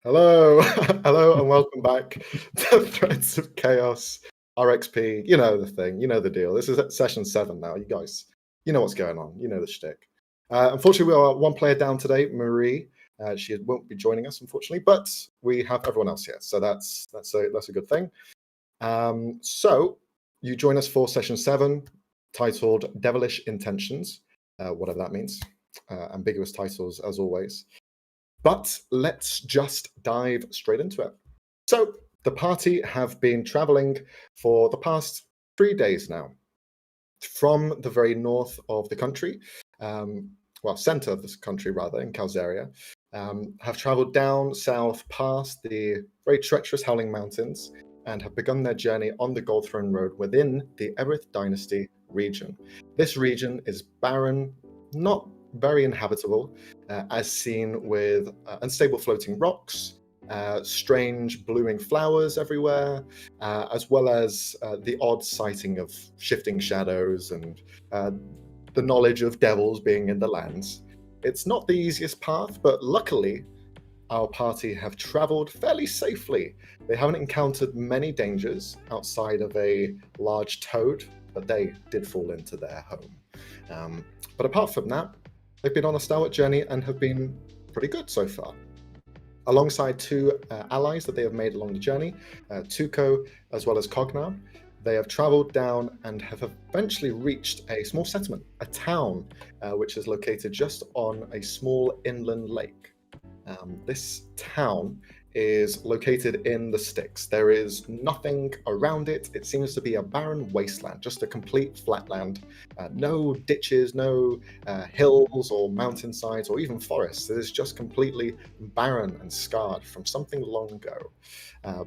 Hello, hello, and welcome back to Threads of Chaos, RXP. You know the thing, you know the deal. This is at session 7 now, you guys. You know what's going on, you know the shtick. Unfortunately, we are one player down today, Marie. She won't be joining us, unfortunately, but we have everyone else here, so that's a good thing. So you join us for session 7, titled Devilish Intentions, whatever that means. Ambiguous titles, as always. But let's just dive straight into it. So the party have been traveling for the past 3 days now from the very north of the country, center of this country rather, in Calzaria, have traveled down south past the very treacherous Howling Mountains and have begun their journey on the Gold Throne Road within the Erith Dynasty region. This region is barren, not very inhabitable, as seen with unstable floating rocks, strange blooming flowers everywhere, as well as the odd sighting of shifting shadows and the knowledge of devils being in the lands. It's not the easiest path, but luckily our party have traveled fairly safely. They haven't encountered many dangers outside of a large toad, but they did fall into their home. But apart from that, they've been on a stalwart journey and have been pretty good so far. Alongside two allies that they have made along the journey, Tuco as well as Cognar, they have traveled down and have eventually reached a small settlement, a town, which is located just on a small inland lake. This town is located in the sticks. There is nothing around it. It seems to be a barren wasteland, just a complete flatland. No ditches, no hills or mountainsides or even forests. It is just completely barren and scarred from something long ago.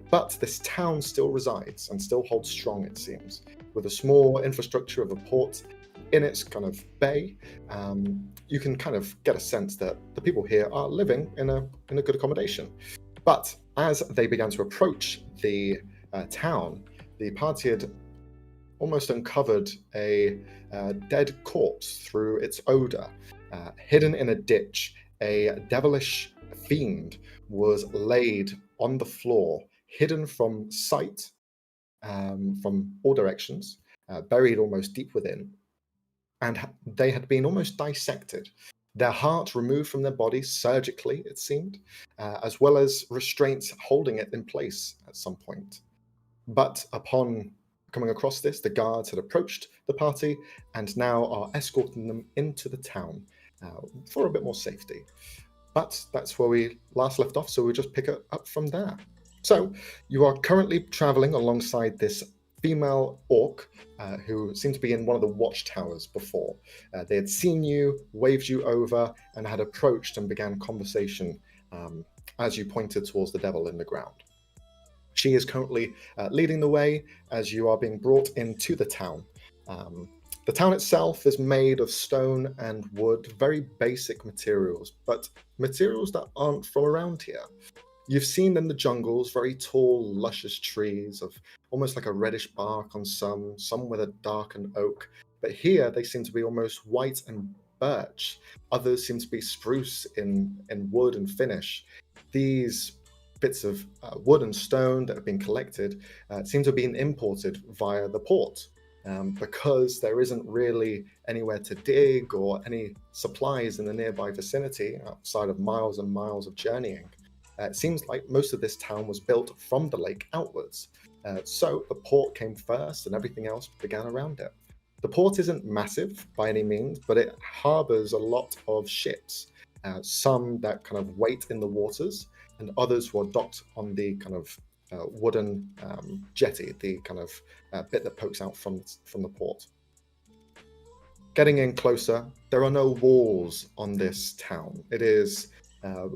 But this town still resides and still holds strong, it seems, with a small infrastructure of a port in its kind of bay. You can kind of get a sense that the people here are living in a good accommodation. But as they began to approach the town, the party had almost uncovered a dead corpse through its odor. Hidden in a ditch, a devilish fiend was laid on the floor, hidden from sight from all directions, buried almost deep within. And they had been almost dissected. Their heart removed from their body surgically, it seemed, as well as restraints holding it in place at some point. But upon coming across this, the guards had approached the party and now are escorting them into the town for a bit more safety. But that's where we last left off, so we'll just pick it up from there. So you are currently traveling alongside this female orc who seemed to be in one of the watchtowers before. They had seen you, waved you over, and had approached and began conversation as you pointed towards the devil in the ground. She is currently leading the way as you are being brought into the town. The town itself is made of stone and wood, very basic materials, but materials that aren't from around here. You've seen in the jungles very tall, luscious trees of almost like a reddish bark on some with a darkened oak. But here they seem to be almost white and birch. Others seem to be spruce in wood and finish. These bits of wood and stone that have been collected seem to have been imported via the port. Because there isn't really anywhere to dig or any supplies in the nearby vicinity outside of miles and miles of journeying. It seems like most of this town was built from the lake outwards. So the port came first and everything else began around it. The port isn't massive by any means, but it harbors a lot of ships, some that kind of wait in the waters and others who are docked on the kind of wooden jetty, the kind of bit that pokes out from the port. Getting in closer, there are no walls on this town. It is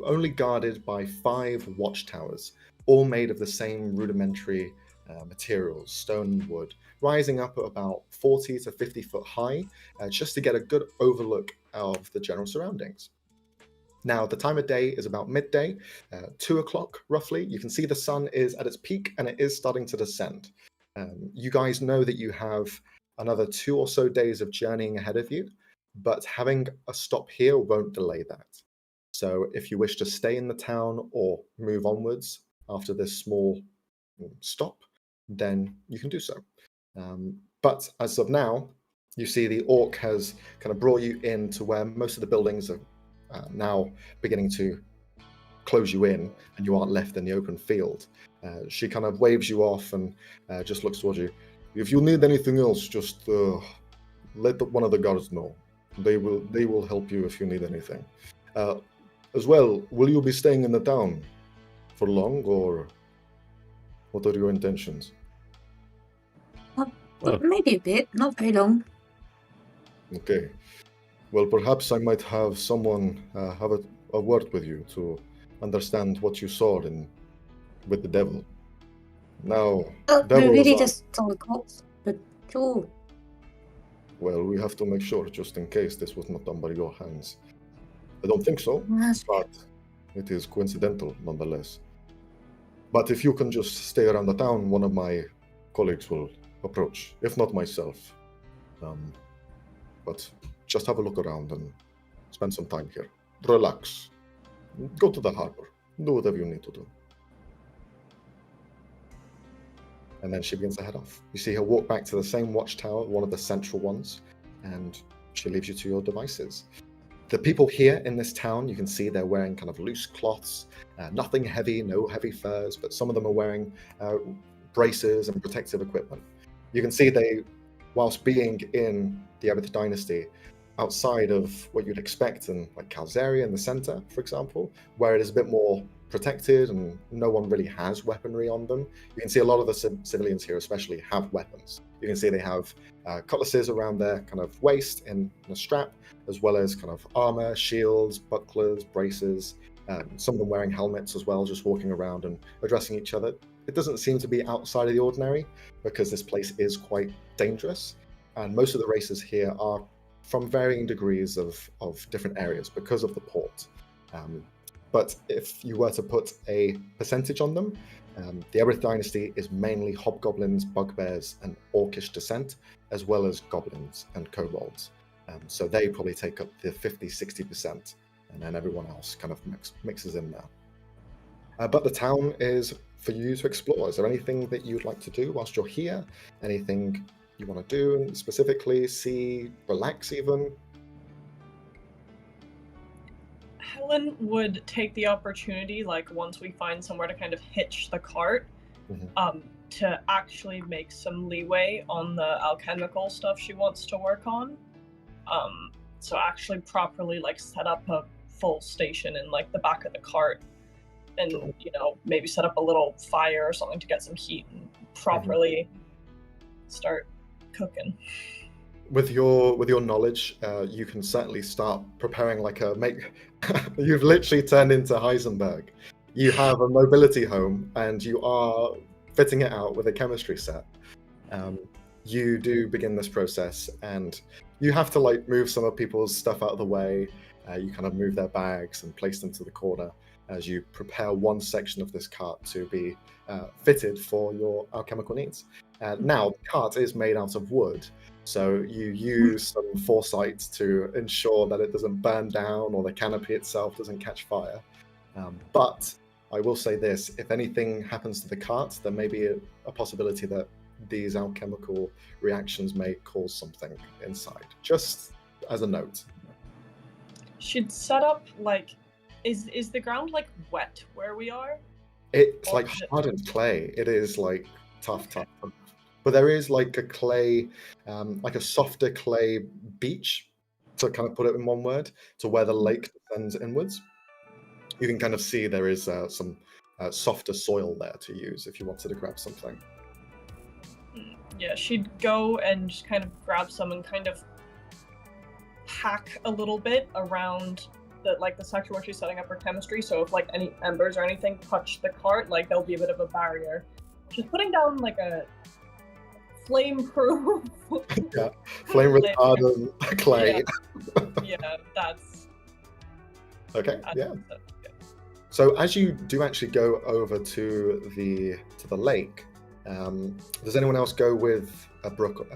only guarded by 5 watchtowers, all made of the same rudimentary materials, stone and wood, rising up at about 40 to 50 foot high, just to get a good overlook of the general surroundings. Now, the time of day is about midday, 2 o'clock roughly. You can see the sun is at its peak and it is starting to descend. You guys know that you have another 2 or so days of journeying ahead of you, but having a stop here won't delay that. So if you wish to stay in the town or move onwards after this small stop, then you can do so. But as of now, you see the orc has kind of brought you in to where most of the buildings are now beginning to close you in, and you aren't left in the open field. She kind of waves you off and just looks towards you. If you need anything else, just let one of the guards know. They will help you if you need anything. As well, will you be staying in the town for long, or what are your intentions? Maybe a bit, not very long. Okay. Well, perhaps I might have someone have a word with you to understand what you saw with the devil. Now, We devils really are... just saw the corpse, but sure. Well, we have to make sure, just in case this was not done by your hands. I don't think so, but it is coincidental nonetheless. But if you can just stay around the town, one of my colleagues will approach, if not myself. But just have a look around and spend some time here. Relax. Go to the harbor. Do whatever you need to do. And then she begins to head off. You see her walk back to the same watchtower, one of the central ones, and she leaves you to your devices. The people here in this town, you can see they're wearing kind of loose cloths, nothing heavy, no heavy furs, but some of them are wearing braces and protective equipment. You can see they, whilst being in the Abbott dynasty, outside of what you'd expect in like Calzeria in the center, for example, where it is a bit more protected and no one really has weaponry on them. You can see a lot of the civilians here especially have weapons. You can see they have cutlasses around their kind of waist in a strap, as well as kind of armor, shields, bucklers, braces, some of them wearing helmets as well, just walking around and addressing each other. It doesn't seem to be outside of the ordinary because this place is quite dangerous, and most of the races here are from varying degrees of different areas because of the port. But if you were to put a percentage on them, the Everett dynasty is mainly hobgoblins, bugbears, and orcish descent, as well as goblins and kobolds. So they probably take up the 50-60%, and then everyone else kind of mixes in there. But the town is for you to explore. Is there anything that you'd like to do whilst you're here? Anything you want to do specifically, see, relax even? Helen would take the opportunity, like once we find somewhere to kind of hitch the cart, to actually make some leeway on the alchemical stuff she wants to work on. So actually properly like set up a full station in like the back of the cart, and you know, maybe set up a little fire or something to get some heat and properly start cooking. With your knowledge, you can certainly start preparing like a make. You've literally turned into Heisenberg. You have a mobility home, and you are fitting it out with a chemistry set. You do begin this process, and you have to like move some of people's stuff out of the way. You kind of move their bags and place them to the corner as you prepare one section of this cart to be fitted for your alchemical needs. Now, the cart is made out of wood, so you use some foresight to ensure that it doesn't burn down or the canopy itself doesn't catch fire. But I will say this, if anything happens to the cart, there may be a possibility that these alchemical reactions may cause something inside, just as a note. She'd set up like, is the ground like wet where we are? It's like hardened clay. It is like tough. But there is like a clay, like a softer clay beach, to kind of put it in one word, to where the lake descends inwards. You can kind of see there is some softer soil there to use if you wanted to grab something. Yeah, she'd go and just kind of grab some and kind of pack a little bit around the section where she's setting up her chemistry, so if like any embers or anything touch the cart, like there'll be a bit of a barrier. She's putting down like a flame-proof flame retardant clay. Yeah, that's okay. Yeah. So as you do actually go over to the lake, does anyone else go with Brooke,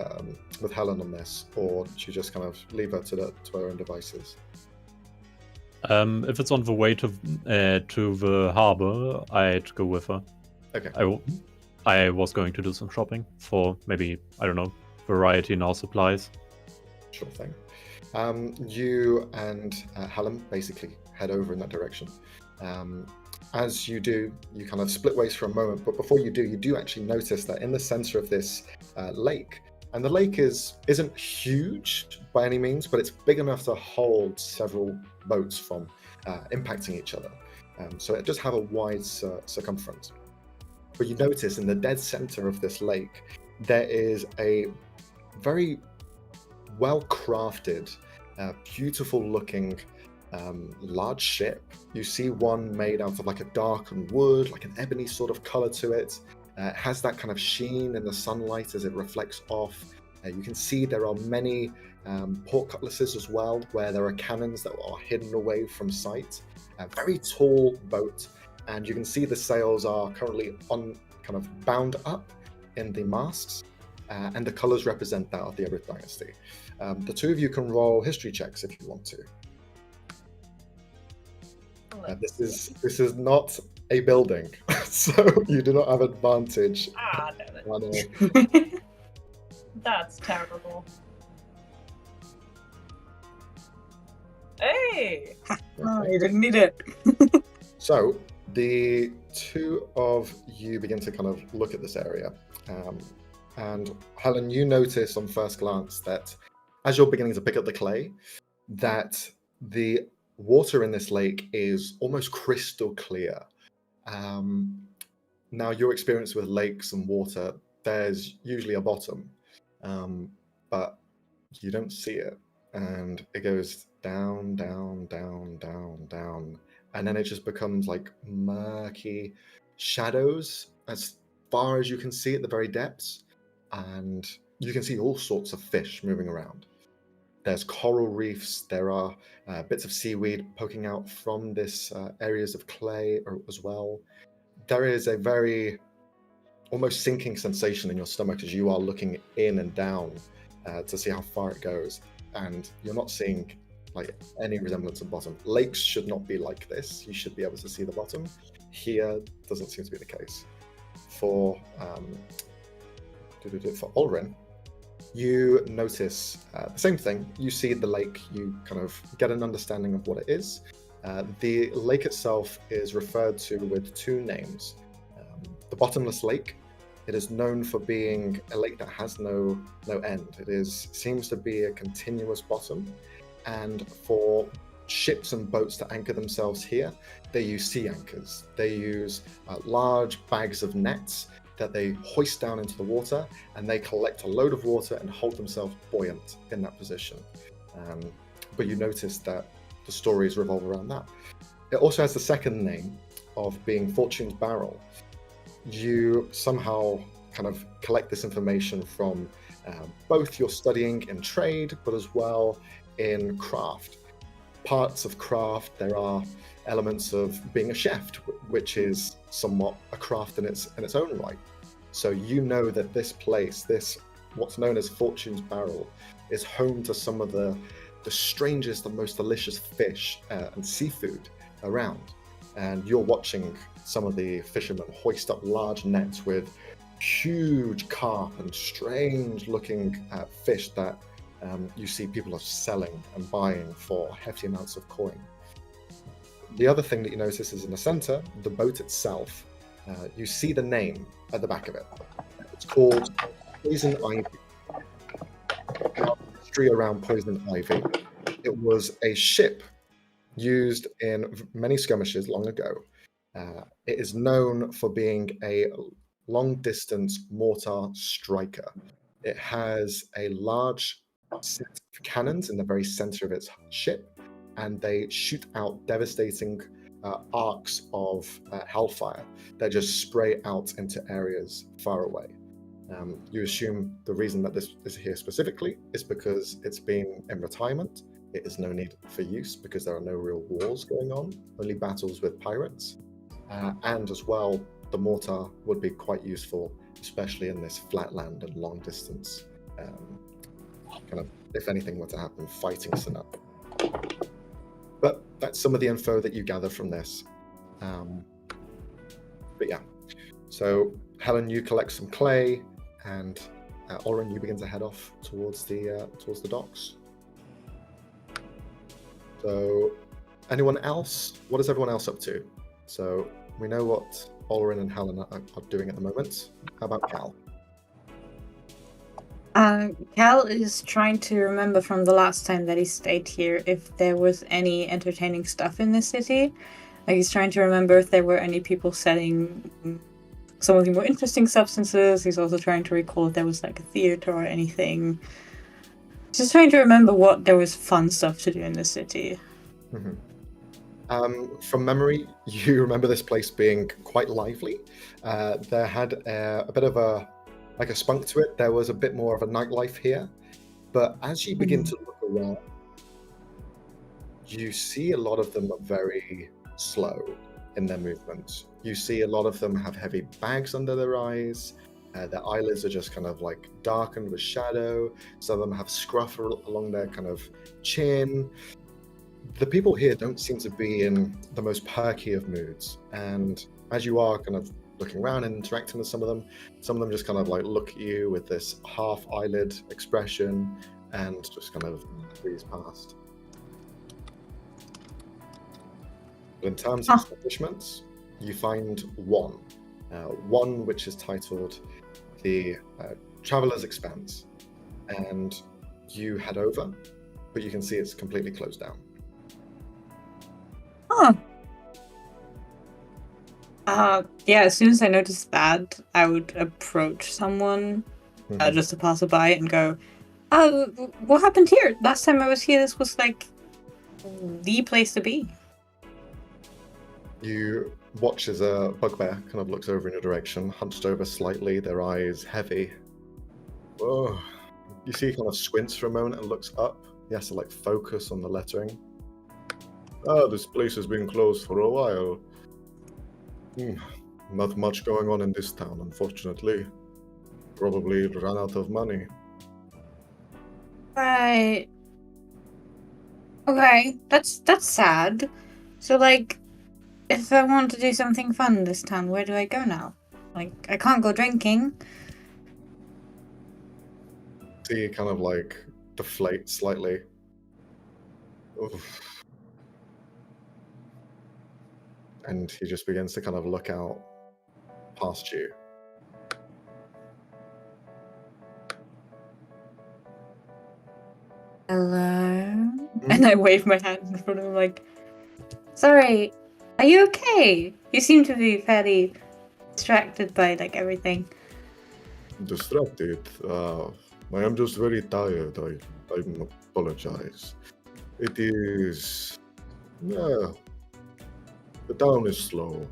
with Helen on this, or do you just kind of leave her to her own devices? If it's on the way to the harbor, I'd go with her. Okay. I was going to do some shopping for maybe, I don't know, variety in our supplies. Sure thing. You and Helen basically head over in that direction. As you do, you kind of split ways for a moment, but before you do actually notice that in the center of this lake, and the lake isn't huge by any means, but it's big enough to hold several boats from impacting each other. So it does have a wide circumference. But you notice in the dead center of this lake, there is a very well-crafted, beautiful-looking large ship. You see one made out of like a darkened wood, like an ebony sort of color to it. It has that kind of sheen in the sunlight as it reflects off. You can see there are many port cutlasses as well, where there are cannons that are hidden away from sight. A very tall boat, and you can see the sails are currently on kind of bound up in the masts, and the colors represent that of the Aryth dynasty. The two of you can roll history checks if you want to. This is not a building, so you do not have advantage. Ah, damn it. That's terrible. Hey! Oh, you didn't need it. So the two of you begin to kind of look at this area. And Helen, you notice on first glance that as you're beginning to pick up the clay, that the water in this lake is almost crystal clear. Now, your experience with lakes and water, there's usually a bottom, but you don't see it. And it goes down, down, down, down, down. And then it just becomes like murky shadows as far as you can see at the very depths. And you can see all sorts of fish moving around. There's coral reefs. There are bits of seaweed poking out from this areas of clay as well. There is a very almost sinking sensation in your stomach as you are looking in and down to see how far it goes. And you're not seeing like any resemblance of bottom. Lakes should not be like this. You should be able to see the bottom. Here doesn't seem to be the case. For Ulrin, you notice the same thing. You see the lake, you kind of get an understanding of what it is. The lake itself is referred to with two names. The Bottomless Lake. It is known for being a lake that has no end. It seems to be a continuous bottom. And for ships and boats to anchor themselves here, they use sea anchors. They use large bags of nets that they hoist down into the water, and they collect a load of water and hold themselves buoyant in that position. But you notice that the stories revolve around that. It also has the second name of being Fortune's Barrel. You somehow kind of collect this information from both your studying in trade, but as well in craft. Parts of craft, there are elements of being a chef, which is somewhat a craft in its own right. So you know that this place, this what's known as Fortune's Barrel, is home to some of the strangest and most delicious fish and seafood around. And you're watching some of the fishermen hoist up large nets with huge carp and strange looking fish that you see people are selling and buying for hefty amounts of coin. The other thing that you notice is in the center, the boat itself, you see the name at the back of it. It's called Poison Ivy. History around Poison Ivy. It was a ship used in many skirmishes long ago. It is known for being a long-distance mortar striker. It has a large set of cannons in the very center of its ship, and they shoot out devastating arcs of hellfire that just spray out into areas far away. You assume the reason that this is here specifically is because it's been in retirement. It is no need for use because there are no real wars going on, only battles with pirates. And as well, the mortar would be quite useful, especially in this flatland and long distance, kind of, if anything were to happen, fighting scenario. But that's some of the info that you gather from this. But yeah, so Helen, you collect some clay, and Olrin, you begin to head off towards the docks. So, anyone else? What is everyone else up to? So we know what Olrin and Helen are doing at the moment. How about Cal? Cal is trying to remember from the last time that he stayed here if there was any entertaining stuff in the city. Like, he's trying to remember if there were any people selling some of the more interesting substances. He's also trying to recall if there was like a theater or anything. Just trying to remember what there was fun stuff to do in the city. Mm-hmm. From memory, you remember this place being quite lively. There had a bit of a spunk to it. There was a bit more of a nightlife here. But as you begin to look around, you see a lot of them are very slow in their movements. You see a lot of them have heavy bags under their eyes. Their eyelids are just kind of like darkened with shadow. Some of them have scruff along their kind of chin. The people here don't seem to be in the most perky of moods. And as you are kind of looking around and interacting with some of them just kind of like look at you with this half eyelid expression and just kind of breeze past. But in terms of establishments, you find one which is titled the Traveler's Expanse, and you head over, but you can see it's completely closed down. Yeah, as soon as I noticed that, I would approach someone, just a passerby, and go, what happened here? Last time I was here, this was like the place to be. You watch as a bugbear kind of looks over in your direction, hunched over slightly, their eyes heavy. Oh, you see he kind of squints for a moment and looks up. He has to like focus on the lettering. This place has been closed for a while. Not much going on in this town, unfortunately. Probably ran out of money. Right. Okay, that's sad. So, like, if I want to do something fun in this town, where do I go now? Like, I can't go drinking. See, he kind of like deflate slightly. Oof. And he just begins to kind of look out past you. Hello? And I wave my hand in front of him like, sorry, are you okay? You seem to be fairly distracted by, like, everything. Distracted? I am just very tired. I apologize. It is... Yeah. The town is slow.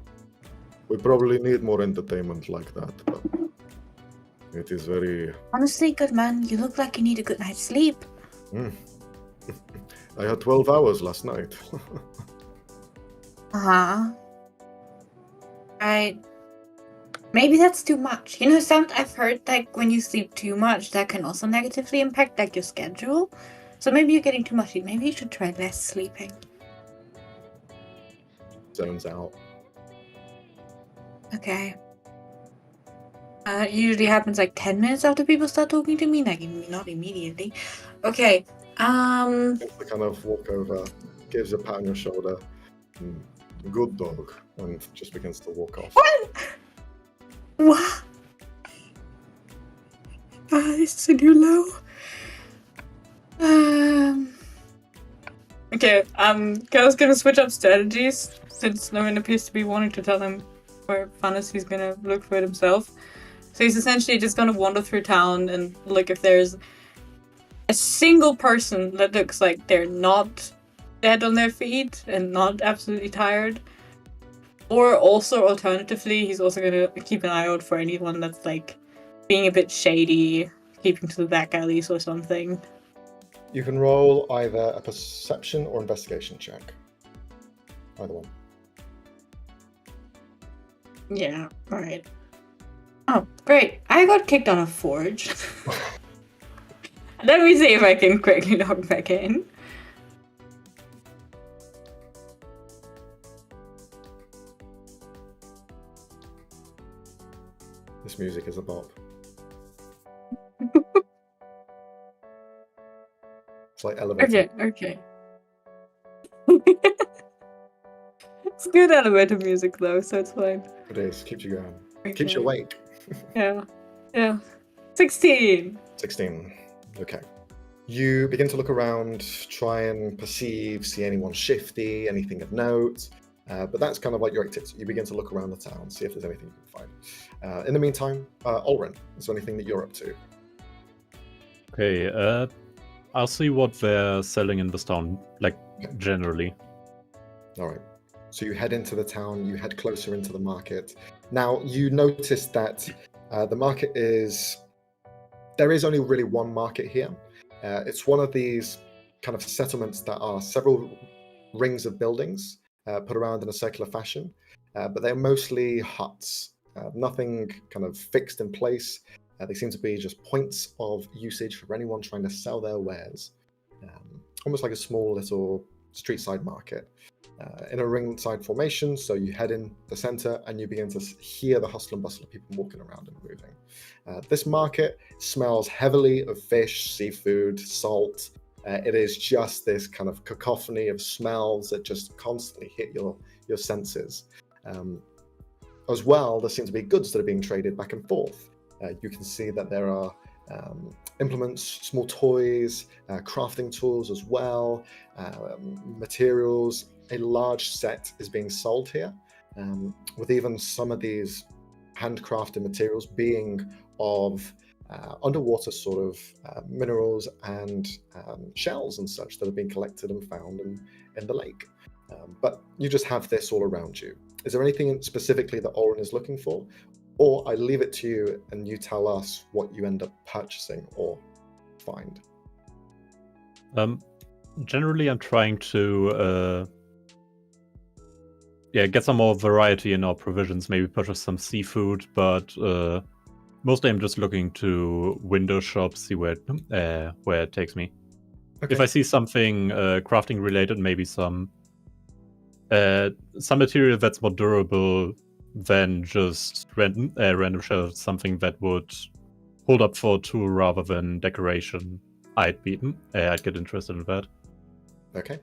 We probably need more entertainment like that, but it is very... Honestly, good man, you look like you need a good night's sleep. I had 12 hours last night. Right. Maybe that's too much. You know, I've heard, like, when you sleep too much, that can also negatively impact, like, your schedule. So maybe you're getting too much sleep. Maybe you should try less sleeping. Zones out. Okay. It usually happens like 10 minutes after people start talking to me, like not immediately. Okay. They kind of walk over, gives a pat on your shoulder. Good dog, and just begins to walk off. What? This is a new low. Okay. Cal's gonna switch up strategies since no one appears to be wanting to tell him where fun is. He's gonna look for it himself. So he's essentially just gonna wander through town and look if there's a single person that looks like they're not dead on their feet and not absolutely tired. Or also, alternatively, he's also gonna keep an eye out for anyone that's like being a bit shady, keeping to the back alleys or something. You can roll either a perception or investigation check. Either one. Yeah, alright. Oh, great. I got kicked out of Forge. Let me see if I can quickly log back in. This music is a bop. It's like elevator. Okay. It's good elevator music though, so it's fine. It is. Keeps you going. Okay. Keeps you awake. Yeah. 16. 16. Okay. You begin to look around, try and perceive, see anyone shifty, anything of note. But that's kind of like your activity. You begin to look around the town, see if there's anything you can find. In the meantime, Ulrin, is there anything that you're up to? Okay, I'll see what they're selling in this town, like, generally. All right. So you head into the town, you head closer into the market. Now, you notice that the market there is only really one market here. It's one of these kind of settlements that are several rings of buildings put around in a circular fashion, but they're mostly huts, nothing kind of fixed in place. They seem to be just points of usage for anyone trying to sell their wares, almost like a small little street side market. In a ringside formation, so you head in the center and you begin to hear the hustle and bustle of people walking around and moving. This market smells heavily of fish, seafood, salt. It is just this kind of cacophony of smells that just constantly hit your senses. As well, there seem to be goods that are being traded back and forth. You can see that there are implements, small toys, crafting tools as well, materials. A large set is being sold here, with even some of these handcrafted materials being of underwater sort of minerals and shells and such that have been collected and found in the lake. But you just have this all around you. Is there anything specifically that Ulrin is looking for? Or I leave it to you and you tell us what you end up purchasing or find. Generally, I'm trying to get some more variety in our provisions, maybe purchase some seafood, but mostly I'm just looking to window shop, see where it takes me. Okay. If I see something crafting related, maybe some material that's more durable than just random shells, something that would hold up for a tool rather than decoration, I'd get interested in that. Okay.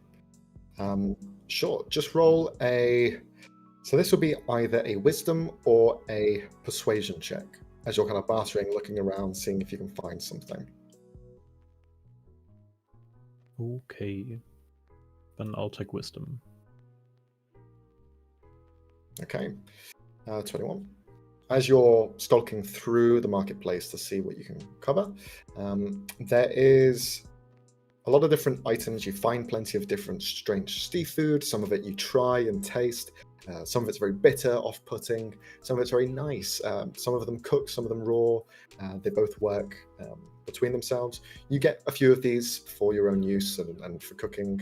Sure. Just roll so this will be either a wisdom or a persuasion check as you're kind of bartering, looking around, seeing if you can find something. Okay. Then I'll take wisdom. Okay. 21. As you're skulking through the marketplace to see what you can cover, there is a lot of different items. You find plenty of different strange seafood. Some of it you try and taste. Some of it's very bitter, off-putting. Some of it's very nice. Some of them cook, some of them raw. They both work between themselves. You get a few of these for your own use and for cooking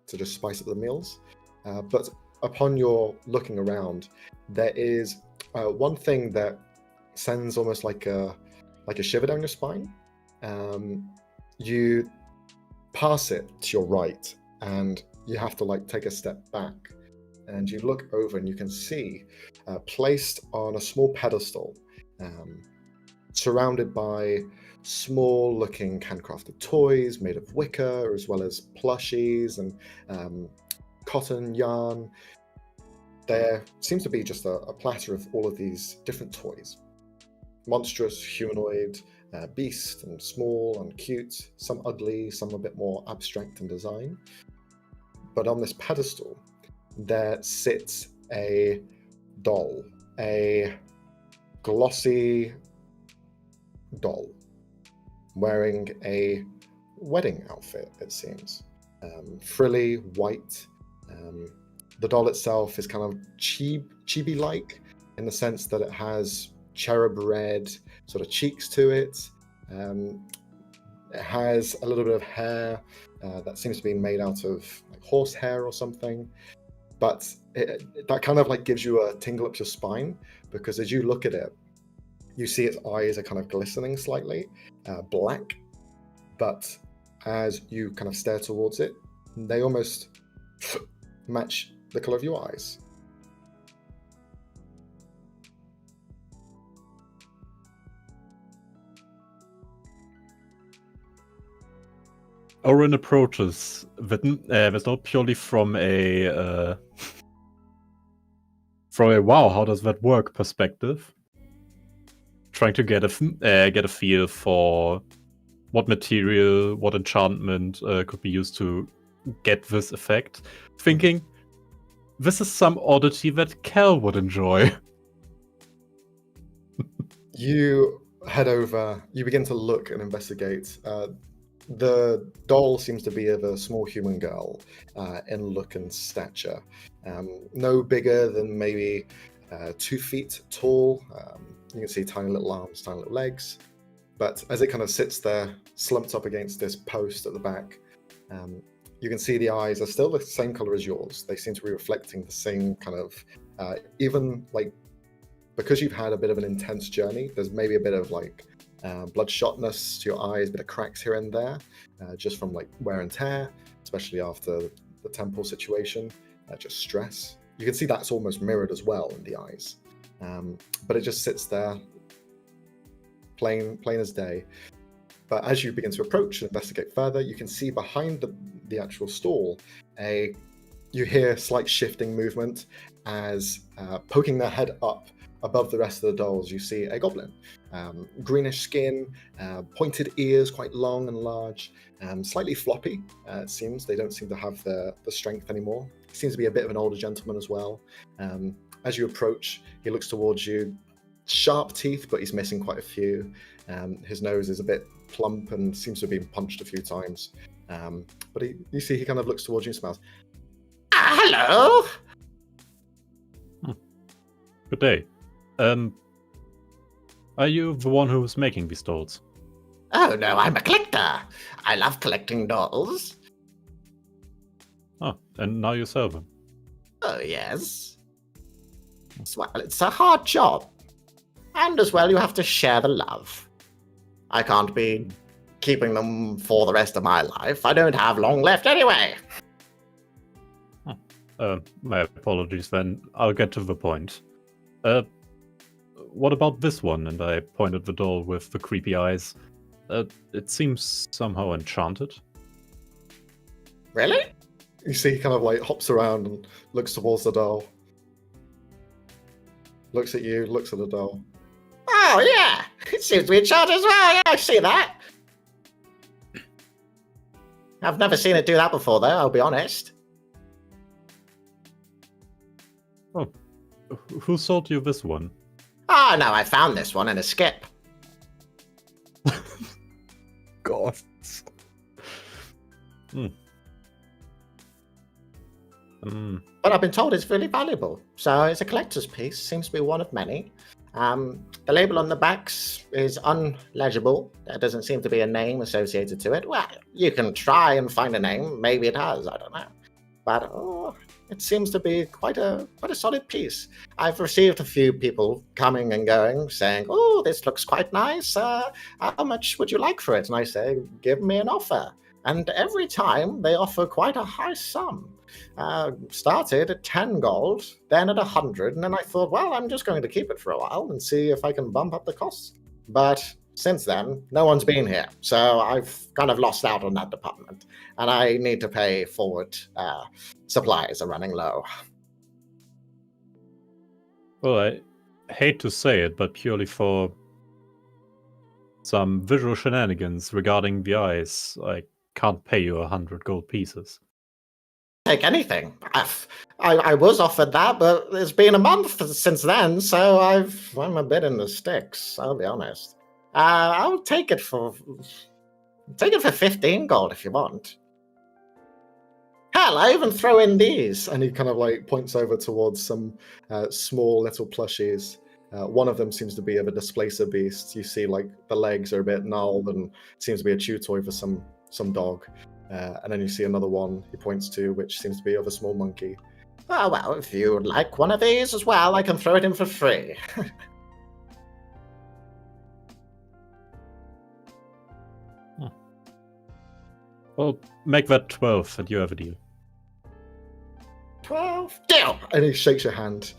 to just spice up the meals. But upon your looking around, there is one thing that sends almost like a shiver down your spine. You pass it to your right, and you have to take a step back, and you look over, and you can see placed on a small pedestal, surrounded by small-looking handcrafted toys made of wicker, as well as plushies and cotton yarn. There seems to be just a platter of all of these different toys. Monstrous, humanoid, beast, and small and cute, some ugly, some a bit more abstract in design. But on this pedestal, there sits a doll, a glossy doll, wearing a wedding outfit, it seems. Frilly, white. The doll itself is kind of chibi-like in the sense that it has cherub red sort of cheeks to it. It has a little bit of hair that seems to be made out of horse hair or something. But that kind of gives you a tingle up your spine, because as you look at it, you see its eyes are kind of glistening slightly, black. But as you kind of stare towards it, they almost match the color of your eyes. Oren approaches not purely from a wow, how does that work perspective, trying to get a feel for what material, what enchantment could be used to get this effect, thinking this is some oddity that Kel would enjoy. You head over, you begin to look and investigate. The doll seems to be of a small human girl in look and stature. No bigger than maybe 2 feet tall. You can see tiny little arms, tiny little legs. But as it kind of sits there, slumped up against this post at the back, you can see the eyes are still the same color as yours. They seem to be reflecting the same kind of, even like, because you've had a bit of an intense journey, there's maybe a bit of like bloodshotness to your eyes, a bit of cracks here and there, just from like wear and tear, especially after the temple situation, just stress. You can see that's almost mirrored as well in the eyes. But it just sits there, plain as day. But as you begin to approach and investigate further, you can see behind the actual stall, you hear slight shifting movement as poking their head up above the rest of the dolls, you see a goblin. Greenish skin, pointed ears, quite long and large, slightly floppy, it seems. They don't seem to have the strength anymore. He seems to be a bit of an older gentleman as well. As you approach, he looks towards you. Sharp teeth, but he's missing quite a few. His nose is a bit plump and seems to have been punched a few times. But you see he kind of looks towards you and smiles. Hello! Good day. Are you the one who's making these dolls? Oh no, I'm a collector. I love collecting dolls. Oh, and now you sell them. Oh yes. Well, it's a hard job. And as well, you have to share the love. I can't be keeping them for the rest of my life. I don't have long left anyway. My apologies then. I'll get to the point. What about this one? And I pointed the doll with the creepy eyes. It seems somehow enchanted. Really? You see he kind of like hops around and looks towards the doll. Looks at you, looks at the doll. Oh yeah, it seems to be enchanted as well. Yeah, I see that. I've never seen it do that before, though, I'll be honest. Oh, who sold you this one? Oh no, I found this one in a skip. God. But I've been told it's really valuable, so it's a collector's piece. Seems to be one of many. The label on the backs is unlegible. There doesn't seem to be a name associated to it. Well, you can try and find a name. Maybe it has. I don't know. But it seems to be quite a solid piece. I've received a few people coming and going, saying, "Oh, this looks quite nice. How much would you like for it?" And I say, "Give me an offer." And every time they offer quite a high sum. Started at 10 gold, then at 100, and then I thought, well, I'm just going to keep it for a while and see if I can bump up the costs. But since then, no one's been here, so I've kind of lost out on that department, and I need to pay forward. Supplies are running low. Well, I hate to say it, but purely for some visual shenanigans regarding the eyes, I can't pay you 100 gold pieces. Take anything. I was offered that, but it's been a month since then, so I'm a bit in the sticks, I'll be honest. I'll take it for 15 gold if you want. Hell, I even throw in these. And he kind of like points over towards some small little plushies. One of them seems to be of a displacer beast. You see like the legs are a bit gnarled and seems to be a chew toy for some dog. And then you see another one he points to, which seems to be of a small monkey. Oh, well, if you would like one of these as well, I can throw it in for free. Well, make that 12 and you have a deal. 12? Deal! And he shakes your hand.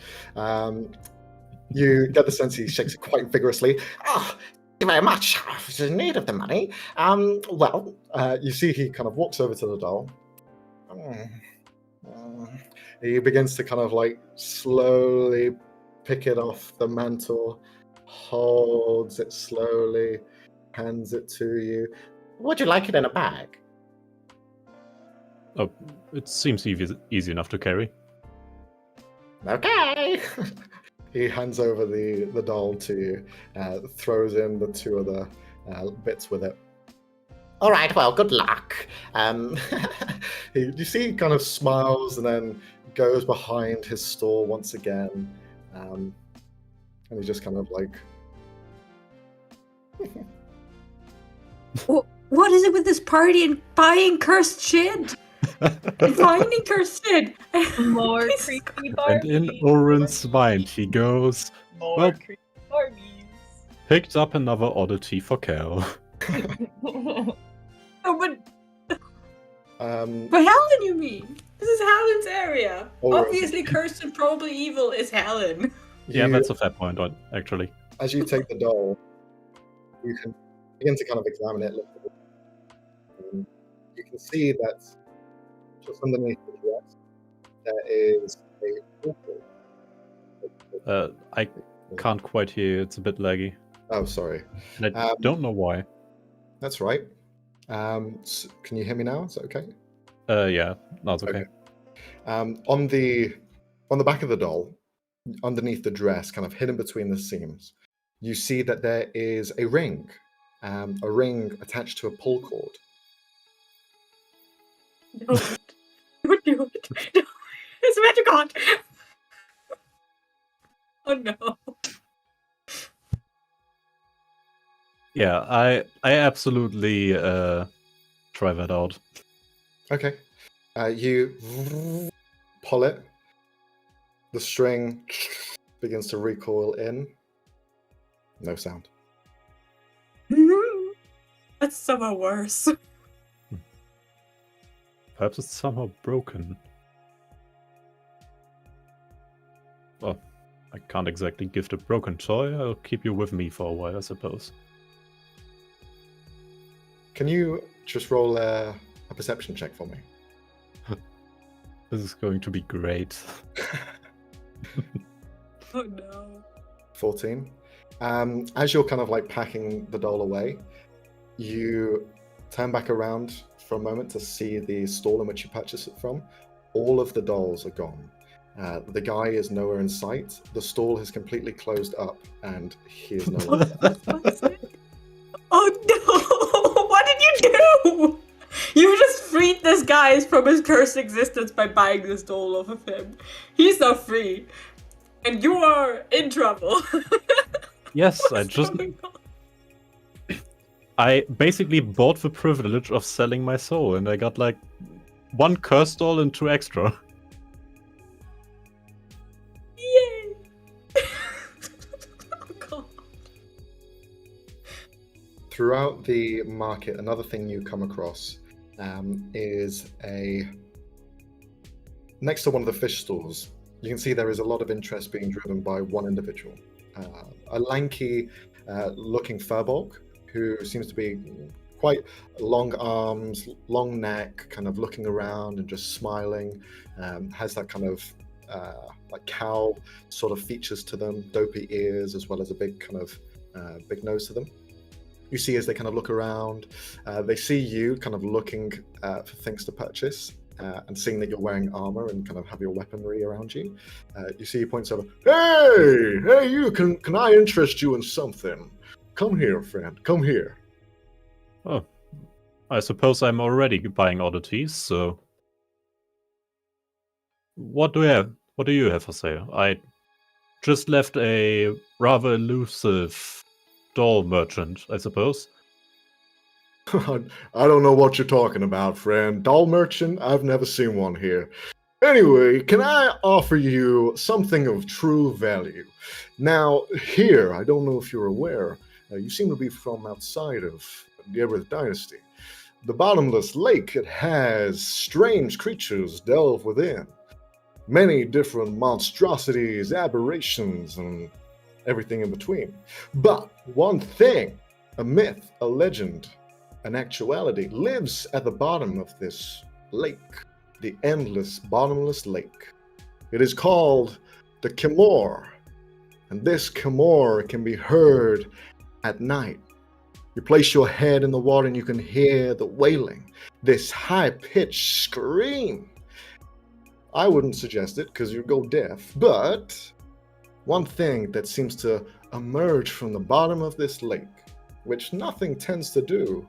You get the sense he shakes it quite vigorously. Oh, you very much. I was in need of the money. You see he kind of walks over to the doll. He begins to kind of like slowly pick it off the mantle, holds it slowly, hands it to you. Would you like it in a bag? Oh, it seems easy enough to carry. Okay. He hands over the doll to you, throws in the two other bits with it. All right, well, good luck. You see he kind of smiles and then goes behind his store once again. And he just kind of like... What is it with this party and buying cursed shit? And finding cursed shit. More creepy Barbies. And in Oren's mind, he goes, More well, creepy Barbies. picked up another oddity for Cal. Oh, but Um, Helen, you mean? This is Helen's area. Or- Obviously, cursed and probably evil is Helen. Yeah, you- that's a fair point, actually. As you take the doll, you can begin to kind of examine it. You can see that just underneath the dress, there is a portal. I can't quite hear you. It's a bit laggy. Oh, sorry. And I don't know why. That's right. Can you hear me now? Is that okay? Yeah, no, it's okay. On the back of the doll, underneath the dress, kind of hidden between the seams, you see that there is a ring attached to a pull cord. Don't do it. Don't. I swear to God. Oh no. Yeah, I absolutely try that out. Okay. You pull it. The string begins to recoil in. No sound. That's somehow worse. Perhaps it's somehow broken. Well, I can't exactly gift a broken toy. I'll keep you with me for a while, I suppose. Can you just roll a perception check for me? This is going to be great. Oh no. 14. As you're kind of like packing the doll away, you turn back around for a moment to see the stall in which you purchased it from. All of the dolls are gone. The guy is nowhere in sight. The stall has completely closed up, and he is nowhere. Oh no! What did you do? You just freed this guy from his cursed existence by buying this doll off of him. He's now free. And you are in trouble. Yes, What's going on? I basically bought the privilege of selling my soul, and I got like 1 curse doll and 2 extra. Yay! Oh god. Throughout the market, another thing you come across is next to one of the fish stalls. You can see there is a lot of interest being driven by one individual, a lanky looking furbolg who seems to be quite long arms, long neck, kind of looking around and just smiling, has that kind of like cow sort of features to them, dopey ears, as well as a big kind of big nose to them. You see as they kind of look around, they see you kind of looking for things to purchase, and seeing that you're wearing armor and kind of have your weaponry around you. You see he points over, hey, you, can I interest you in something? Come here, friend, come here. Oh, I suppose I'm already buying oddities, so... What do you have for sale? I just left a rather elusive doll merchant, I suppose. I don't know what you're talking about, friend. Doll merchant? I've never seen one here. Anyway, can I offer you something of true value? Now, here, I don't know if you're aware, you seem to be from outside of the Everett Dynasty. The bottomless lake, it has strange creatures delve within. Many different monstrosities, aberrations, and everything in between. But one thing a myth, a legend, an actuality lives at the bottom of this lake, the endless, bottomless lake. It is called the Kimor, and this Kimor can be heard at night. You place your head in the water and you can hear the wailing, this high-pitched scream. I wouldn't suggest it because you'd go deaf, but one thing that seems to emerge from the bottom of this lake, which nothing tends to do,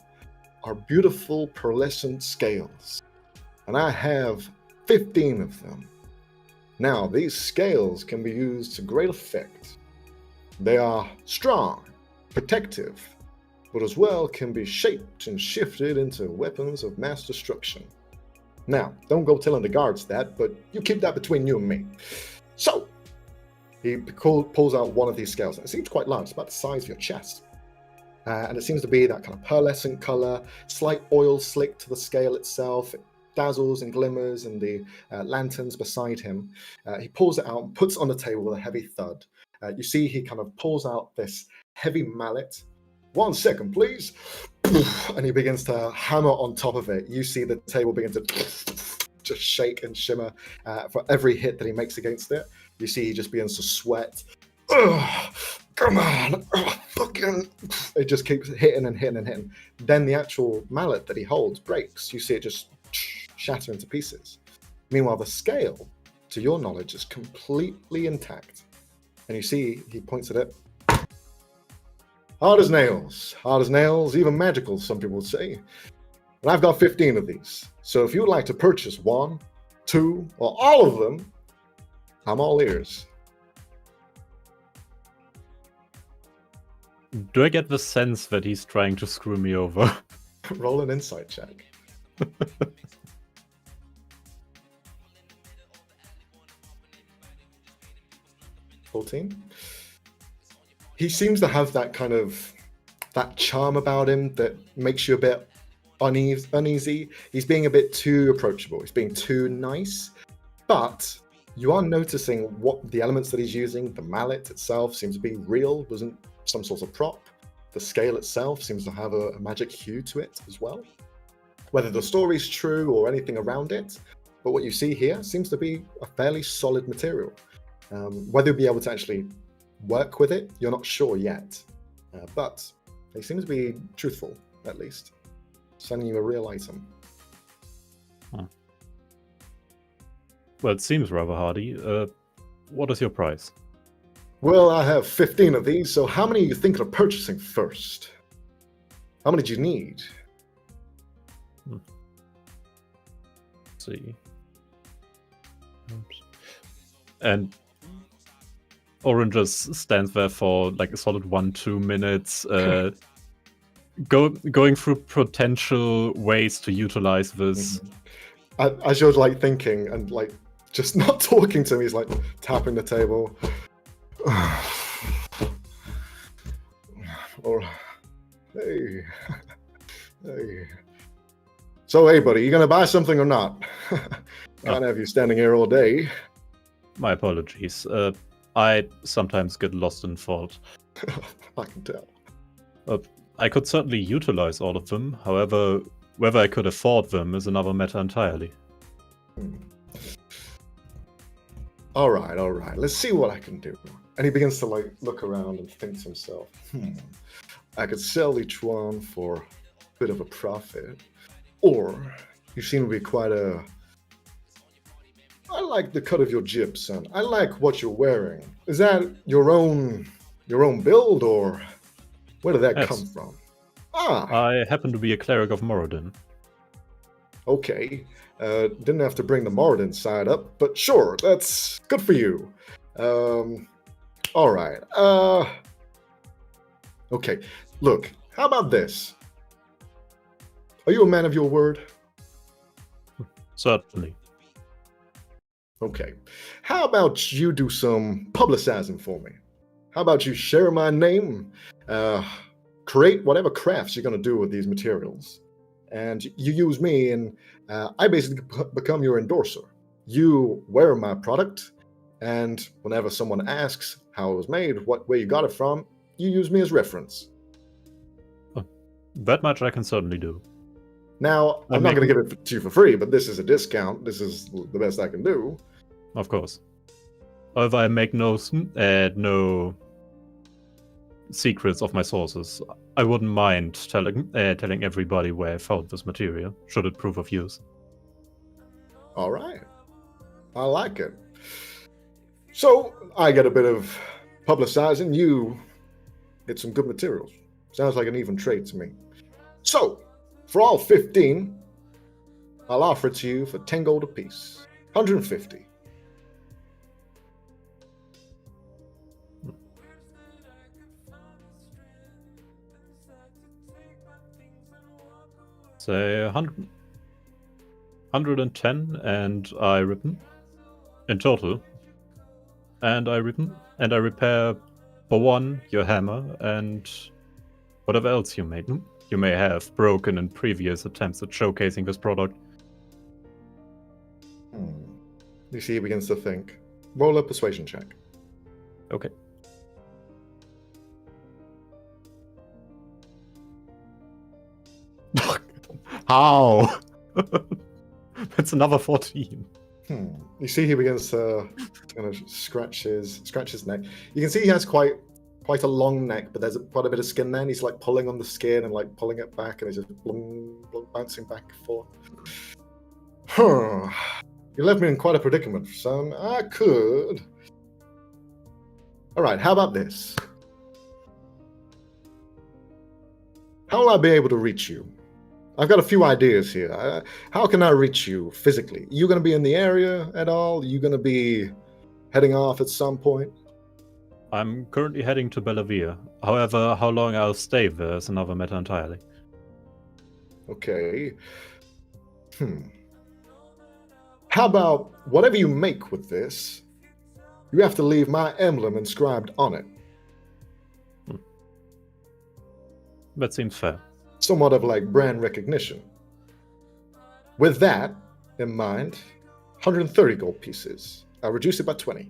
are beautiful pearlescent scales. And I have 15 of them. Now, these scales can be used to great effect. They are strong, protective, but as well can be shaped and shifted into weapons of mass destruction. Now, don't go telling the guards that, but you keep that between you and me. So, he pulls out one of these scales. It seems quite large, it's about the size of your chest. And it seems to be that kind of pearlescent color, slight oil slick to the scale itself. It dazzles and glimmers in the lanterns beside him. He pulls it out and puts it on the table with a heavy thud. You see he kind of pulls out this heavy mallet. 1 second, please. And he begins to hammer on top of it. You see the table begin to just shake and shimmer for every hit that he makes against it. You see he just begins to sweat. Ugh, come on. Ugh, fucking. It just keeps hitting and hitting and hitting. Then the actual mallet that he holds breaks. You see it just shatter into pieces. Meanwhile, the scale, to your knowledge, is completely intact. And you see he points at it. Hard as nails, even magical, some people would say. And I've got 15 of these. So if you would like to purchase 1, 2, or all of them, I'm all ears. Do I get the sense that he's trying to screw me over? Roll an insight check. 14. He seems to have that kind of that charm about him that makes you a bit uneasy. He's being a bit too approachable. He's being too nice. But you are noticing what the elements that he's using. The mallet itself seems to be real, wasn't some sort of prop. The scale itself seems to have a magic hue to it as well. Whether the story's true or anything around it, but what you see here seems to be a fairly solid material. Whether you'll be able to actually work with it, you're not sure yet. But they seem to be truthful, at least. Sending you a real item. Huh. Well, it seems rather hardy. What is your price? Well, I have 15 of these, so how many are you thinking of purchasing first? How many do you need? Let's see. Oops. And Oren just stands there for like a solid 1-2 minutes, going through potential ways to utilize this. As you're like thinking and like just not talking to me, he's like tapping the table. Or hey. So hey buddy, you gonna buy something or not? Can't have you standing here all day. My apologies. I sometimes get lost in thought. I can tell. I could certainly utilize all of them. However, whether I could afford them is another matter entirely. All right. Let's see what I can do. And he begins to like look around and think to himself, I could sell each one for a bit of a profit. Or you seem to be quite a... I like the cut of your jib, son. I like what you're wearing. Is that your own build, or where did that come from? I happen to be a cleric of Moradin. Okay. Didn't have to bring the Moradin side up, but sure, that's good for you. All right. Okay. Look, how about this? Are you a man of your word? Certainly. Okay. How about you do some publicizing for me? How about you share my name, create whatever crafts you're going to do with these materials, and you use me, and I basically become your endorser. You wear my product, and whenever someone asks how it was made, where you got it from, you use me as reference. That much I can certainly do. Now, I'm not going to give it to you for free, but this is a discount. This is the best I can do. Of course. However, I make no secrets of my sources. I wouldn't mind telling everybody where I found this material, should it prove of use. All right. I like it. So, I get a bit of publicizing. You get some good materials. Sounds like an even trade to me. So, for all 15, I'll offer it to you for 10 gold apiece. 150. Say 110, and I ripen in total. And I repair for one your hammer and whatever else you may have broken in previous attempts at showcasing this product. You see, he begins to think. Roll a persuasion check. Okay. How? That's another 14. You see, he begins to kind of scratch his neck. You can see he has quite a long neck, but there's quite a bit of skin there, and he's like pulling on the skin and like pulling it back, and he's just bouncing back and forth. You left me in quite a predicament, son. I could. All right, how about this? How will I be able to reach you? I've got a few ideas here. How can I reach you physically? You going to be in the area at all? You going to be heading off at some point? I'm currently heading to Bellavia. However, how long I'll stay there is another matter entirely. Okay. How about whatever you make with this, you have to leave my emblem inscribed on it. That seems fair. Somewhat of like brand recognition. With that in mind, 130 gold pieces. I'll reduce it by 20.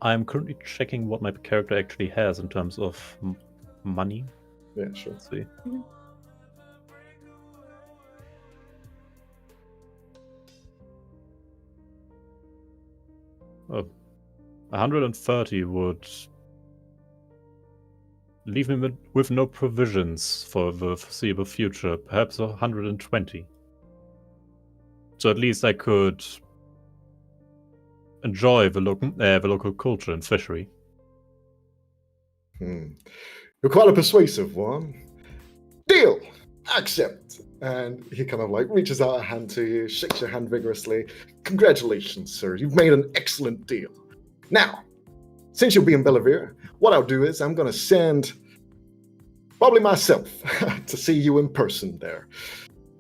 I'm currently checking what my character actually has in terms of money. Yeah, sure. Let's see. Oh, 130 would leave me with no provisions for the foreseeable future. Perhaps 120. So at least I could enjoy the local culture and fishery. You're quite a persuasive one. Deal! Accept! And he kind of like reaches out a hand to you, shakes your hand vigorously. Congratulations, sir. You've made an excellent deal. Now, since you'll be in Bellavia, what I'll do is I'm going to send probably myself to see you in person there.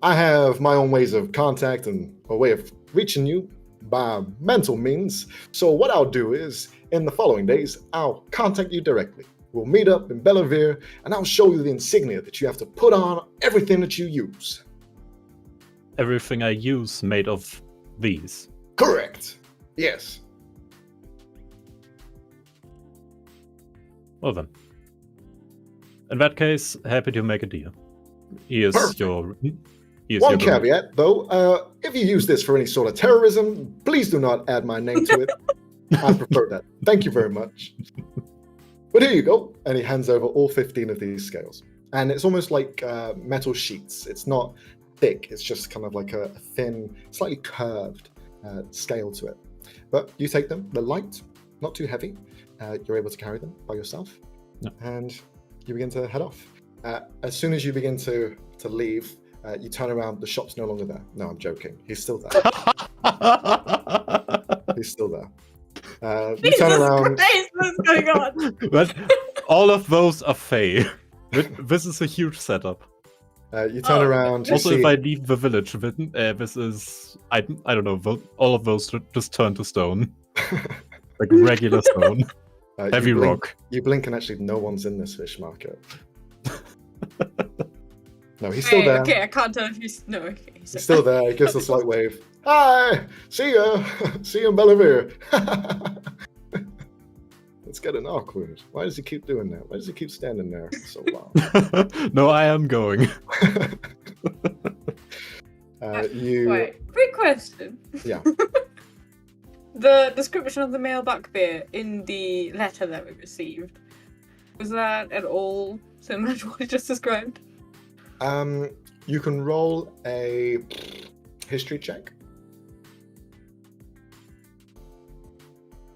I have my own ways of contact and a way of reaching you by mental means. So what I'll do is, in the following days, I'll contact you directly. We'll meet up in Bellavia, and I'll show you the insignia that you have to put on everything that you use. Everything I use made of these? Correct. Yes. Well then. In that case, happy to make a deal. Here's Perfect. One caveat, though. If you use this for any sort of terrorism, please do not add my name to it. I prefer that. Thank you very much. But here you go. And he hands over all 15 of these scales. And it's almost like metal sheets. It's not thick. It's just kind of like a thin, slightly curved scale to it. But you take them. They're light, not too heavy. You're able to carry them by yourself. No. And you begin to head off. As soon as you begin to leave, you turn around. The shop's no longer there. No, I'm joking. He's still there. He's still there. You turn around. Christ, what's going on? But all of those are Fae. This is a huge setup. You turn around. Also, if I leave the village, this is I don't know. All of those just turn to stone, like regular stone, heavy rock. You blink, and actually, no one's in this fish market. No, he's still there. Okay, I can't tell if he's... No, okay. He's still there. He gives a slight wave. Hi, see ya, see you in Bellevue. It's getting awkward. Why does he keep doing that? Why does he keep standing there so long? No, I am going. Wait, quick question. Yeah. The description of the male bugbear in the letter that we received, was that at all similar to what you just described? You can roll a history check.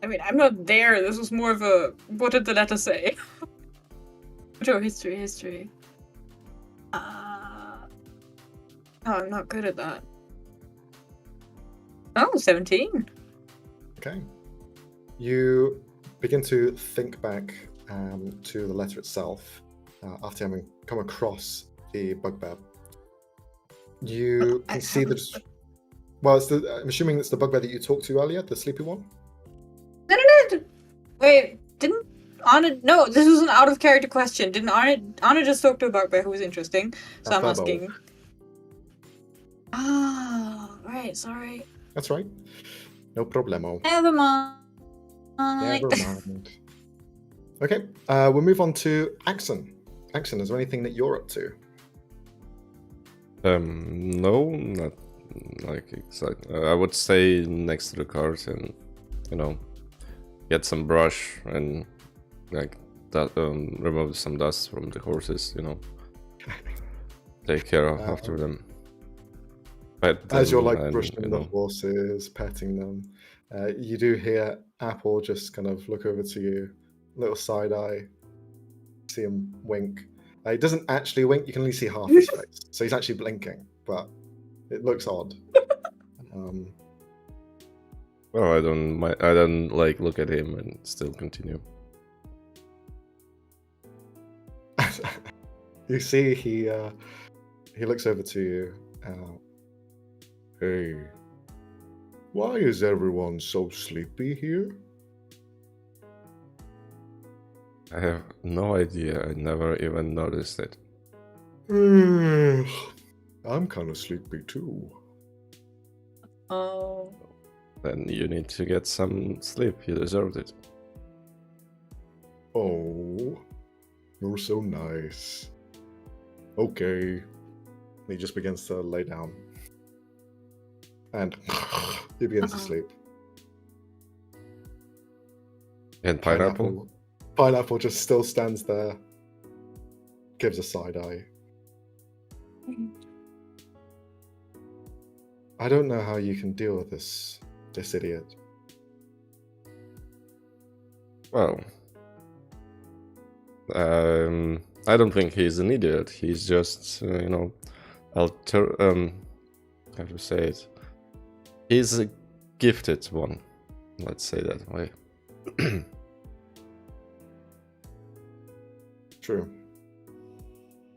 I mean, I'm not there. This was more of a, what did the letter say? Oh, history. Oh, I'm not good at that. Oh, 17. Okay. You begin to think back to the letter itself after having come across the bugbear. You can see that. Well, I'm assuming it's the bugbear that you talked to earlier, the sleepy one. No. Wait, didn't Anna? No, this was an out of character question. Didn't Anna just talk to a bugbear who was interesting? So I'm asking. Right. Sorry. That's right. No problemo. Never mind. Okay, we'll move on to Axon. Axon, is there anything that you're up to? No, not like exactly. I would stay next to the cars and, get some brush and like that, remove some dust from the horses. Take care of after them. As you're like brushing the horses, petting them, you do hear Apple just kind of look over to you, little side eye, see him wink. He doesn't actually wink, you can only see half his face. So he's actually blinking, but it looks odd. Well, I don't like look at him and still continue. You see he looks over to you. Hey, why is everyone so sleepy here? I have no idea. I never even noticed it. I'm kind of sleepy too. Oh. Then you need to get some sleep. You deserved it. Oh, you're so nice. Okay. He just begins to lay down. And he begins to sleep. And pineapple? Pineapple just still stands there, gives a side eye. I don't know how you can deal with this idiot. Well, I don't think he's an idiot. He's just, how to say it? He's a gifted one. Let's say that way. True.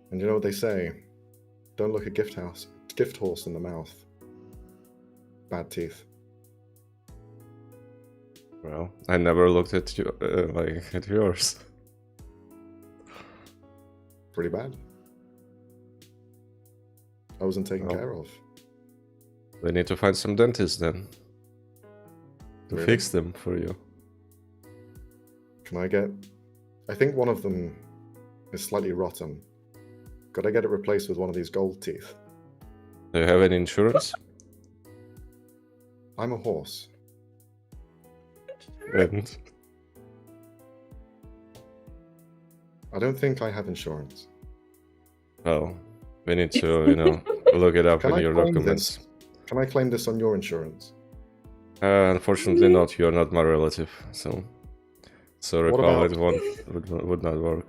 And you know what they say? Don't look a gift horse in the mouth. Bad teeth. Well, I never looked at you at yours. Pretty bad. I wasn't taken care of. We need to find some dentists then to Really? fix them for you. Can I get? I think one of them is slightly rotten. Could I get it replaced with one of these gold teeth? Do you have any insurance? I'm a horse. And I don't think I have insurance. well, we need to, look it up Can in I your claim documents. Can I claim this on your insurance? Unfortunately not. You are not my relative, so sorry, What Paul, about- it would not work.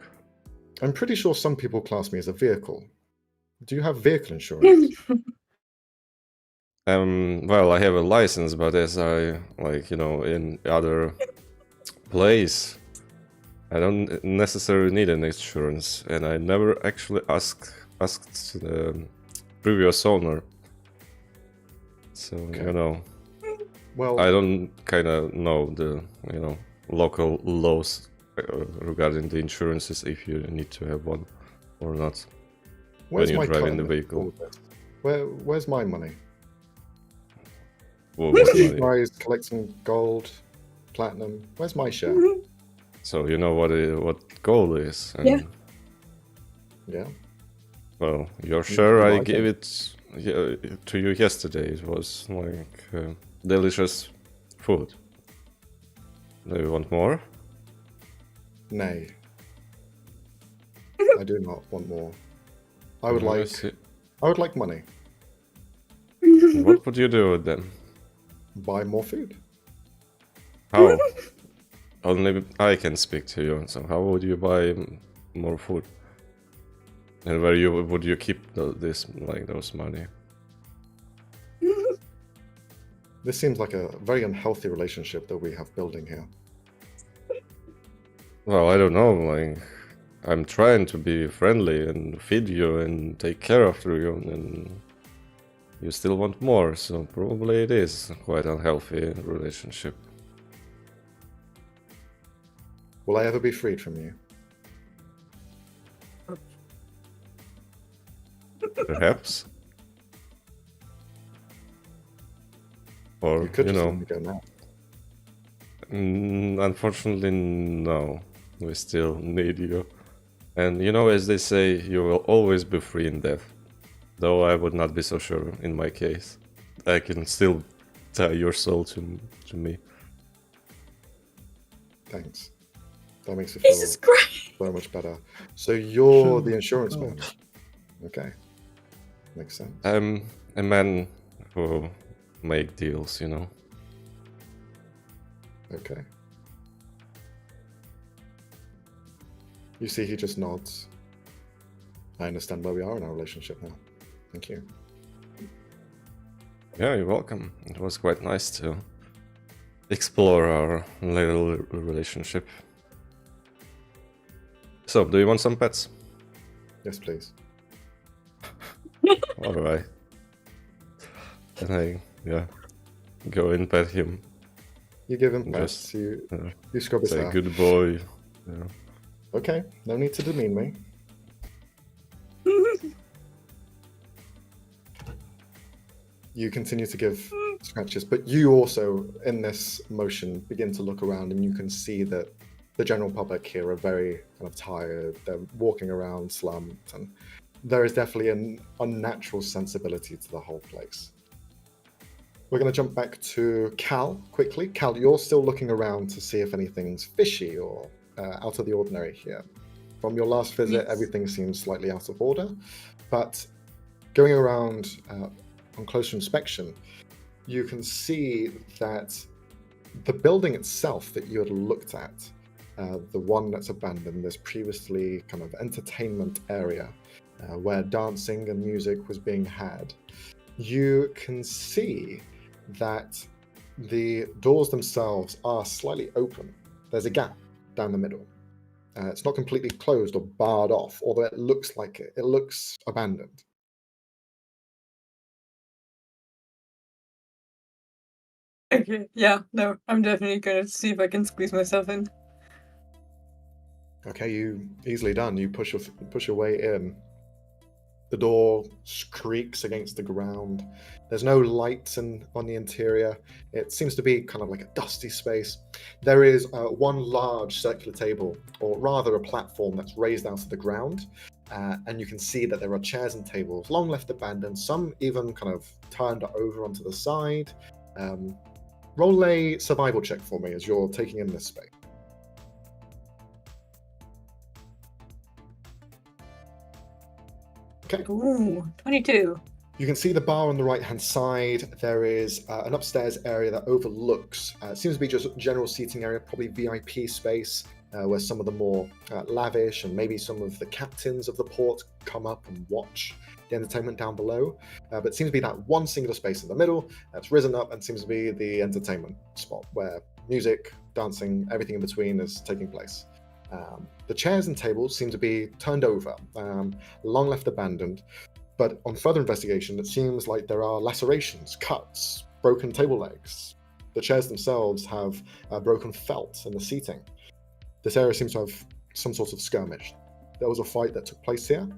I'm pretty sure some people class me as a vehicle. Do you have vehicle insurance? Well, I have a license, but as I in other place, I don't necessarily need an insurance, and I never actually asked the previous owner. So Okay. Well, I don't kind of know the local laws regarding the insurances, if you need to have one or not where's when my you're driving cut the in vehicle. all of this? Where's my money? What money? Guys collecting gold, platinum. Where's my share? So you know what gold is? And, Yeah. Yeah. Well, your can share I like gave it. it to you yesterday. It was like delicious food. Do you want more? Nay. I do not want more. I see. would like money. What would you do with them? Buy more food. How? Only I can speak to you. So how would you buy more food? And where would you keep those money? This seems like a very unhealthy relationship that we have building here. Well, I don't know. Like, I'm trying to be friendly and feed you and take care of you, and you still want more. So probably it is quite unhealthy relationship. Will I ever be freed from you? Perhaps. Or, You could you just know, let me go now. Unfortunately, no. We still need you. And you know, as they say, you will always be free in death. Though I would not be so sure in my case. I can still tie your soul to me. Thanks. That makes me feel Jesus Christ! so much better. So you're the insurance man. Okay. Makes sense. I'm a man who make deals, you know. Okay. You see, he just nods. I understand where we are in our relationship now. Thank you. Yeah, you're welcome. It was quite nice to explore our little relationship. So, do you want some pets? Yes, please. Alright. And I, go and pet him. You give him pets. Just, You scrub his say hair. good boy. Yeah. Okay, no need to demean me. You continue to give scratches, but you also, in this motion, begin to look around, and you can see that the general public here are very kind of tired. They're walking around slumped, and there is definitely an unnatural sensibility to the whole place. We're going to jump back to Cal quickly. Cal, you're still looking around to see if anything's fishy or out of the ordinary here. From your last visit, everything seems slightly out of order, but going around on closer inspection, you can see that the building itself that you had looked at, the one that's abandoned, this previously kind of entertainment area where dancing and music was being had, you can see that the doors themselves are slightly open. There's a gap down the middle. It's not completely closed or barred off, although it looks like it. It looks abandoned. Okay, yeah, no, I'm definitely gonna see if I can squeeze myself in. Okay, you easily done. You push your way in. The door creaks against the ground. There's no lights on the interior. It seems to be kind of like a dusty space. There is one large circular table, or rather a platform that's raised out of the ground. And you can see that there are chairs and tables, long left abandoned, some even kind of turned over onto the side. Roll a survival check for me as you're taking in this space. Okay. Ooh, 22. You can see the bar on the right-hand side. There is an upstairs area that overlooks, it seems to be just general seating area, probably VIP space, where some of the more lavish and maybe some of the captains of the port come up and watch the entertainment down below. But it seems to be that one singular space in the middle that's risen up and seems to be the entertainment spot where music, dancing, everything in between is taking place. The chairs and tables seem to be turned over, long left abandoned, but on further investigation, it seems like there are lacerations, cuts, broken table legs. The chairs themselves have broken felt in the seating. This area seems to have some sort of skirmish. There was a fight that took place here,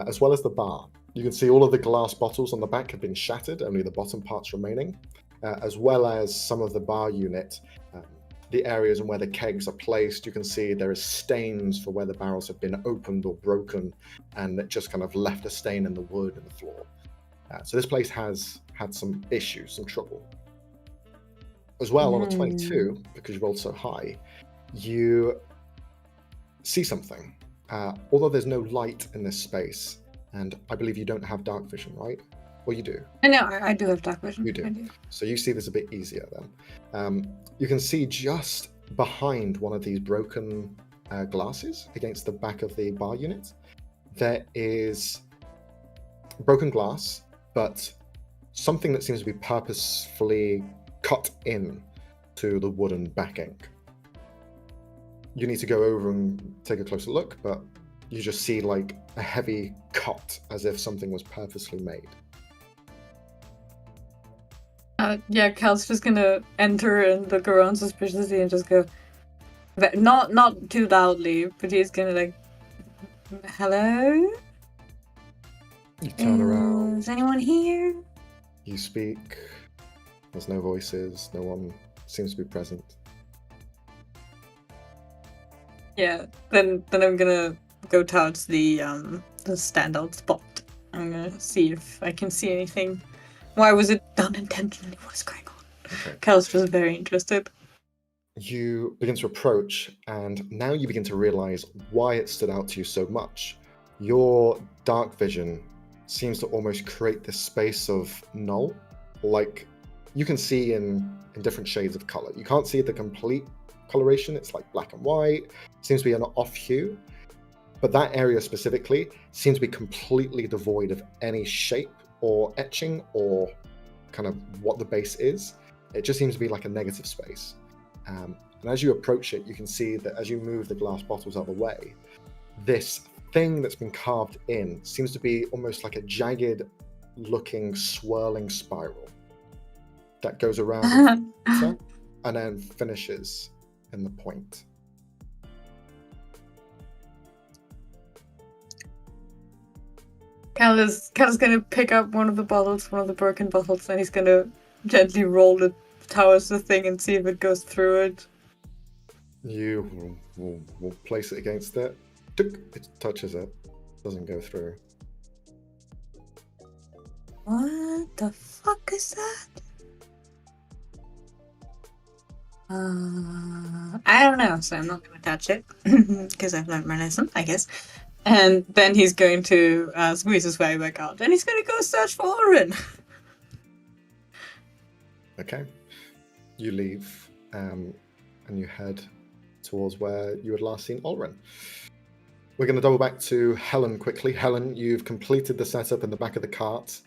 as well as the bar. You can see all of the glass bottles on the back have been shattered, only the bottom parts remaining. as well as some of the bar unit, the areas and where the kegs are placed. You can see there is stains for where the barrels have been opened or broken, and it just kind of left a stain in the wood and the floor. So this place has had some issues, some trouble. As well, on a 22, because you rolled so high, you see something. Although there's no light in this space, and I believe you don't have dark vision, right? Well, you do. No, I do have dark vision. You do. I do. So you see this a bit easier then. You can see just behind one of these broken glasses against the back of the bar unit, there is broken glass, but something that seems to be purposefully cut in to the wooden backing. You need to go over and take a closer look, but you just see like a heavy cut as if something was purposely made. Yeah, Cal's just gonna enter and look around suspiciously and just go, not too loudly, but he's gonna like, hello? You turn around. Is anyone here? You speak. There's no voices. No one seems to be present. Yeah. Then I'm gonna go towards the standout spot. I'm gonna see if I can see anything. Why was it done intentionally? What is going on? Okay. Cal's just very interested. You begin to approach, and now you begin to realize why it stood out to you so much. Your dark vision seems to almost create this space of null. Like, you can see in different shades of color. You can't see the complete coloration. It's like black and white. Seems to be an off hue. But that area specifically seems to be completely devoid of any shape or etching or kind of what the base is. It just seems to be like a negative space. And as you approach it, you can see that as you move the glass bottles out of the way, this thing that's been carved in seems to be almost like a jagged looking swirling spiral that goes around the center and then finishes in the point. Cal is gonna pick up one of the broken bottles, and he's gonna gently roll it towards the thing and see if it goes through it. You will place it against it. It touches it. Doesn't go through. What the fuck is that? I don't know, so I'm not gonna touch it because I've learned my lesson, I guess. And then he's going to squeeze his way back out, and he's gonna go search for Oren. Okay. You leave, and you head towards where you had last seen Oren. We're going to double back to Helen quickly. Helen, you've completed the setup in the back of the cart.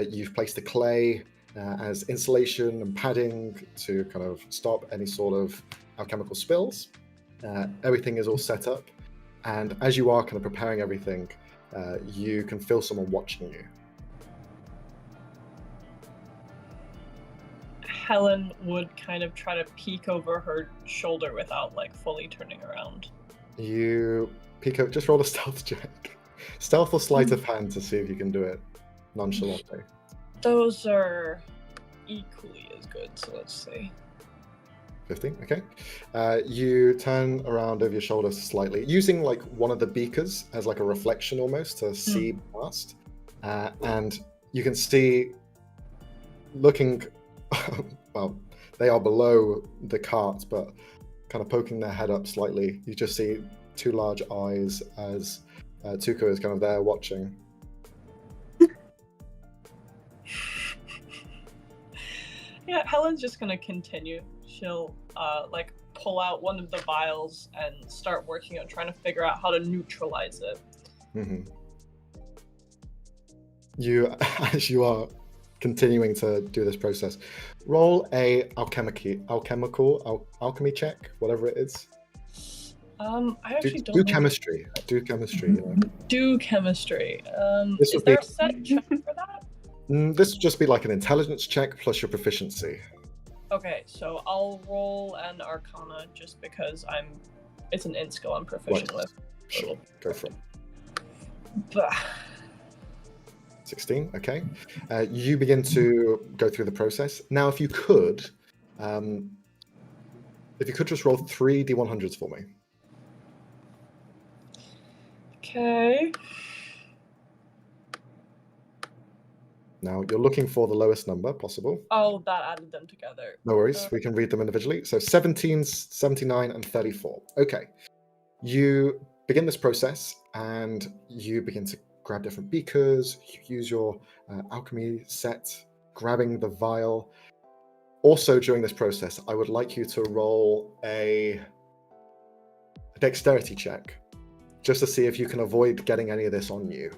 You've placed the clay as insulation and padding to kind of stop any sort of alchemical spills. Everything is all set up. And as you are kind of preparing everything, you can feel someone watching you. Helen would kind of try to peek over her shoulder without like fully turning around. You peek over, just roll a stealth check. Stealth or sleight of hand to see if you can do it nonchalantly. Those are equally as good, so let's see. 15, okay. You turn around over your shoulder slightly, using like one of the beakers as like a reflection almost to see past. And you can see, looking, well, they are below the cart, but kind of poking their head up slightly. You just see two large eyes as Tuco is kind of there watching. Yeah, Helen's just gonna continue. She'll like pull out one of the vials and start working on trying to figure out how to neutralize it. Mm-hmm. You, as you are continuing to do this process, roll a alchemy check, whatever it is. I actually don't do know. chemistry. Do chemistry. You know. Do chemistry. This Is would there be- a set check for that? This would just be like an intelligence check plus your proficiency. Okay, so I'll roll an Arcana just because it's an int skill I'm proficient Right. with. Sure, go for it. Bah. 16, okay. You begin to go through the process. Now, if you could just roll 3 D100s for me. Okay. Now, you're looking for the lowest number possible. Oh, that added them together. No worries, we can read them individually. So 17s, 79, and 34. Okay. You begin this process, and you begin to grab different beakers. You use your alchemy set, grabbing the vial. Also, during this process, I would like you to roll a dexterity check, just to see if you can avoid getting any of this on you.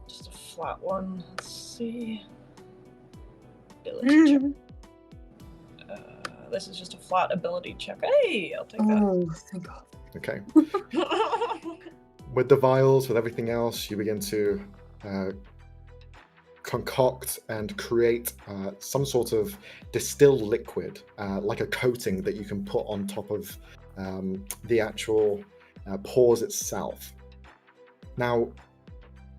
Just a flat one. Let's see. Ability check. This is just a flat ability check. Hey, I'll take that. Oh, thank God. Okay. With the vials, with everything else, you begin to concoct and create some sort of distilled liquid, like a coating that you can put on top of the actual pores itself. Now,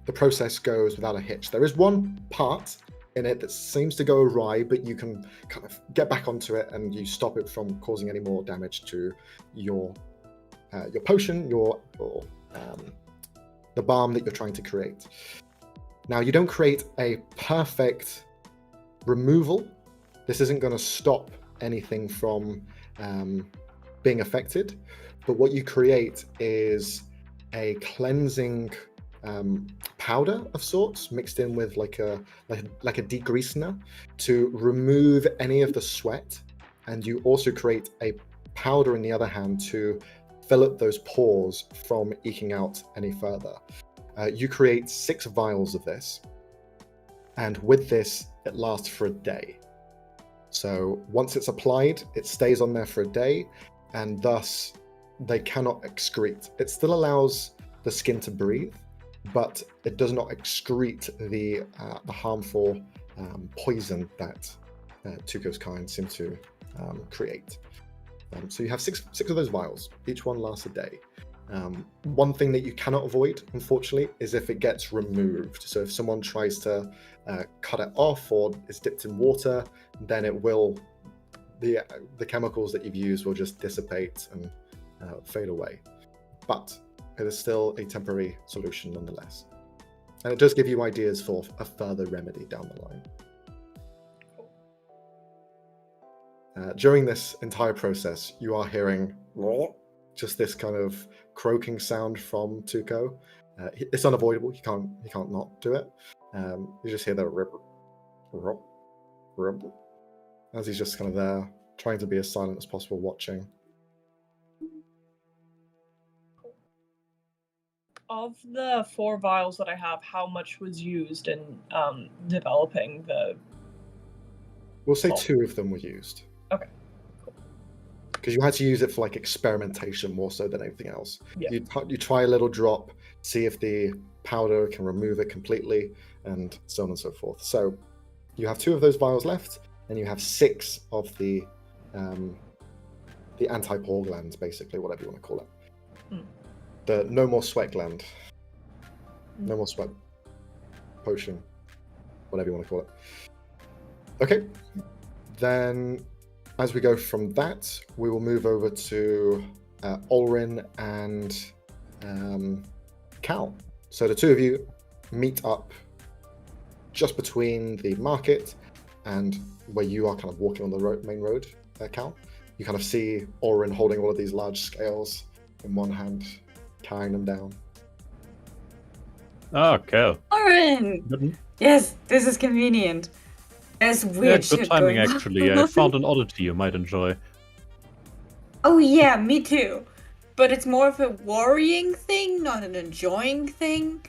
the process goes without a hitch. There is one part in it that seems to go awry, but you can kind of get back onto it and you stop it from causing any more damage to your potion, the balm that you're trying to create. Now, you don't create a perfect removal. This isn't going to stop anything from being affected, but what you create is a cleansing powder of sorts, mixed in with like a degreasener to remove any of the sweat, and you also create a powder in the other hand to fill up those pores from eking out any further. You create 6 vials of this, and with this, it lasts for a day. So once it's applied, it stays on there for a day, and thus they cannot excrete. It still allows the skin to breathe, but it does not excrete the harmful poison that Tuco's kind seem to create. So you have six of those vials. Each one lasts a day. One thing that you cannot avoid, unfortunately, is if it gets removed. So if someone tries to cut it off or is dipped in water, then it will, the chemicals that you've used will just dissipate and fade away. But it is still a temporary solution nonetheless. And it does give you ideas for a further remedy down the line. During this entire process, you are hearing just this kind of croaking sound from Tuco. It's unavoidable. He can't not do it. You just hear the rip, rip, rip, as he's just kind of there, trying to be as silent as possible, watching. Of the 4 vials that I have, how much was used in developing the... We'll say 2 of them were used. Okay. Because you had to use it for like experimentation more so than anything else. Yeah. You try a little drop, see if the powder can remove it completely, and so on and so forth. So you have 2 of those vials left, and you have 6 of the anti-pore glands, basically, whatever you want to call it. The no more sweat gland, no more sweat potion, whatever you want to call it. Okay, then as we go from that, we will move over to Ulrin and Cal. So the 2 of you meet up just between the market and where you are kind of walking on the main road, Cal. You kind of see Ulrin holding all of these large scales in one hand, carrying them down. Oh, Cal. Lauren! Yes, this is convenient. There's weird good shit timing, going on. actually. I found an oddity you might enjoy. Oh yeah, me too. But it's more of a worrying thing, not an enjoying thing.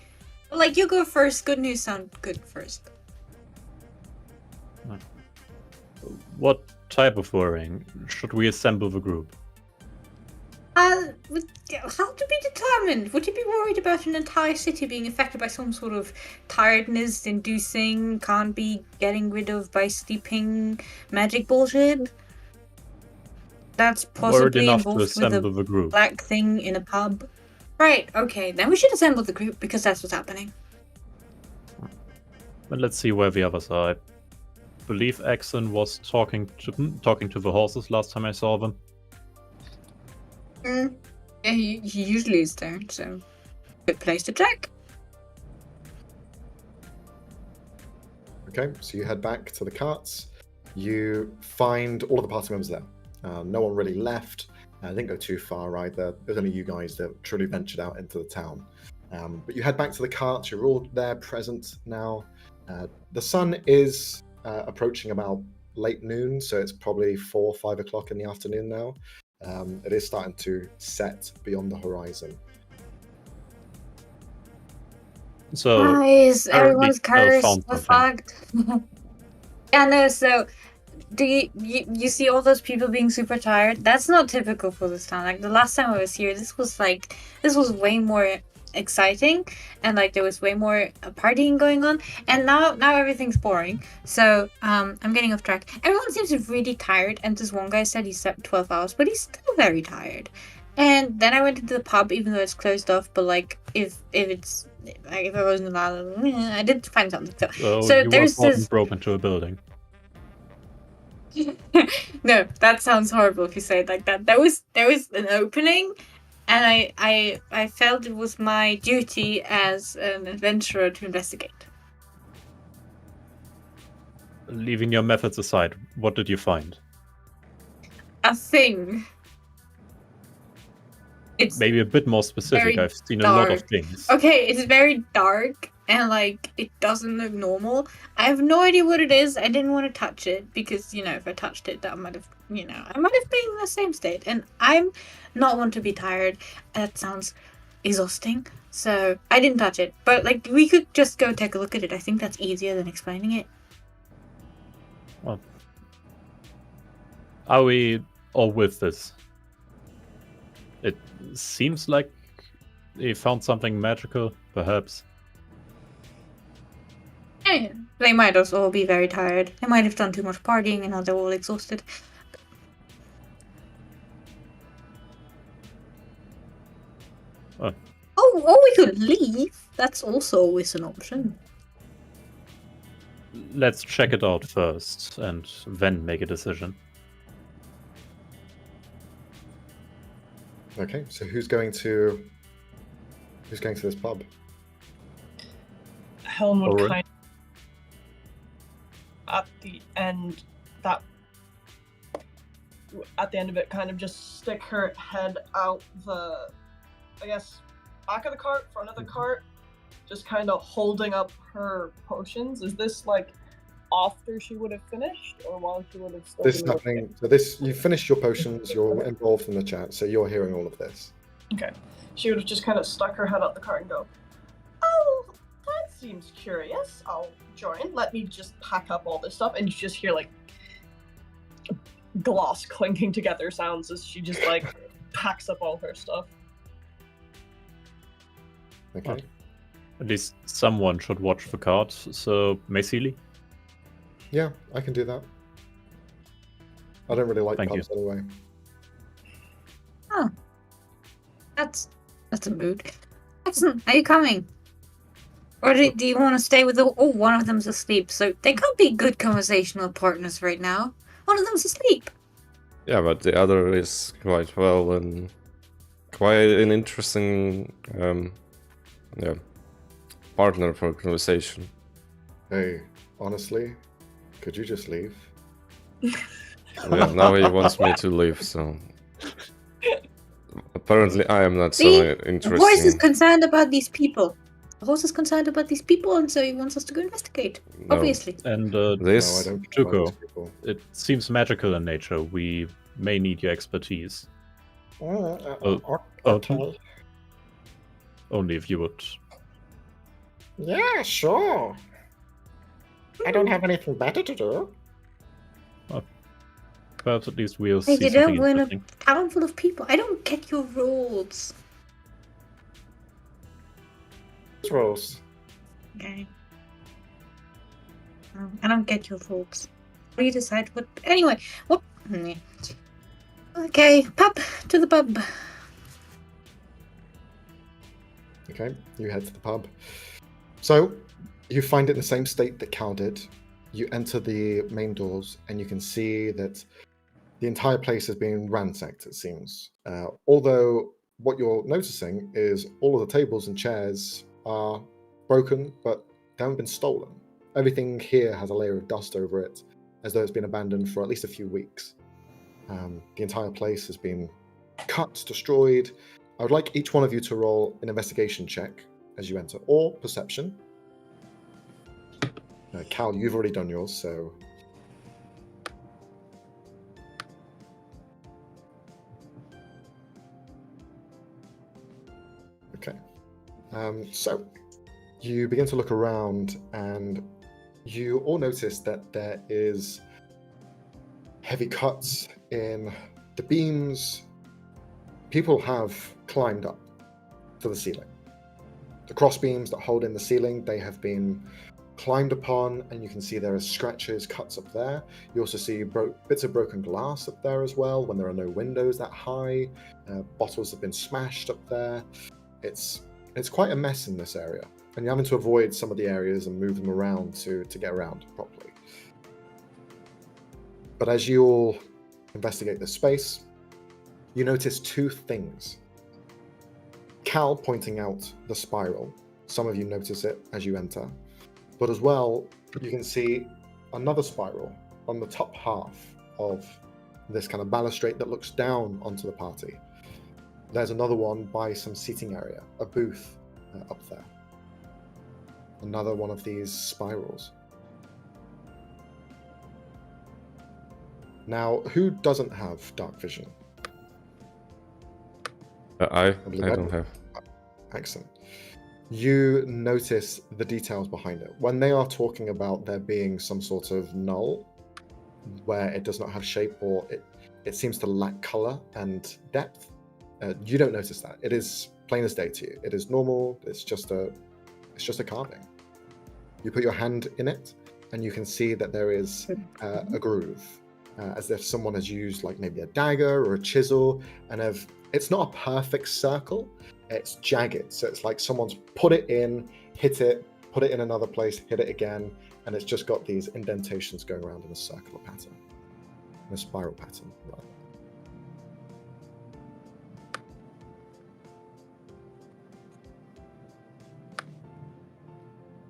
Like, you go first. Good news sound good first. What type of worrying? Should we assemble the group? How to be determined? Would you be worried about an entire city being affected by some sort of tiredness-inducing, can't be getting rid of by sleeping magic bullshit? That's possibly involved with a group. Black thing in a pub. Right, okay, then we should assemble the group because that's what's happening. But let's see where the others are. I believe Axon was talking to the horses last time I saw them. Yeah, he usually is there, so good place to check. Okay, so you head back to the carts. You find all of the party members there. No one really left. Didn't go too far either. It was only you guys that truly ventured out into the town. But you head back to the carts. You're all there, present now. The sun is approaching about late noon, so it's probably 4 or 5 o'clock in the afternoon now. It is starting to set beyond the horizon. So Guys, everyone's apparently, cursed. found The fuck? Yeah, no, so do you see all those people being super tired? That's not typical for this town. Like the last time I was here, this was way more exciting, and like there was way more partying going on, and now everything's boring. So I'm getting off track. Everyone seems really tired, and this one guy said he slept 12 hours, but he's still very tired. And then I went into the pub, even though it's closed off. But like, if it's like, if I wasn't allowed, I did find something. So you there's were this. broke into a building. No, that sounds horrible if you say it like that. There was an opening, and I felt it was my duty as an adventurer to investigate. Leaving your methods aside, what did you find? A thing. It's maybe a bit more specific. I've seen a lot of things. Okay, it's very dark and like it doesn't look normal. I have no idea what it is. I didn't want to touch it because, you know, if I touched it, that might have, I might have been in the same state. And I'm not one to be tired. That sounds exhausting. So I didn't touch it. But like, we could just go take a look at it. I think that's easier than explaining it. Well, are we all with this? It seems like they found something magical, perhaps. Yeah, they might also all be very tired. They might have done too much partying and now they're all exhausted. Oh, we could leave. That's also always an option. Let's check it out first and then make a decision. Okay, so who's going to this pub? Helen would Alright. kind of, at the end of it, kind of just stick her head out the, I guess, back of the cart, front of the cart, just kind of holding up her potions. Is this like after she would have finished, or while she would have still This been happening. So this, you finished your potions. You're involved in the chat, so you're hearing all of this. Okay. She would have just kind of stuck her head out the cart and go, "Oh, that seems curious. I'll join. Let me just pack up all this stuff." And you just hear like glass clinking together sounds as she just like packs up all her stuff. Okay. Well, at least someone should watch the cart, so Maisili? Yeah, I can do that. I don't really like Thank you. pubs anyway. Oh. That's a mood. Excellent. Are you coming? Or do you want to stay with one of them's asleep, so they can't be good conversational partners right now. One of them's asleep. Yeah, but the other is quite well and quite an interesting partner for conversation. Hey, honestly, could you just leave? Yeah, now he wants me to leave, so apparently I am not so The horse is interesting. concerned about these people. The horse is concerned about these people, and so he wants us to go investigate. No. Obviously. And No, I This don't care about Tuco. these people. it seems magical in nature. We may need your expertise. Okay. Only if you would. Yeah, sure. I don't have anything better to do. Perhaps at least we'll Hey, see you something don't win a interesting. town full of people. I don't get your rules. Rules. Okay. I don't get your rules. How do you decide what? Anyway, what? Okay, pub to the pub. Okay, you head to the pub. So, You find it in the same state that Cal did. You enter the main doors, and you can see that the entire place has been ransacked, it seems. Although what you're noticing is all of the tables and chairs are broken, but they haven't been stolen. Everything here has a layer of dust over it, as though it's been abandoned for at least a few weeks. The entire place has been cut, destroyed. I would like each one of you to roll an investigation check as you enter, or perception. Cal, you've already done yours, so... Okay. So, you begin to look around, and you all notice that there is heavy cuts in the beams. People have climbed up to the ceiling. The cross beams that hold in the ceiling, they have been climbed upon, and you can see there are scratches, cuts up there. You also see bits of broken glass up there as well, when there are no windows that high. Bottles have been smashed up there. It's quite a mess in this area, and you're having to avoid some of the areas and move them around to get around properly. But as you all investigate this space, you notice two things. Cal pointing out the spiral. Some of you notice it as you enter. But as well, you can see another spiral on the top half of this kind of balustrade that looks down onto the party. There's another one by some seating area, a booth up there. Another one of these spirals. Now, who doesn't have dark vision? I don't have. Excellent. You notice the details behind it. When they are talking about there being some sort of null, where it does not have shape or it seems to lack color and depth, you don't notice that. It is plain as day to you. It is normal. It's just a carving. You put your hand in it, and you can see that there is a groove, as if someone has used like maybe a dagger or a chisel, and it's not a perfect circle. It's jagged, so it's like someone's put it in, hit it, put it in another place, hit it again, and it's just got these indentations going around in a circular pattern, in a spiral pattern.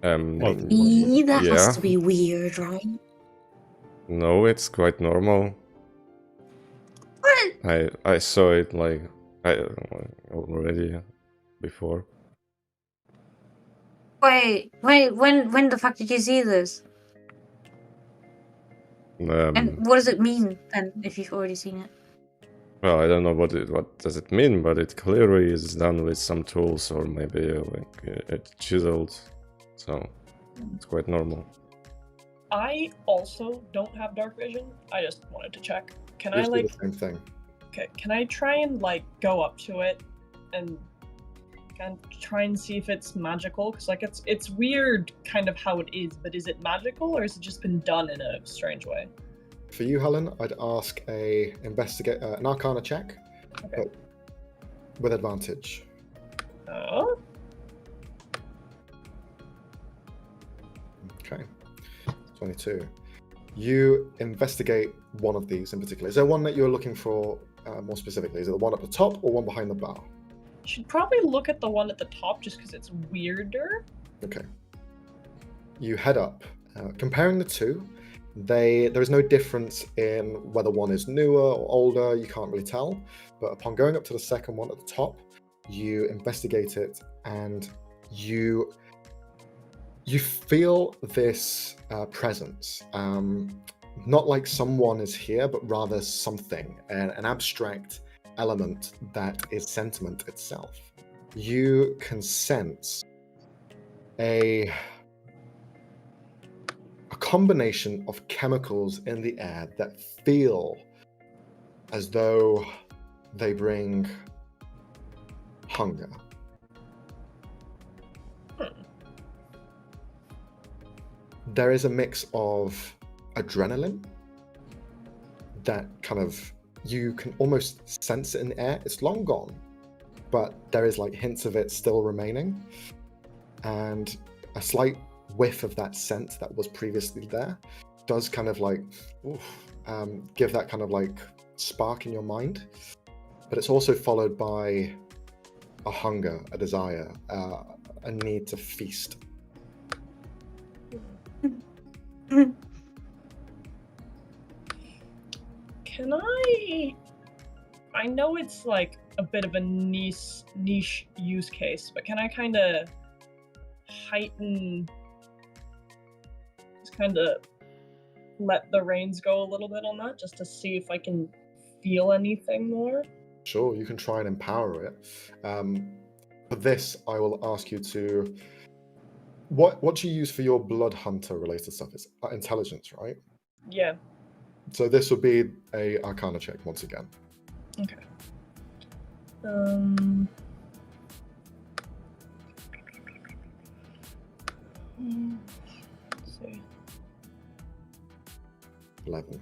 That yeah. has to be weird, right? No, it's quite normal. What? I saw it like already before. Wait, when the fuck did you see this? And what does it mean then, if you've already seen it? Well, I don't know what does it mean, but it clearly is done with some tools, or maybe like it's chiseled, so it's quite normal. I also don't have dark vision. I just wanted to check. Can Just I like do the same thing. Okay, can I try and like go up to it and try and see if it's magical? Because like it's weird kind of how it is, but is it magical or has it just been done in a strange way? For you, Helen, I'd ask an Arcana check, but with advantage. Oh. Okay, 22. You investigate one of these in particular. Is there one that you're looking for more specifically? Is it the one at the top or one behind the bar? Should probably look at the one at the top just because it's weirder. Okay. You head up. Comparing the two, there is no difference in whether one is newer or older. You can't really tell. But upon going up to the second one at the top, you investigate it, and you feel this presence. Not like someone is here, but rather something, an abstract element that is sentiment itself. You can sense a combination of chemicals in the air that feel as though they bring hunger. There is a mix of adrenaline that kind of, you can almost sense it in the air. It's long gone, but there is like hints of it still remaining, and a slight whiff of that scent that was previously there does kind of like give that kind of like spark in your mind, but it's also followed by a hunger, a desire, a need to feast. Can I know it's like a bit of a niche use case, but can I kind of heighten, just kind of let the reins go a little bit on that, just to see if I can feel anything more? Sure, you can try and empower it. For this, I will ask you to... What do you use for your blood hunter related stuff? It's intelligence, right? Yeah. So this would be a Arcana check once again. Okay. Let's see. 11.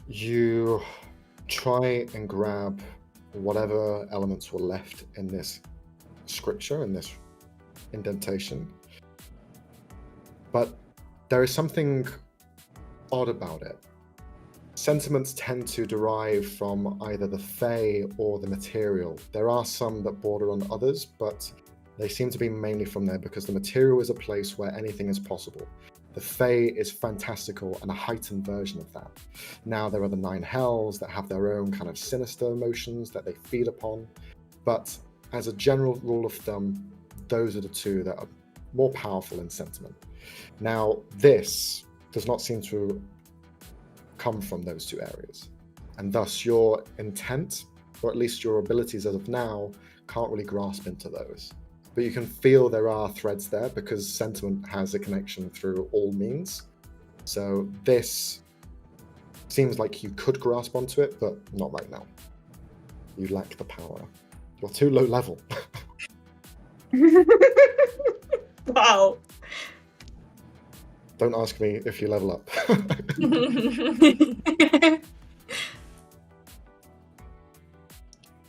You try and grab whatever elements were left in this scripture, in this indentation, but there is something odd about it. Sentiments tend to derive from either the Fae or the material. There are some that border on others, but they seem to be mainly from there because the material is a place where anything is possible. The Fae is fantastical and a heightened version of that. Now there are the 9 hells that have their own kind of sinister emotions that they feed upon, but as a general rule of thumb, those are the two that are more powerful in sentiment. Now, this does not seem to come from those two areas, and thus your intent, or at least your abilities as of now, can't really grasp into those. But you can feel there are threads there because sentiment has a connection through all means. So this seems like you could grasp onto it, but not right now. You lack the power. You're too low level. Wow. Don't ask me if you level up.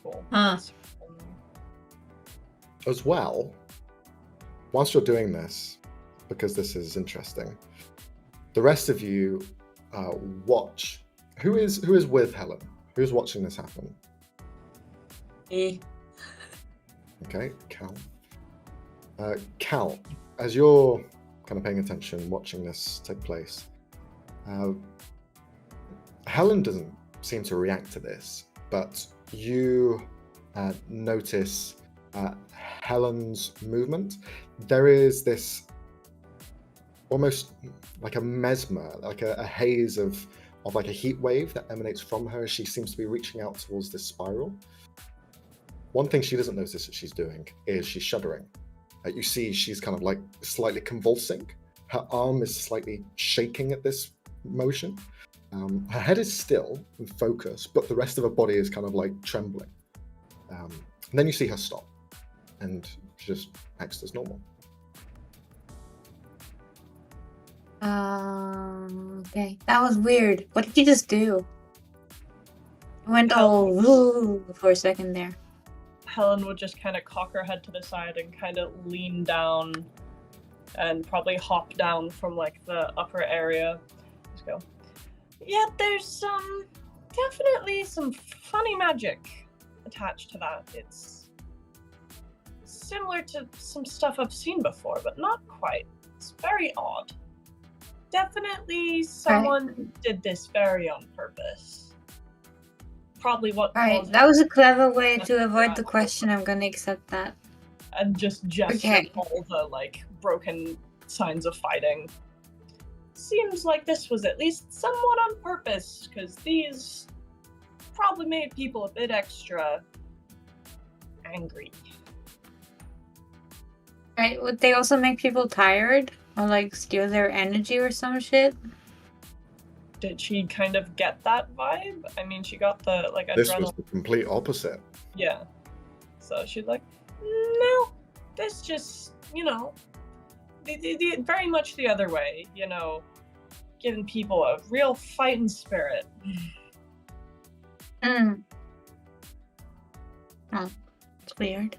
Cool. Huh. As well, whilst you're doing this, because this is interesting, the rest of you watch. Who is with Helen? Who's watching this happen? Me. Okay, Cal. Cal, as you're kind of paying attention, watching this take place, Helen doesn't seem to react to this, but you notice Helen's movement. There is this almost like a mesmer, like a haze of like a heat wave that emanates from her as she seems to be reaching out towards this spiral. One thing she doesn't notice that she's doing is she's shuddering. You see she's kind of like slightly convulsing. Her arm is slightly shaking at this motion. Her head is still in focus, but the rest of her body is kind of like trembling. And then you see her stop, and she just acts as normal. Okay. That was weird. What did you just do? It went all woo for a second there. Helen would just kind of cock her head to the side and kind of lean down and probably hop down from like the upper area. Just go, yeah, there's definitely some funny magic attached to that. It's similar to some stuff I've seen before, but not quite. It's very odd. Definitely someone did this very on purpose. Probably what. Alright, that was a clever way to avoid the question. I'm gonna accept that. And just gesture all the like broken signs of fighting. Seems like this was at least somewhat on purpose, because these probably made people a bit extra angry. Right, would they also make people tired? Or like steal their energy or some shit? Did she kind of get that vibe? I mean, she got the like This adrenaline. was the complete opposite. Yeah. So she's like, no, this just, you know, the very much the other way, you know, giving people a real fighting spirit. Oh, it's weird.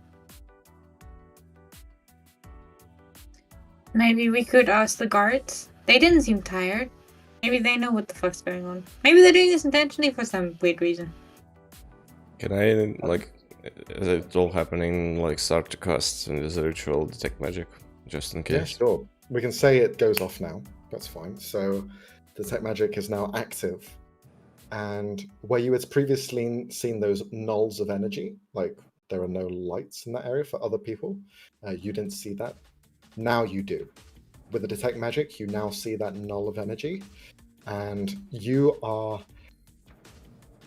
Maybe we could ask the guards. They didn't seem tired. Maybe they know what the fuck's going on. Maybe they're doing this intentionally for some weird reason. Can I, like, is it all happening, like, start to cast in this ritual detect magic, just in Yeah, case? sure. We can say it goes off now. That's fine. So detect magic is now active. And where you had previously seen those nulls of energy, like there are no lights in that area for other people, you didn't see that. Now you do. With the detect magic, you now see that null of energy. And you are...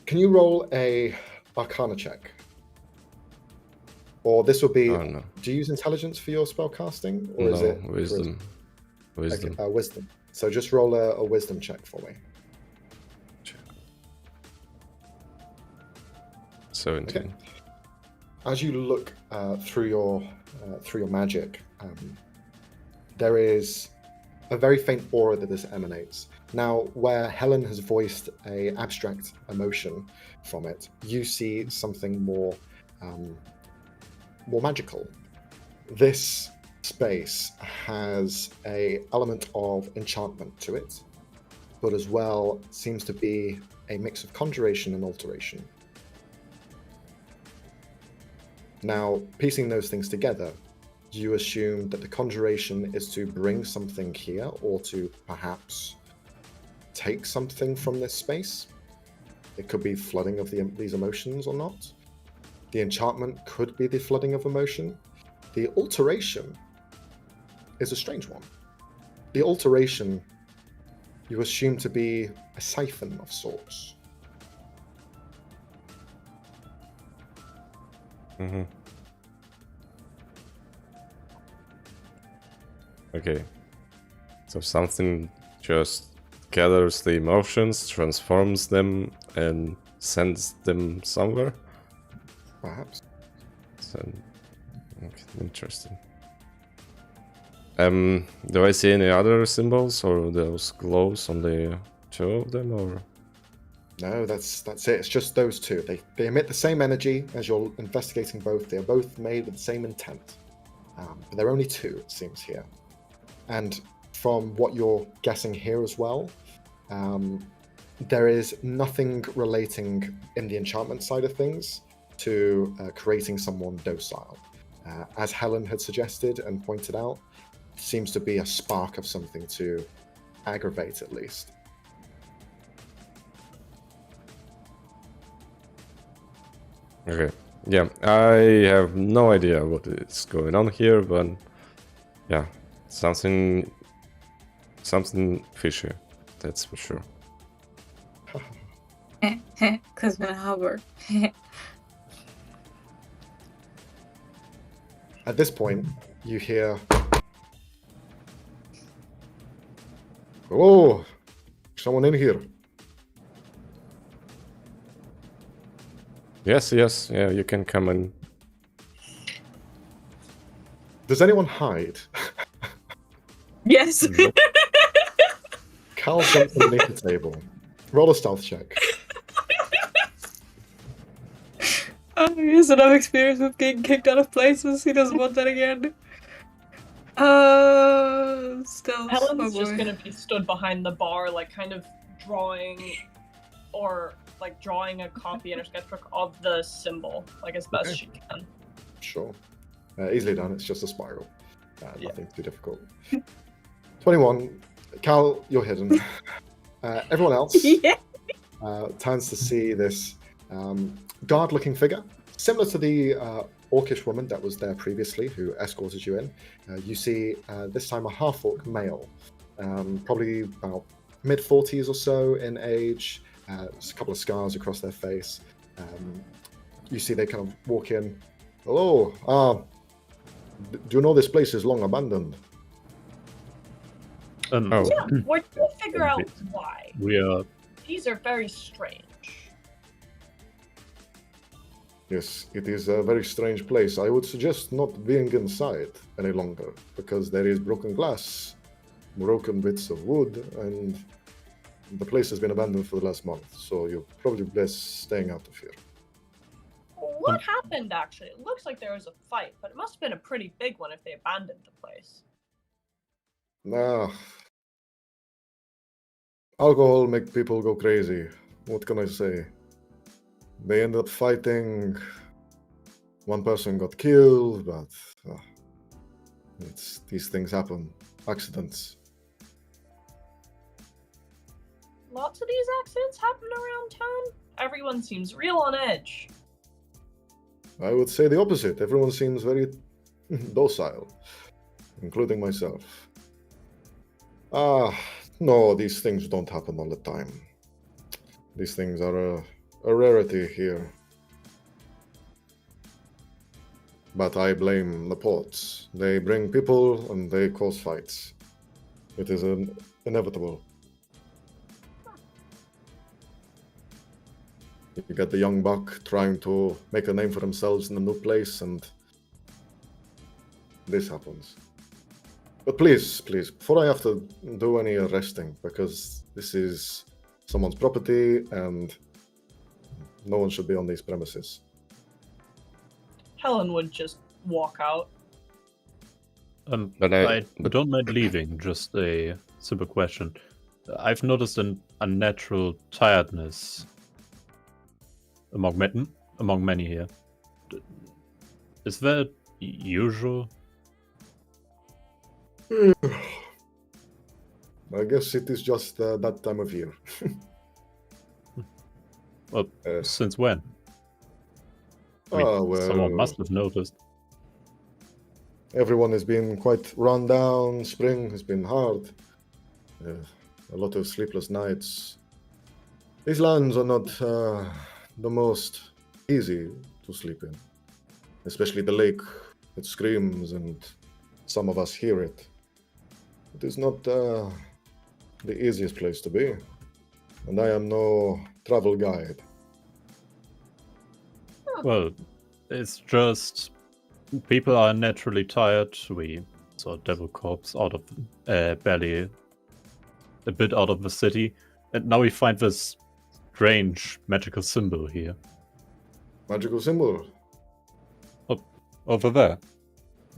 Can you roll a Arcana check? Or this would be... Oh, no. Do you use intelligence for your spell casting? Or is No, it wisdom. Wisdom. Okay, wisdom. So just roll a wisdom check for me. 17. Okay. As you look through your magic, there is a very faint aura that this emanates. Now, where Helen has voiced a abstract emotion from it, you see something more magical. This space has an element of enchantment to it, but as well seems to be a mix of conjuration and alteration. Now, piecing those things together, you assume that the conjuration is to bring something here or to perhaps take something from this space. It could be flooding of these emotions or not. The enchantment could be the flooding of emotion. The alteration is a strange one. The alteration you assume to be a siphon of sorts. Mm-hmm. Okay. So something just gathers the emotions, transforms them, and sends them somewhere? Perhaps. So, okay, interesting. Do I see any other symbols or those glows on the two of them, or? No, that's it. It's just those two. They emit the same energy as you're investigating both. They are both made with the same intent. But there are only two, it seems, here. And from what you're guessing here as well, there is nothing relating in the enchantment side of things to creating someone docile. As Helen had suggested and pointed out, seems to be a spark of something to aggravate at least. Okay. Yeah, I have no idea what is going on here, but yeah, something fishy, that's for sure. Cause when hover. At this point, you hear, "Oh, someone in here." Yes, yeah, you can come in. Does anyone hide? Yes. Nope. Cal jumps underneath the table. Roll a stealth check. Oh, he has enough experience with getting kicked out of places. He doesn't want that again. Stealth. Helen's Oh just boy. gonna be stood behind the bar, like kind of drawing, or like drawing a copy in her sketchbook of the symbol, like as best Okay. she can. Sure. Easily done. It's just a spiral. Yeah. Nothing too difficult. 21. Cal, you're hidden. Everyone else Yeah. turns to see this guard-looking figure, similar to the orcish woman that was there previously, who escorted you in. You see this time a half-orc male, probably about mid-40s or so in age. Just a couple of scars across their face. You see they kind of walk in. Hello. Do you know this place is long abandoned? Oh. Yeah, we're trying to figure out why. We are. These are very strange. Yes, it is a very strange place. I would suggest not being inside any longer, because there is broken glass, broken bits of wood, and the place has been abandoned for the last month, so you're probably best staying out of here. What happened, actually? It looks like there was a fight, but it must have been a pretty big one if they abandoned the place. Nah, alcohol make people go crazy. What can I say? They end up fighting. One person got killed, but these things happen. Accidents. Lots of these accidents happen around town. Everyone seems real on edge. I would say the opposite. Everyone seems very docile, including myself. No, these things don't happen all the time. These things are a rarity here. But I blame the ports. They bring people and they cause fights. It is inevitable. You get the young buck trying to make a name for themselves in a new place, and this happens. But please, before I have to do any arresting, because this is someone's property and no one should be on these premises. Helen would just walk out. But I don't mind leaving, just a simple question. I've noticed an unnatural tiredness among many here. Is that usual? I guess it is just that time of year. Well, since when? Well, someone must have noticed. Everyone has been quite run down. Spring has been hard. A lot of sleepless nights. These lands are not the most easy to sleep in. Especially the lake. It screams and some of us hear it. It is not the easiest place to be. And I am no travel guide. Well, it's just people are naturally tired. We saw Devil Corpse out of barely a bit out of the city, and now we find this strange magical symbol here. Magical symbol? Over there.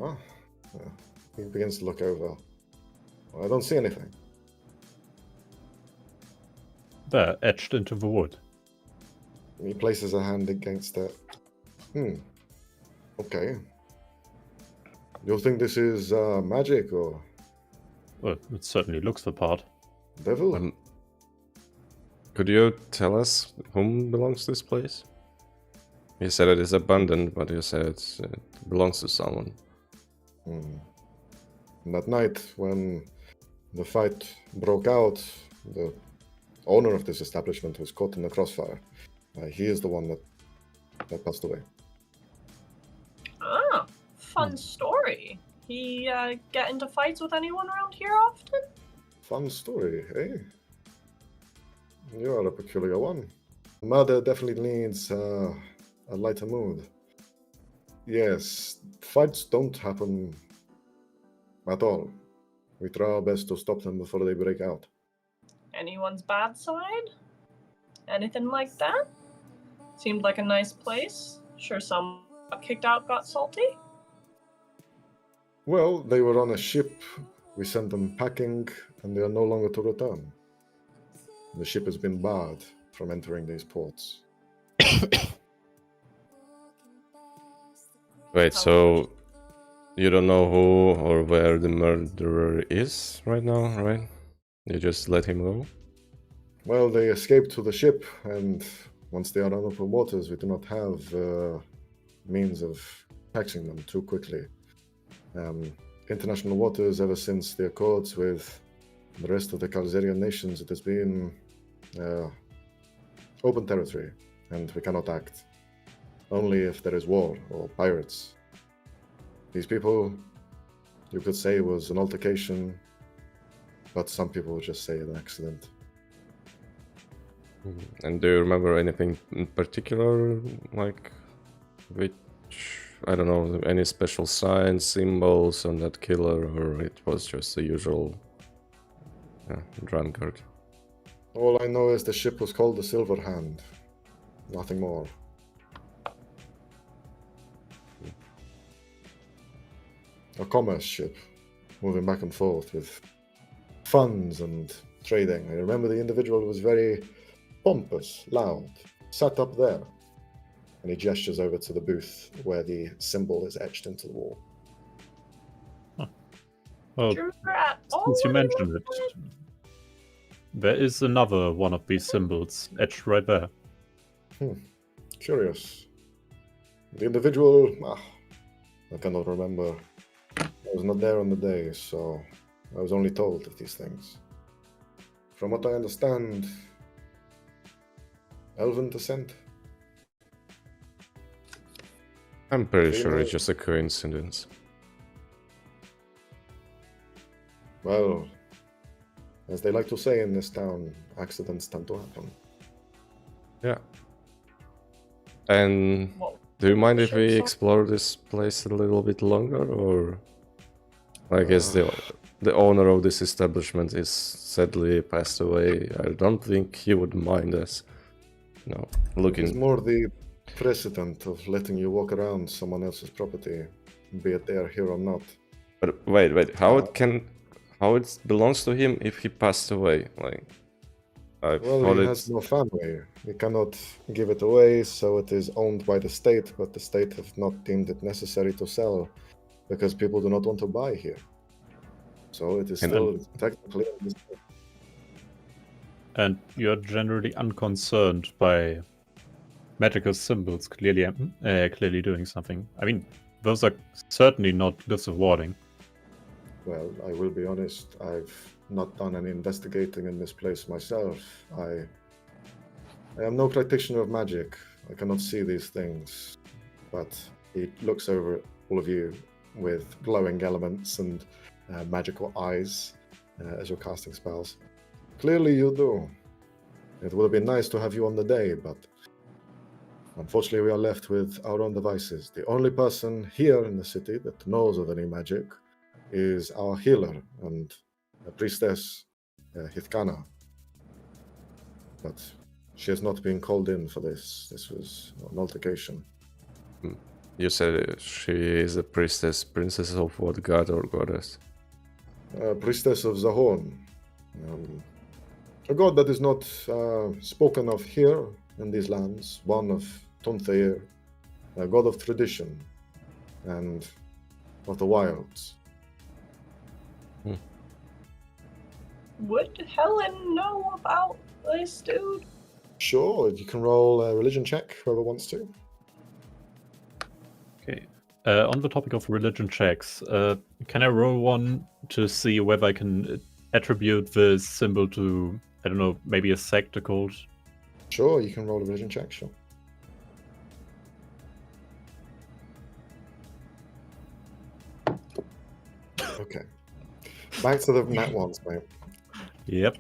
Ah, he begins to look over. I don't see anything. There, etched into the wood. He places a hand against it. Okay. You think this is magic or? Well, it certainly looks the part. Devil? Could you tell us whom belongs this place? You said it is abandoned, but you said it belongs to someone. That night when the fight broke out, the owner of this establishment was caught in the crossfire. He is the one that passed away. Ah, fun story. He get into fights with anyone around here often? Fun story, eh? You are a peculiar one. Murder definitely needs a lighter mood. Yes, fights don't happen at all. We try our best to stop them before they break out. Anyone's bad side? Anything like that? Seemed like a nice place. Sure some got kicked out, got salty? Well, they were on a ship. We sent them packing, and they are no longer to return. The ship has been barred from entering these ports. Wait, so you don't know who or where the murderer is right now, right? You just let him go? Well, they escaped to the ship, and once they are on open waters, we do not have means of catching them too quickly. International waters, ever since the accords with the rest of the Khazarian nations, it has been open territory, and we cannot act. Only if there is war or pirates. These people, you could say, was an altercation, but some people would just say an accident. And do you remember anything in particular, like which, I don't know, any special signs, symbols on that killer, or it was just the usual drunkard? All I know is the ship was called the Silver Hand. Nothing more. A commerce ship. moving back and forth with funds and trading. I remember the individual was very pompous, loud, sat up there. And he gestures over to the booth where the symbol is etched into the wall. Well, since you mentioned it, there is another one of these symbols etched right there. Curious. The individual, I cannot remember. I was not there on the day, so I was only told of these things. From what I understand, elven descent. I'm pretty sure it's just a coincidence. Well, as they like to say in this town, accidents tend to happen. Yeah. And do you mind if we explore this place a little bit longer, or I guess the owner of this establishment is sadly passed away. I don't think he would mind us, looking. It's more the precedent of letting you walk around someone else's property, be it they are here or not. But wait, how it belongs to him if he passed away? Well, he has no family. He cannot give it away, so it is owned by the state, but the state have not deemed it necessary to sell because people do not want to buy here. So it is still technically. And you're generally unconcerned by magical symbols clearly doing something. I mean, those are certainly not lists of warning. Well, I will be honest, I've not done any investigating in this place myself. I am no practitioner of magic. I cannot see these things. But he looks over at all of you with glowing elements and magical eyes as you're casting spells. Clearly you do. It would have been nice to have you on the day, but unfortunately we are left with our own devices. The only person here in the city that knows of any magic is our healer and a priestess, Hithkana. But she has not been called in for this. This was an altercation. You said she is a princess of what god or goddess? Priestess of Zahorn. A god that is not spoken of here in these lands. One of Tontheir, a god of tradition and of the wilds. Would Helen know about this dude? Sure, you can roll a religion check, whoever wants to. Okay. On the topic of religion checks, can I roll one to see whether I can attribute this symbol to, I don't know, maybe a sect, a cult? Sure, you can roll a religion check, sure. Okay. Back to the nat ones, mate. Yep.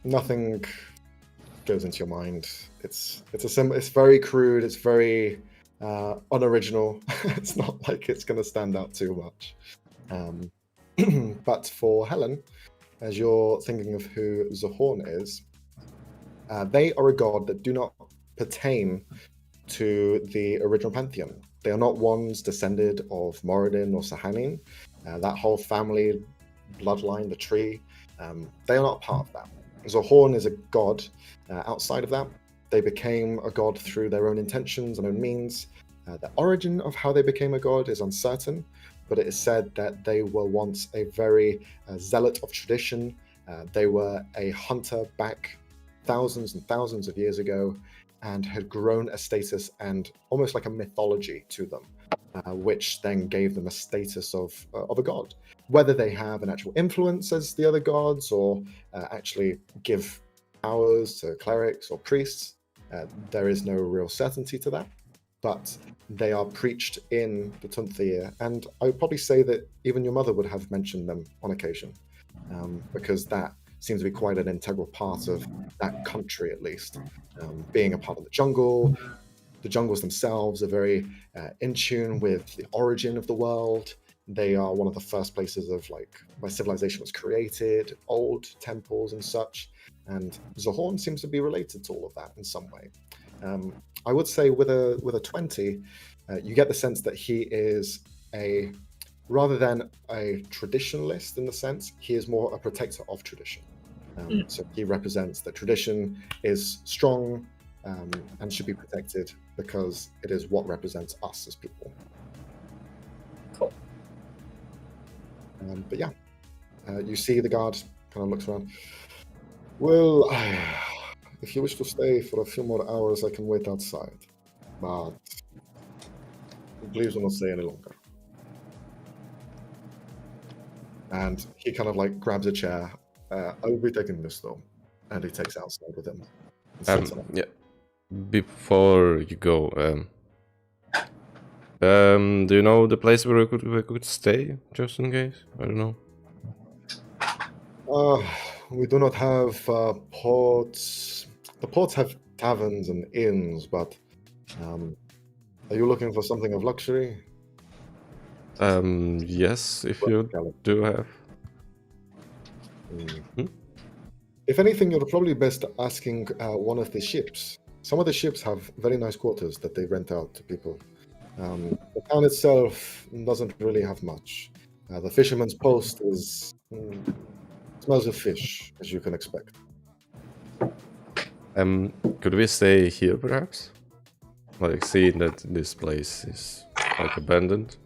Nothing goes into your mind. It's a symbol. It's very crude. It's very unoriginal. It's not like it's going to stand out too much. But for Helen, as you're thinking of who Zahorn is, they are a god that do not pertain to the original pantheon. They are not ones descended of Moradin or Sahanin. That whole family bloodline, the tree, they are not part of that. Zahorn is a god outside of that. They became a god through their own intentions and own means. The origin of how they became a god is uncertain, but it is said that they were once a very zealot of tradition. They were a hunter back thousands and thousands of years ago and had grown a status and almost like a mythology to them, which then gave them a status of a god. Whether they have an actual influence as the other gods or actually give powers to clerics or priests, there is no real certainty to that. But they are preached in the Tontheir, and I would probably say that even your mother would have mentioned them on occasion, because that seems to be quite an integral part of that country, at least. Being a part of the jungles themselves are very in tune with the origin of the world. They are one of the first places of where civilization was created, old temples and such. And Zahorn seems to be related to all of that in some way. I would say with a 20, you get the sense that he is a rather than a traditionalist in the sense, he is more a protector of tradition. So he represents that tradition is strong and should be protected because it is what represents us as people. Cool. But yeah, you see the guard kind of looks around. Well, if you wish to stay for a few more hours, I can wait outside. But please do not stay any longer. And he kind of like grabs a chair. I will be taking this though, and he takes it outside with him. and sits on it. Yeah. Before you go, do you know the place where we could stay, just in case? I don't know. We do not have ports. The ports have taverns and inns, but are you looking for something of luxury? Yes, if you do have. If anything, you're probably best asking one of the ships. Some of the ships have very nice quarters that they rent out to people. The town itself doesn't really have much. The fisherman's post is smells of fish, as you can expect. Could we stay here, perhaps? Like, seeing that this place is like abandoned.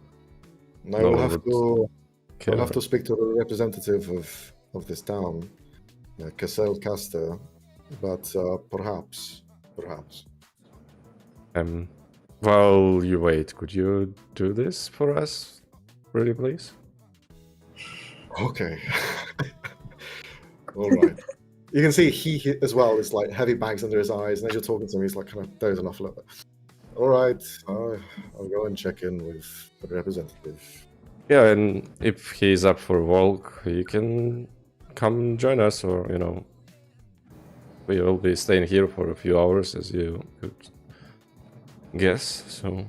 I will have to. I'll have to speak to the representative of this town, Cassel Caster, but perhaps. While you wait, could you do this for us, really, please? Okay. All right. You can see he as well is like heavy bags under his eyes, and as you're talking to him, he's like kind of dozing off a little bit. All right, I'll go and check in with the representative. Yeah, and if he's up for a walk, he can come join us, or we will be staying here for a few hours, as you could guess. So.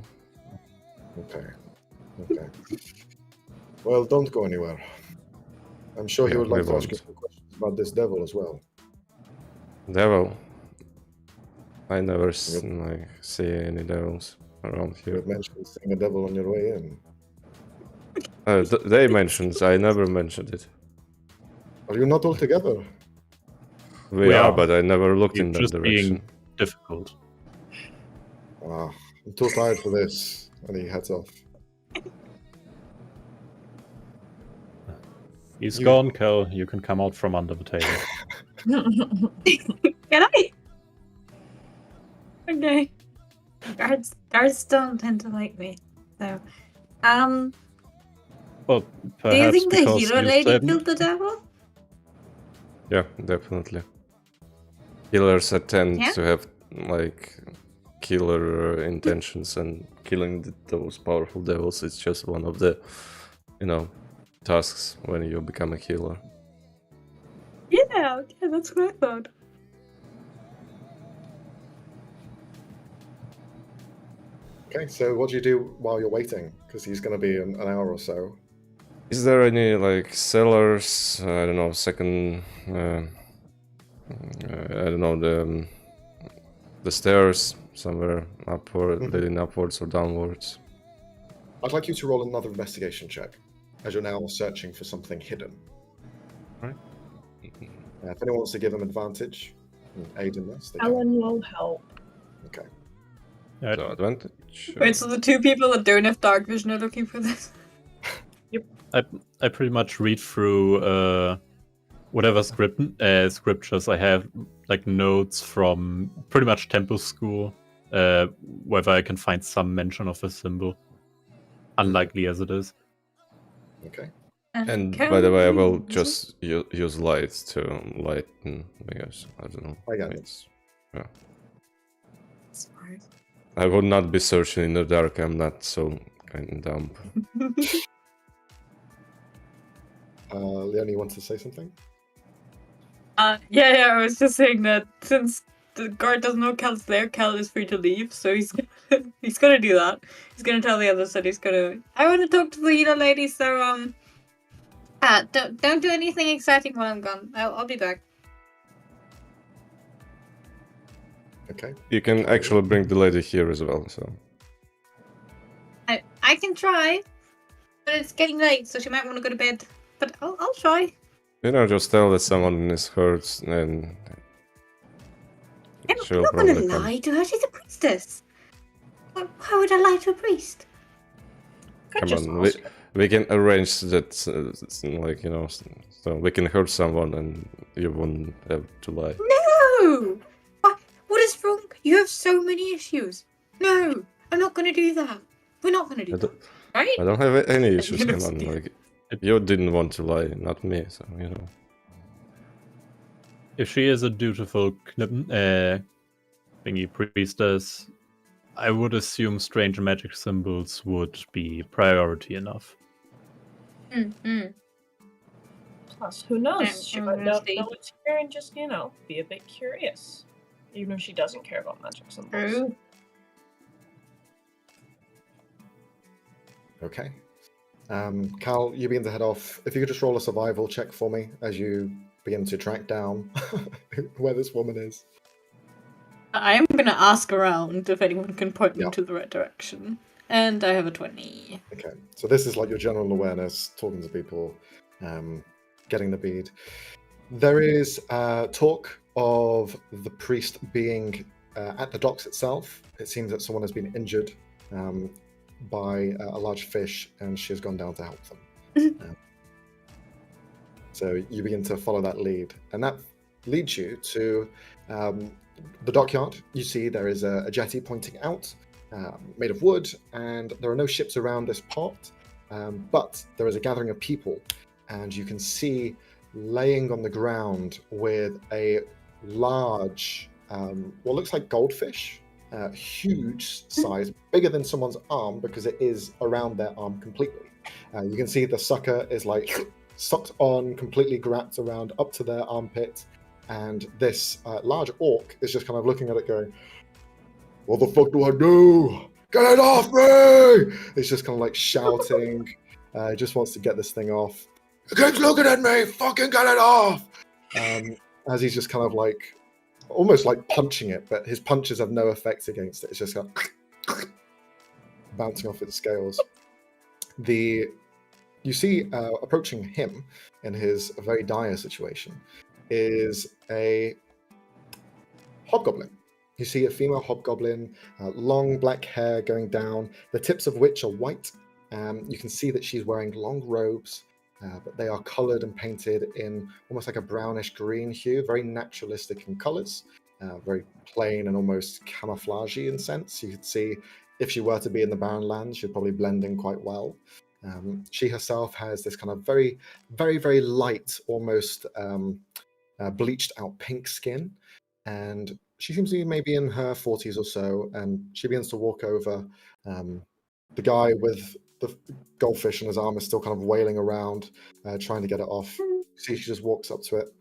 Okay. Well, don't go anywhere. I'm sure he would like to ask you some questions about this devil as well. Devil? I never see any devils around here. You mentioned seeing a devil on your way in. They mentioned. I never mentioned it. Are you not all together? We are, but I never looked in that just direction. Being difficult. I'm too tired for this. And he heads off. He's gone, Kel. You can come out from under the table. Can I? Okay. Guards don't tend to like me. So, Well, do you perhaps think the because hero you lady said- killed the devil? Yeah, definitely. Killers tend to have like killer intentions, and killing those powerful devils is just one of the, tasks when you become a healer. Yeah, okay, that's what I thought. Okay, so what do you do while you're waiting? Because he's going to be an hour or so. Is there any like cellars? I don't know. Second, I don't know, the stairs somewhere upward, leading upwards or downwards. I'd like you to roll another investigation check, as you're now searching for something hidden. Right. If anyone wants to give him advantage, aid in this, they can. Ellen will help. Okay. So advantage. Wait, so the two people that don't have dark vision are looking for this? I pretty much read through whatever scriptures I have, like notes from pretty much temple school, whether I can find some mention of a symbol, unlikely as it is. Okay. And by the way, I will just use light to lighten, because I don't know. I got it. Yeah. Smart. I would not be searching in the dark. I'm not so kind of dumb. Leonie, you want to say something? Yeah, I was just saying that since the guard doesn't know Cal's there, Cal is free to leave, so he's gonna do that. He's gonna tell the others that I want to talk to the healer lady, so don't do anything exciting while I'm gone. I'll be back. Okay. You can actually bring the lady here as well, so. I can try. But it's getting late, so she might want to go to bed. But I'll try. Just tell that someone is hurt, and I'm she'll not gonna probably come. lie to her. She's a priestess. Why would I lie to a priest? Come on, we can arrange that, so we can hurt someone and you won't have to lie. No! What is wrong? You have so many issues. No, I'm not gonna do that. We're not gonna do that. Right? I don't have any issues, come on, you didn't want to lie, not me, so, If she is a dutiful thingy priestess, I would assume strange magic symbols would be priority enough. Plus, who knows? She might not see. know it's here and just, be a bit curious. Even if she doesn't care about magic symbols. True. Okay. Cal, you begin to head off. If you could just roll a survival check for me as you begin to track down where this woman is. I am gonna ask around if anyone can point me to the right direction. And I have a 20. Okay, so this is like your general awareness, talking to people, getting the bead. There is talk of the priest being at the docks itself. It seems that someone has been injured by a large fish, and she has gone down to help them. So you begin to follow that lead, and that leads you to the dockyard. You see there is a jetty pointing out, made of wood, and there are no ships around this part, but there is a gathering of people, and you can see laying on the ground with a large, what looks like goldfish, huge size, bigger than someone's arm because it is around their arm completely. You can see the sucker is like sucked on, completely wrapped around up to their armpit, and this large orc is just kind of looking at it going, what the fuck do I do? Get it off me! He's just kind of like shouting. He just wants to get this thing off. It keeps looking at me! Fucking get it off! As he's just kind of like, almost like punching it, but his punches have no effect against it. It's just kind of bouncing off its scales. You see approaching him in his very dire situation is a hobgoblin. You see a female hobgoblin, long black hair going down, the tips of which are white. You can see that she's wearing long robes, but they are colored and painted in almost like a brownish green hue, very naturalistic in colors, very plain and almost camouflagey in sense. You could see if she were to be in the barren lands, she'd probably blend in quite well. She herself has this kind of very, very, very light, almost bleached out pink skin, and she seems to be maybe in her 40s or so, and she begins to walk over. The guy with the goldfish in his arm is still kind of wailing around, trying to get it off. See, she just walks up to it.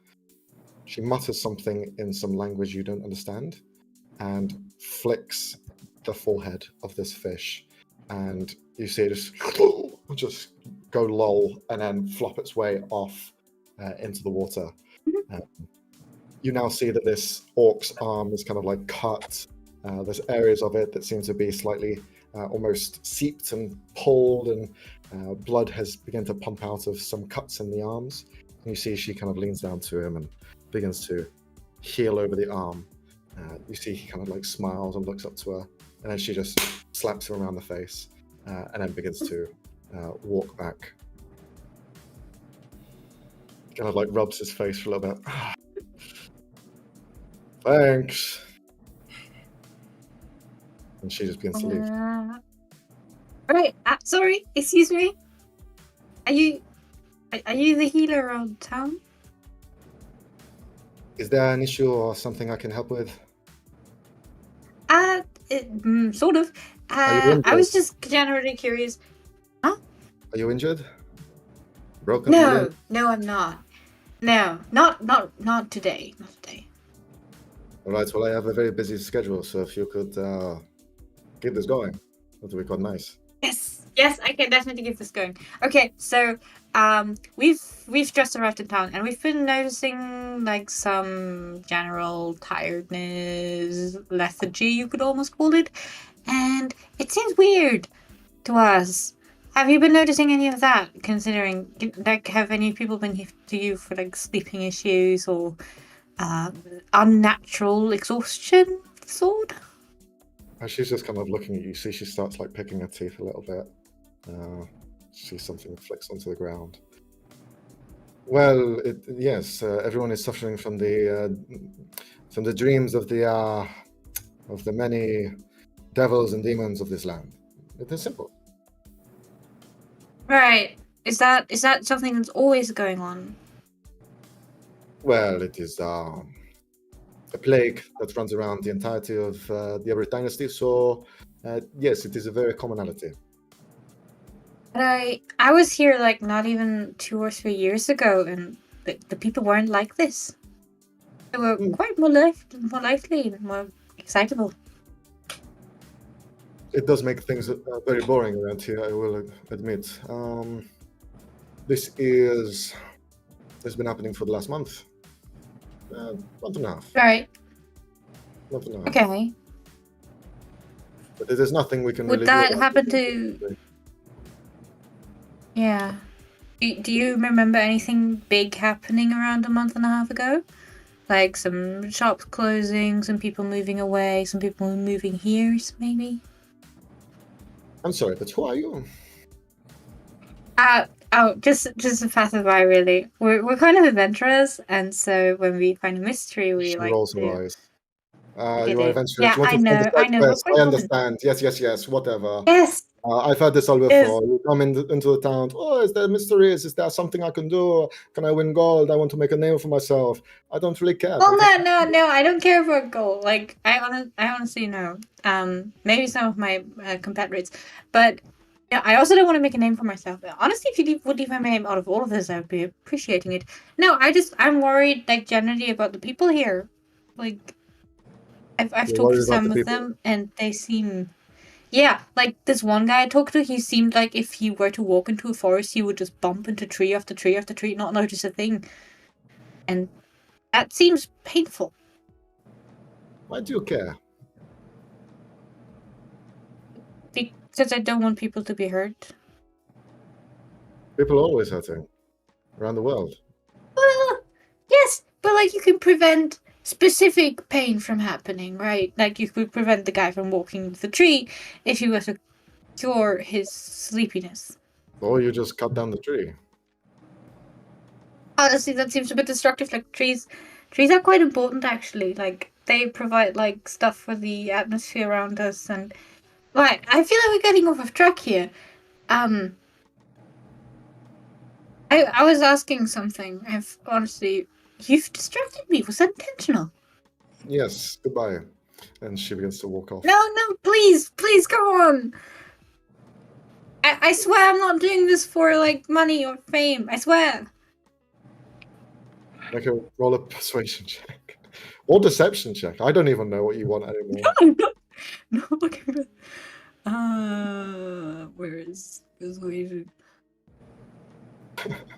She mutters something in some language you don't understand, and flicks the forehead of this fish, and you see it just go lull and then flop its way off into the water. You now see that this orc's arm is kind of like cut. There's areas of it that seem to be slightly almost seeped and pulled, and blood has begun to pump out of some cuts in the arms. And you see she kind of leans down to him and begins to heal over the arm. You see he kind of like smiles and looks up to her, and then she just slaps him around the face, and then begins to walk back. Kind of like rubs his face for a little bit. Thanks. And she just begins to leave. Right, sorry, excuse me. Are you the healer around town? Is there an issue or something I can help with? Sort of. I was just generally curious. Huh? Are you injured? Broken? No, I'm not. No, not today. Not today. All right. Well, I have a very busy schedule, so if you could keep this going, that would be quite nice. Yes, I can definitely keep this going. Okay, so we've just arrived in town, and we've been noticing like some general tiredness, lethargy, you could almost call it, and it seems weird to us. Have you been noticing any of that? Considering, like, have any people been here to you for like sleeping issues or unnatural exhaustion of the sort? And she's just kind of looking at you. See, she starts like picking her teeth a little bit. See something flicks onto the ground. Well, yes, everyone is suffering from the dreams of the many devils and demons of this land. It is simple. Right. Is that something that's always going on? Well, it is a plague that runs around the entirety of the Everett dynasty. So, yes, it is a very commonality. But I was here like not even 2 or 3 years ago, and the people weren't like this. They were quite more lively and more excitable. It does make things very boring around here, I will admit. This has been happening for the last month. Month and a half. Right. Month and a half. Okay. But there's nothing we can Would really that do. happen to... Yeah. Do you remember anything big happening around a month and a half ago? Like some shops closing, some people moving away, some people moving here, maybe? I'm sorry, but who are you? Just a passerby, really. We're kind of adventurers, and so when we find a mystery, we She like rolls to... her eyes. Get You are it. adventurous. Yeah, You want I to find know, the side quest. we're I quite understand. Yes, whatever. Yes! I've heard this all Yes. before. You come into the town. Oh, is there mysteries? Is there something I can do? Can I win gold? I want to make a name for myself. I don't really care. Well, no, I don't care for a goal. Like, I honestly know. Maybe some of my compatriots, but yeah, I also don't want to make a name for myself. Honestly, if you would leave my name out of all of this, I would be appreciating it. No, I'm worried, like, generally about the people here. Like, I've talked to some of them, and they seem... Yeah, like this one guy I talked to, he seemed like if he were to walk into a forest, he would just bump into tree after tree after tree, not notice a thing. And that seems painful. Why do you care? Because I don't want people to be hurt. People are always hurting around the world. Well, yes, but like you can prevent specific pain from happening, right? Like you could prevent the guy from walking into the tree if you were to cure his sleepiness. Or you just cut down the tree. Honestly, that seems a bit destructive. Like trees are quite important, actually. Like they provide like stuff for the atmosphere around us, and right. I feel like we're getting off track here. I was asking something. You've distracted me. Was that intentional? Yes. Goodbye. And she begins to walk off. No, please, come on. I swear I'm not doing this for like money or fame. I swear. Make a roll a persuasion check. Or deception check. I don't even know what you want anymore. No, okay. Where is persuasion?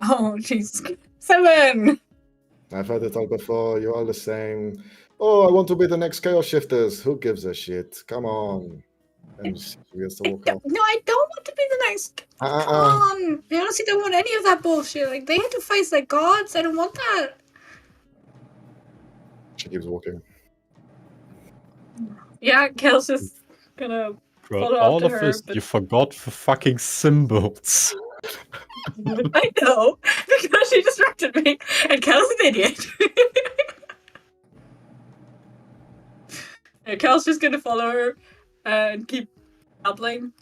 Oh, jeez. 7! I've heard it all before. You're all the same. Oh, I want to be the next Chaos Shifters. Who gives a shit? Come on. And she begins to walk off. No, I don't want to be the next. Come on. I honestly don't want any of that bullshit. Like, they had to face like gods. I don't want that. She keeps walking. Yeah, Kel's just gonna follow all after of her, this, but... you forgot the fucking symbols. I know, because she distracted me, and Kel's an idiot. Yeah, Kel's just gonna follow her and keep babbling.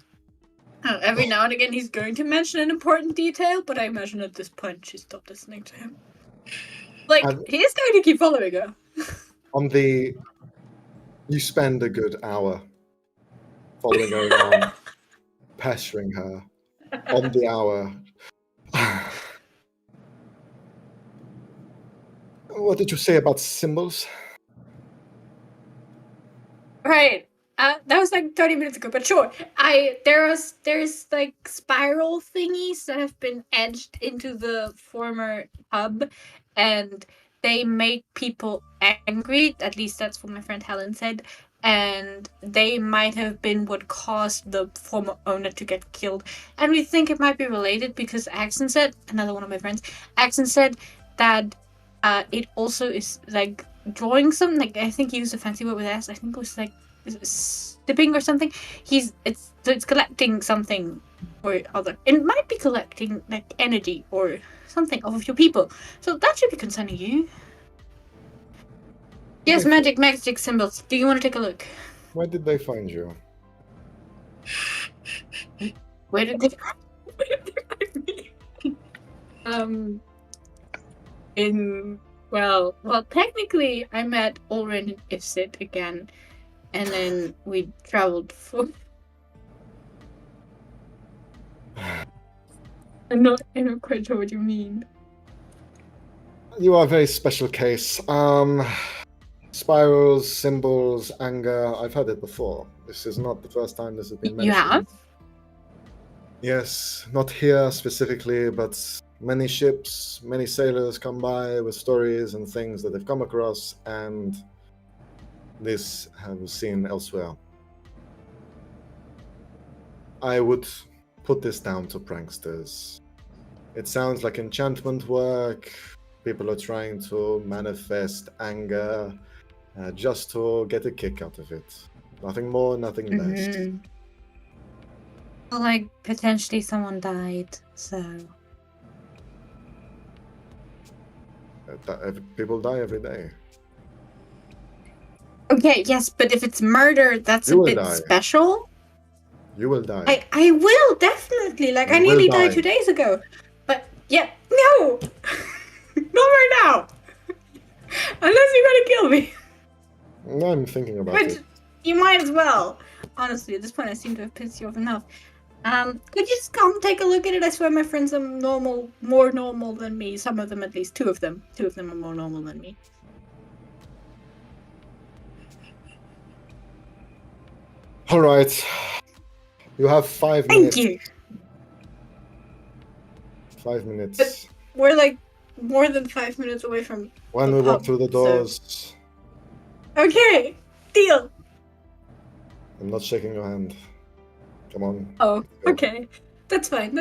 Every now and again, he's going to mention an important detail, but I imagine at this point she stopped listening to him. Like, he is going to keep following her. You spend a good hour following her around, pestering her. On the hour. What did you say about symbols? Right. That was like 30 minutes ago, but sure. There's like spiral thingies that have been edged into the former hub, and they make people angry. At least that's what my friend Helen said. and they might have been what caused the former owner to get killed. And we think it might be related because Axon said, another one of my friends, Axon said that it also is like drawing something. Like I think he used a fancy word with S. I think it was like stipping or something. It's collecting something or other. It might be collecting like energy or something off of your people. So that should be concerning you. Yes, magic symbols. Do you want to take a look? Where did they find you? Where did they find me? Well, technically, I met Ulrin and Isid again, and then we traveled for. I'm not quite sure what you mean. You are a very special case. Spirals, symbols, anger. I've heard it before. This is not the first time this has been mentioned. You have? Yes, not here specifically, but many ships, many sailors come by with stories and things that they've come across, and this have seen elsewhere. I would put this down to pranksters. It sounds like enchantment work. People are trying to manifest anger just to get a kick out of it. Nothing more, nothing less. Well, like, potentially someone died, so... People die every day. Okay, yes, but if it's murder, that's a bit special. You will die. I will, definitely. Like, I nearly died 2 days ago. But, yeah, no! Not right now! Unless you're gonna kill me. I'm thinking about it. You might as well. Honestly, at this point, I seem to have pissed you off enough. Could you just come take a look at it? I swear my friends are more normal than me. Some of them, at least. Two of them are more normal than me. Alright. You have 5 minutes. Thank you! 5 minutes. But we're like more than 5 minutes away from when we walk through the doors. So... Okay, deal. I'm not shaking your hand. Come on. Oh, okay. That's fine.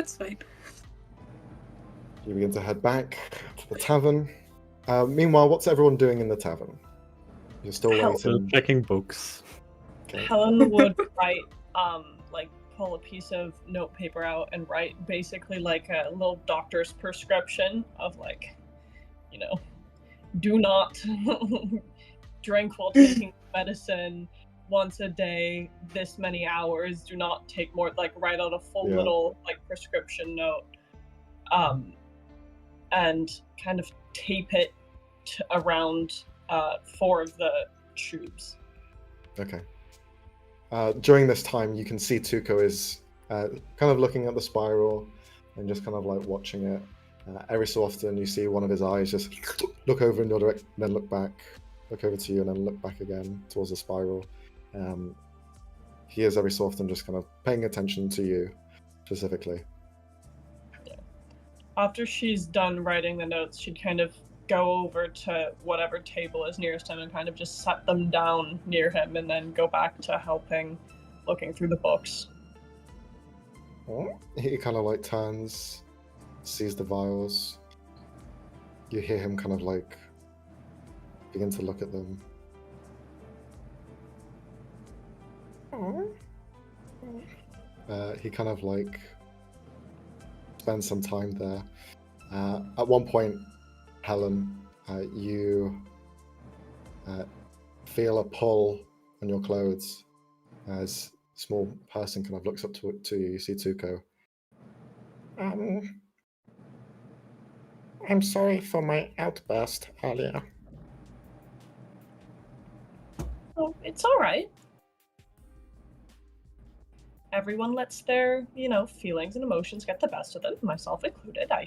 You begin to head back to the tavern. Meanwhile, what's everyone doing in the tavern? You're still waiting. Checking books. Okay. Helen would write, pull a piece of note paper out and write basically like a little doctor's prescription of do not drink while taking medicine once a day, this many hours, do not take more, write out a full little prescription note, and kind of tape it around 4 of the tubes. Okay. During this time, you can see Tuco is kind of looking at the spiral and just kind of watching it. Every so often, you see one of his eyes just look over in your direction, then look back, look over to you, and then look back again towards the spiral. He is every so often just kind of paying attention to you specifically. Yeah. After she's done writing the notes, she'd kind of go over to whatever table is nearest him and kind of just set them down near him, and then go back to helping, looking through the books. He kind of turns, sees the vials. You hear him kind of begin to look at them. He kind of spends some time there. At one point, Helen, you feel a pull on your clothes as a small person kind of looks up to you. You see Tuco. I'm sorry for my outburst earlier. Oh, it's all right. Everyone lets their, feelings and emotions get the best of them, myself included. I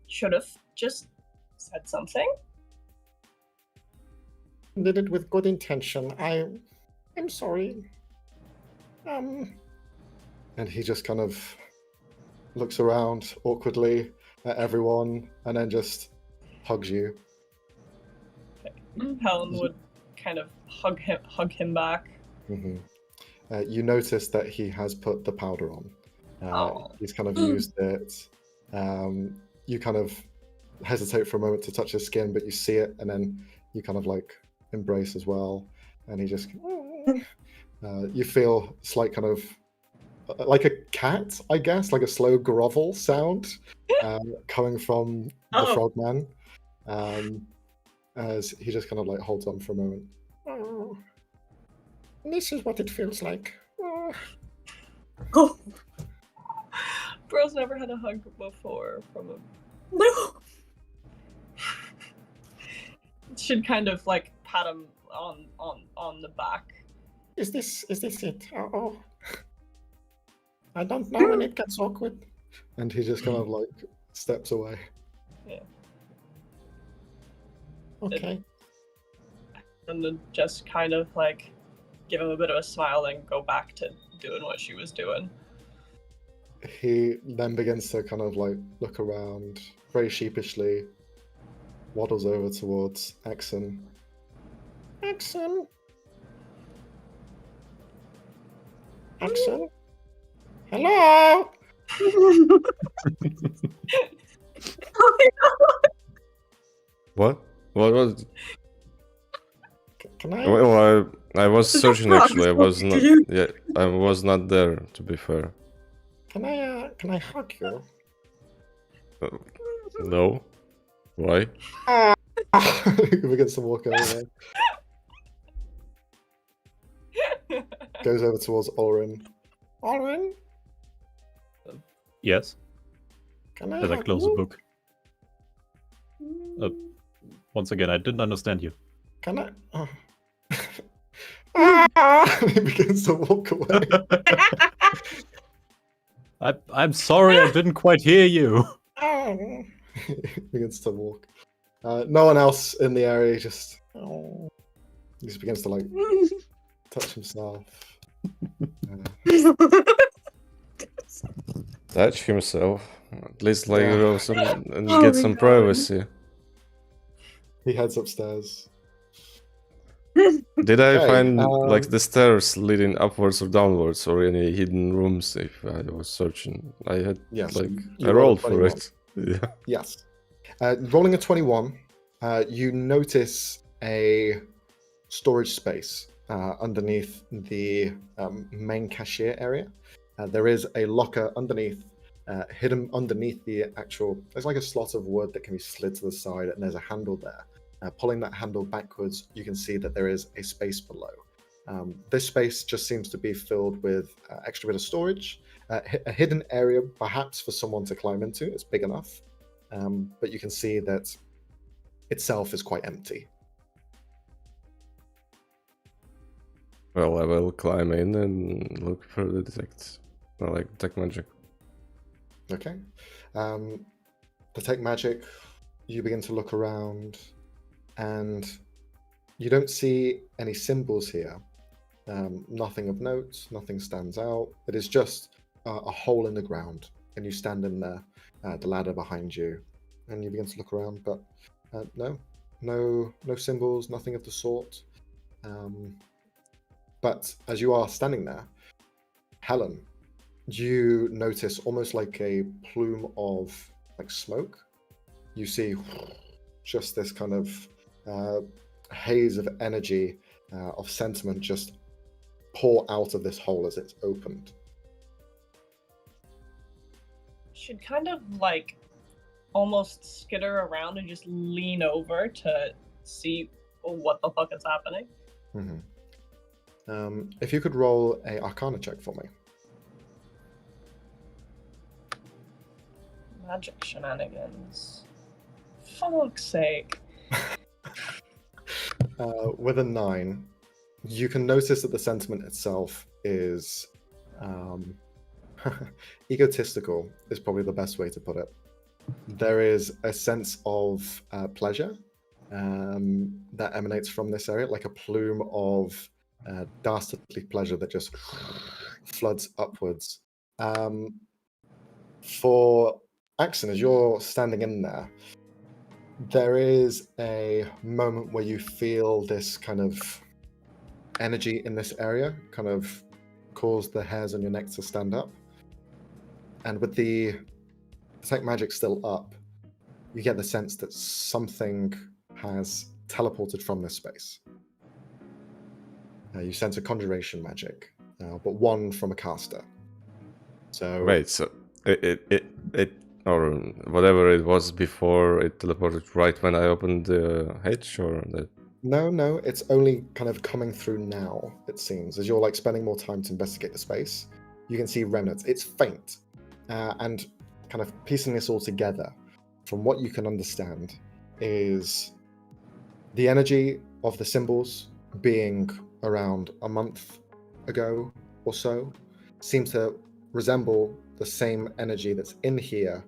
should have just said something. Did it with good intention. I'm sorry. And he just kind of looks around awkwardly at everyone and then just hugs you. Okay. Helen would kind of hug him back. You notice that he has put the powder on. Oh. He's kind of used it. You kind of hesitate for a moment to touch his skin, but you see it, and then you kind of like embrace as well. And he just, you feel slight kind of like a cat, I guess, like a slow grovel sound coming from the frogman. As he just kind of like holds on for a moment. Oh, this is what it feels like. Oh. Oh Bro's never had a hug before from him. no! Should kind of like pat him on the back. Is this it? Oh. I don't know when it gets awkward. And he just kind of like steps away. Yeah. Okay. And then just kind of like give him a bit of a smile and go back to doing what she was doing. He then begins to kind of like look around very sheepishly, waddles over towards Exon. Axon? Axon? Hello? What? What was? Can I? Well, I was searching actually. I was not. you? Yeah, I was not there. To be fair. Can I hug you? No. Why? He begins to walk over there. Goes over towards Ulrin. Alwyn? Yes. Can I As I hug close the you? book. Once again, I didn't understand you. Can I? Oh. He begins to walk away. I'm sorry, I didn't quite hear you. Oh. He begins to walk. No one else in the area. Just Oh. he just begins to like touch himself. Touch himself. At least like Yeah. go some and Oh get my some God. privacy. He heads upstairs. Did I Okay, find like the stairs leading upwards or downwards, or any hidden rooms if I was searching? I had Yes, like you I rolled rolled a for 21. it. Yeah. Yes. Rolling a 21, you notice a storage space underneath the main cashier area. There is a locker underneath, hidden underneath the actual. There's like a slot of wood that can be slid to the side, and there's a handle there. Pulling that handle backwards, you can see that there is a space below. This space just seems to be filled with extra bit of storage, a hidden area perhaps for someone to climb into. It's big enough, but you can see that itself is quite empty. Well, I will climb in and look for the detect magic. Okay. Detect magic, you begin to look around, and you don't see any symbols here. Nothing of note, nothing stands out. It is just a hole in the ground, and you stand in there, the ladder behind you, and you begin to look around, but no symbols, nothing of the sort. But as you are standing there, Helen, you notice almost like a plume of like smoke. You see just this kind of haze of energy, of sentiment just pour out of this hole as it's opened. Should kind of like almost skitter around and just lean over to see what the fuck is happening. Mm-hmm. If you could roll a Arcana check for me. Magic shenanigans. Fuck's sake. With a 9, you can notice that the sentiment itself is egotistical, is probably the best way to put it. There is a sense of pleasure that emanates from this area, like a plume of dastardly pleasure that just floods upwards. For Axon, as you're standing in there is a moment where you feel this kind of energy in this area kind of cause the hairs on your neck to stand up. And with the detect magic still up, you get the sense that something has teleported from this space. You sense a conjuration magic, but one from a caster. So Wait, so it or whatever it was before, it teleported right when I opened the hatch, or the... No, it's only kind of coming through now, it seems, as you're like spending more time to investigate the space. You can see remnants. It's faint, and kind of piecing this all together, from what you can understand, is the energy of the symbols being around a month ago or so seems to resemble the same energy that's in here.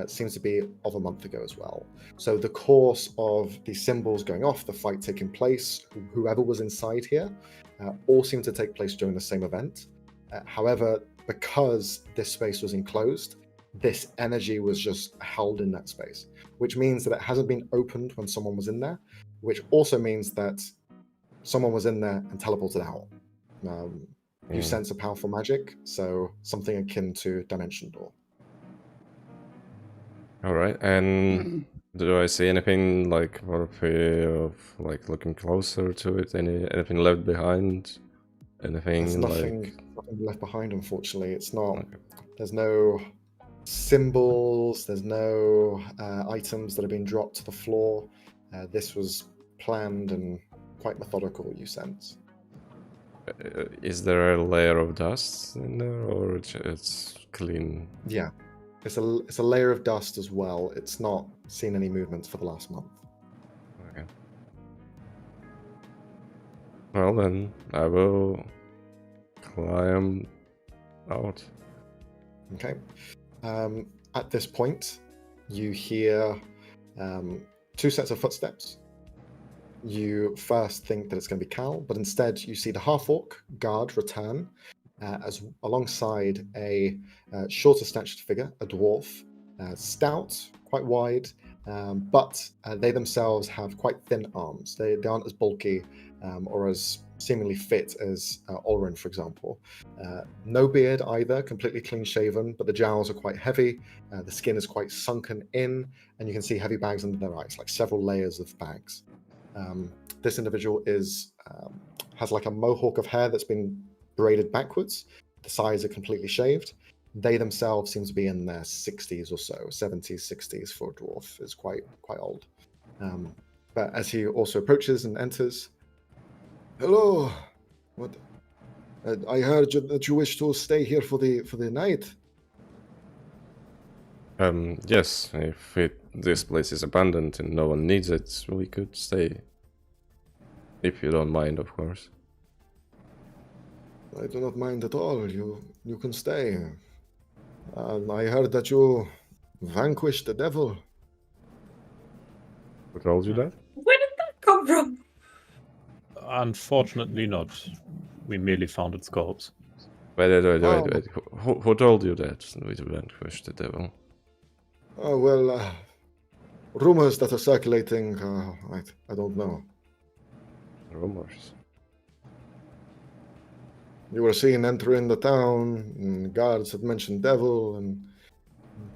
Seems to be of a month ago as well. So the course of these symbols going off, the fight taking place, whoever was inside here, all seem to take place during the same event. However, because this space was enclosed, this energy was just held in that space, which means that it hasn't been opened when someone was in there, which also means that someone was in there and teleported out. You sense a powerful magic, so something akin to Dimension Door. All right, and do I see anything like worthy of like looking closer to it? Anything left behind? Anything There's nothing left behind, unfortunately. It's not. Okay. There's no symbols. There's no items that have been dropped to the floor. This was planned and quite methodical, you sense. Is there a layer of dust in there, or it's clean? Yeah, it's a layer of dust as well. It's not seen any movements for the last month. Okay. Well then, I will climb out. Okay. At this point, you hear two sets of footsteps. You first think that it's going to be Cal, but instead you see the half-orc guard return as alongside a shorter statured figure, a dwarf, stout, quite wide, but they themselves have quite thin arms. They aren't as bulky or as seemingly fit as Olrin, for example. No beard either, completely clean shaven, but the jowls are quite heavy. The skin is quite sunken in, and you can see heavy bags under their eyes, like several layers of bags. This individual has like a mohawk of hair that's been braided backwards. The sides are completely shaved. They themselves seem to be in their 60s or so, 70s, 60s for a dwarf is quite old. But as he also approaches and enters, hello. What? I heard that you wish to stay here for the night. Yes. If this place is abandoned and no one needs it, we could stay. If you don't mind, of course. I do not mind at all. You can stay. I heard that you vanquished the devil. Who told you that? Where did that come from? Unfortunately not. We merely found its corpse. Wait. Who told you that we vanquished the devil? Oh, well, rumors that are circulating, I don't know. Rumors. You were seen entering the town, and guards had mentioned devil, and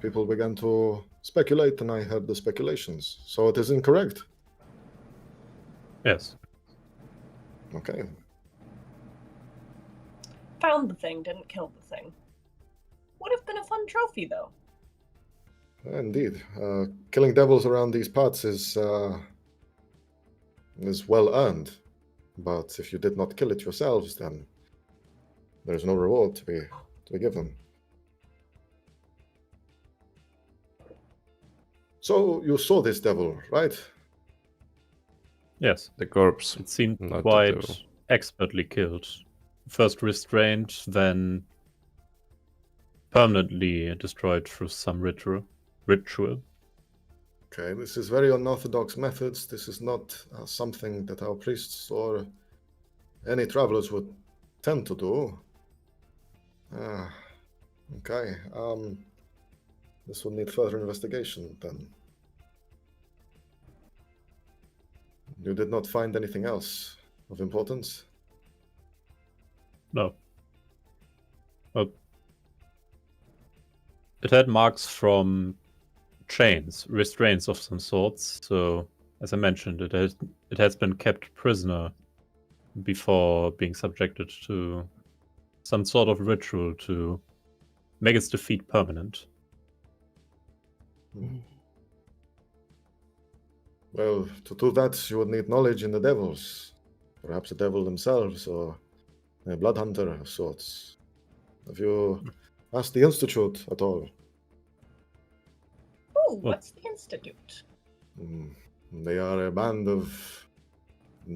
people began to speculate, and I heard the speculations. So it is incorrect. Yes. Okay. Found the thing, didn't kill the thing. Would have been a fun trophy, though. Indeed. Killing devils around these parts is well earned. But if you did not kill it yourselves, then there's no reward to be given. So you saw this devil, right? Yes. The corpse. It seemed Not the quite devil. expertly killed. First restrained, then permanently destroyed through some ritual. Okay, this is very unorthodox methods. This is not something that our priests or any travelers would tend to do. Okay. This will need further investigation then. You did not find anything else of importance? No. Well, it had marks from chains, restraints of some sorts. So, as I mentioned, it has been kept prisoner before being subjected to some sort of ritual to make its defeat permanent. Well, to do that, you would need knowledge in the devils. Perhaps the devil themselves, or a blood hunter of sorts. Have you asked the Institute at all? Oh, Well- what's the Institute? They are a band of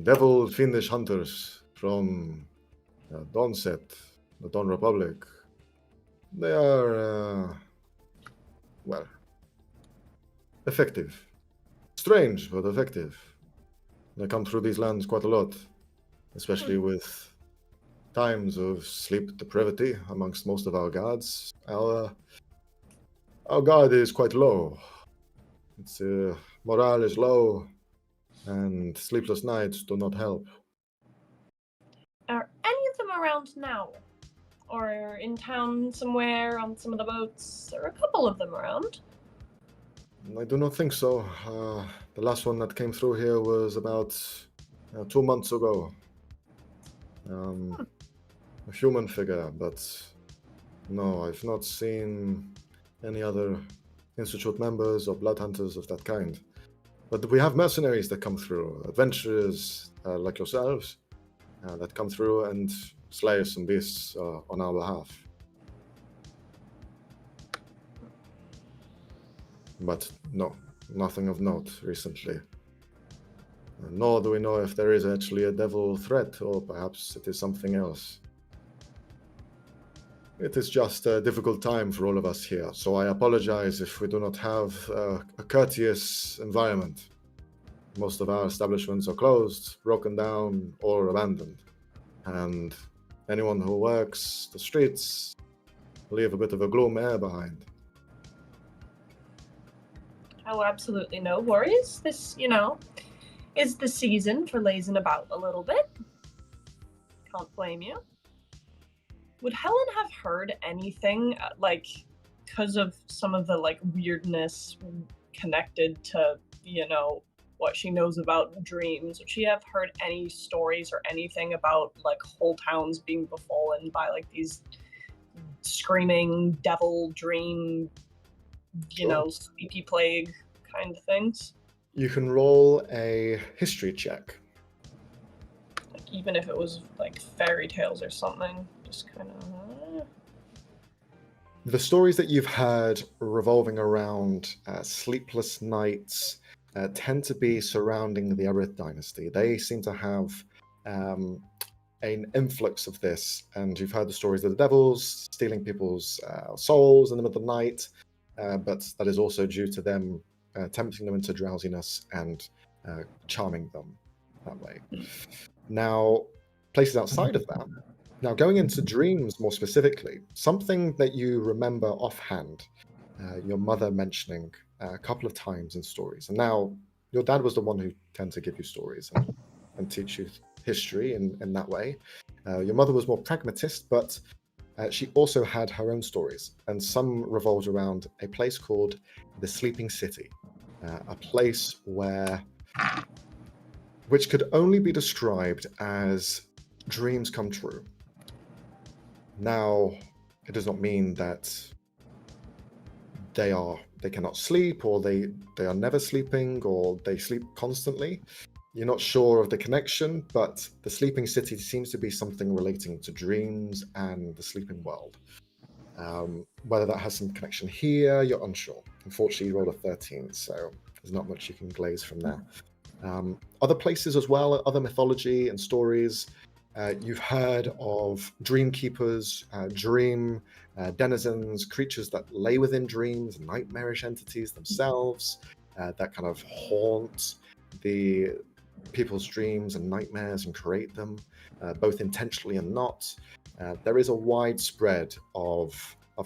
devil fiendish hunters from Dawnset, the Dawn Republic. They are, well, effective. Strange, but effective. They come through these lands quite a lot, especially with times of sleep depravity amongst most of our guards. Our guard is quite low. Its morale is low, and sleepless nights do not help. Are any of them around now? Or in town somewhere on some of the boats? There are a couple of them around. I do not think so. The last one that came through here was about 2 months ago. A human figure, but no, I've not seen any other Institute members or blood hunters of that kind. But we have mercenaries that come through, adventurers like yourselves, that come through and slay some beasts on our behalf. But no, nothing of note recently. Nor do we know if there is actually a devil threat, or perhaps it is something else. It is just a difficult time for all of us here, so I apologize if we do not have a courteous environment. Most of our establishments are closed, broken down, or abandoned. And anyone who works the streets leave a bit of a gloom air behind. Oh, absolutely no worries. This, is the season for lazing about a little bit. Can't blame you. Would Helen have heard anything, because of some of the, weirdness connected to, what she knows about dreams? Would she have heard any stories or anything about, whole towns being befallen by, these screaming devil dream, sleepy plague kind of things? You can roll a history check. Even if it was, fairy tales or something, just kind of... The stories that you've heard revolving around sleepless nights tend to be surrounding the Aerith dynasty. They seem to have an influx of this, and you've heard the stories of the devils stealing people's souls in the middle of the night, but that is also due to them tempting them into drowsiness and charming them that way. Now, places outside of that, now going into dreams more specifically, something that you remember offhand, your mother mentioning a couple of times in stories, and now your dad was the one who tended to give you stories and teach you history in that way. Your mother was more pragmatist, but she also had her own stories, and some revolved around a place called the Sleeping City, a place which could only be described as dreams come true. Now, it does not mean that they cannot sleep, or they are never sleeping, or they sleep constantly. You're not sure of the connection, but the Sleeping City seems to be something relating to dreams and the sleeping world. Whether that has some connection here, you're unsure. Unfortunately, you rolled a 13, so there's not much you can glaze from there. Other places as well, other mythology and stories. You've heard of dream keepers, dream denizens, creatures that lay within dreams, nightmarish entities themselves that kind of haunt the people's dreams and nightmares and create them, both intentionally and not. There is a wide spread of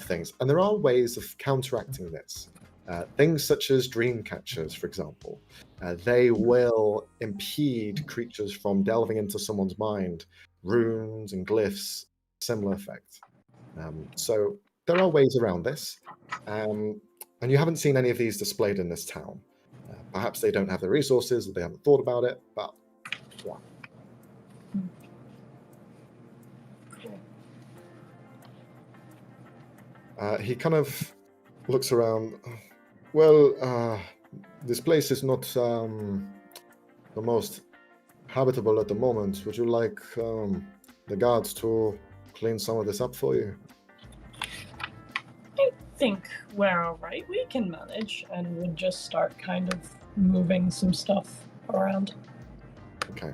things, and there are ways of counteracting this. Things such as dream catchers, for example. They will impede creatures from delving into someone's mind, runes and glyphs similar effect. So there are ways around this, and you haven't seen any of these displayed in this town. Perhaps they don't have the resources, or they haven't thought about it, but yeah. He kind of looks around. Well, this place is not the most habitable at the moment. Would you like the guards to clean some of this up for you? I think we're alright. We can manage, and we'll just start kind of moving some stuff around. Okay.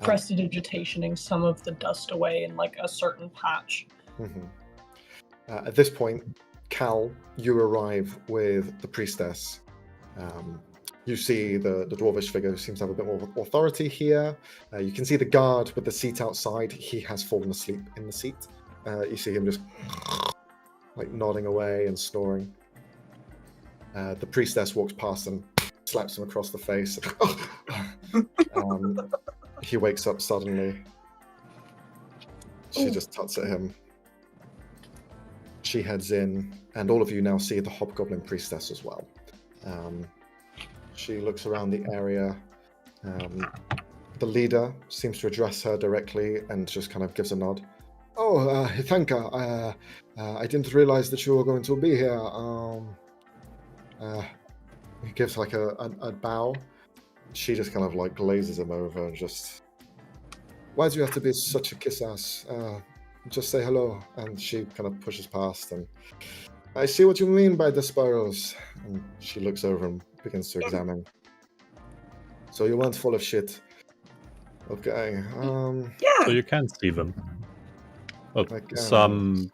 Prestidigitationing some of the dust away in like a certain patch. At this point, Cal, you arrive with the priestess. You see the dwarvish figure who seems to have a bit more authority here. You can see the guard with the seat outside. He has fallen asleep in the seat. You see him just like nodding away and snoring. The priestess walks past and slaps him across the face. He wakes up suddenly. She just tuts at him. She heads in, and all of you now see the hobgoblin priestess as well. She looks around the area. The leader seems to address her directly and just kind of gives a nod. Oh, Hithanka, I didn't realize that you were going to be here. He gives like a bow. She just kind of like glazes him over and just... Why do you have to be such a kiss-ass? Just say hello. And she kind of pushes past and... I see what you mean by the spirals. And she looks over and begins to examine. So you weren't full of shit. Okay. So you can see them. Well, can. some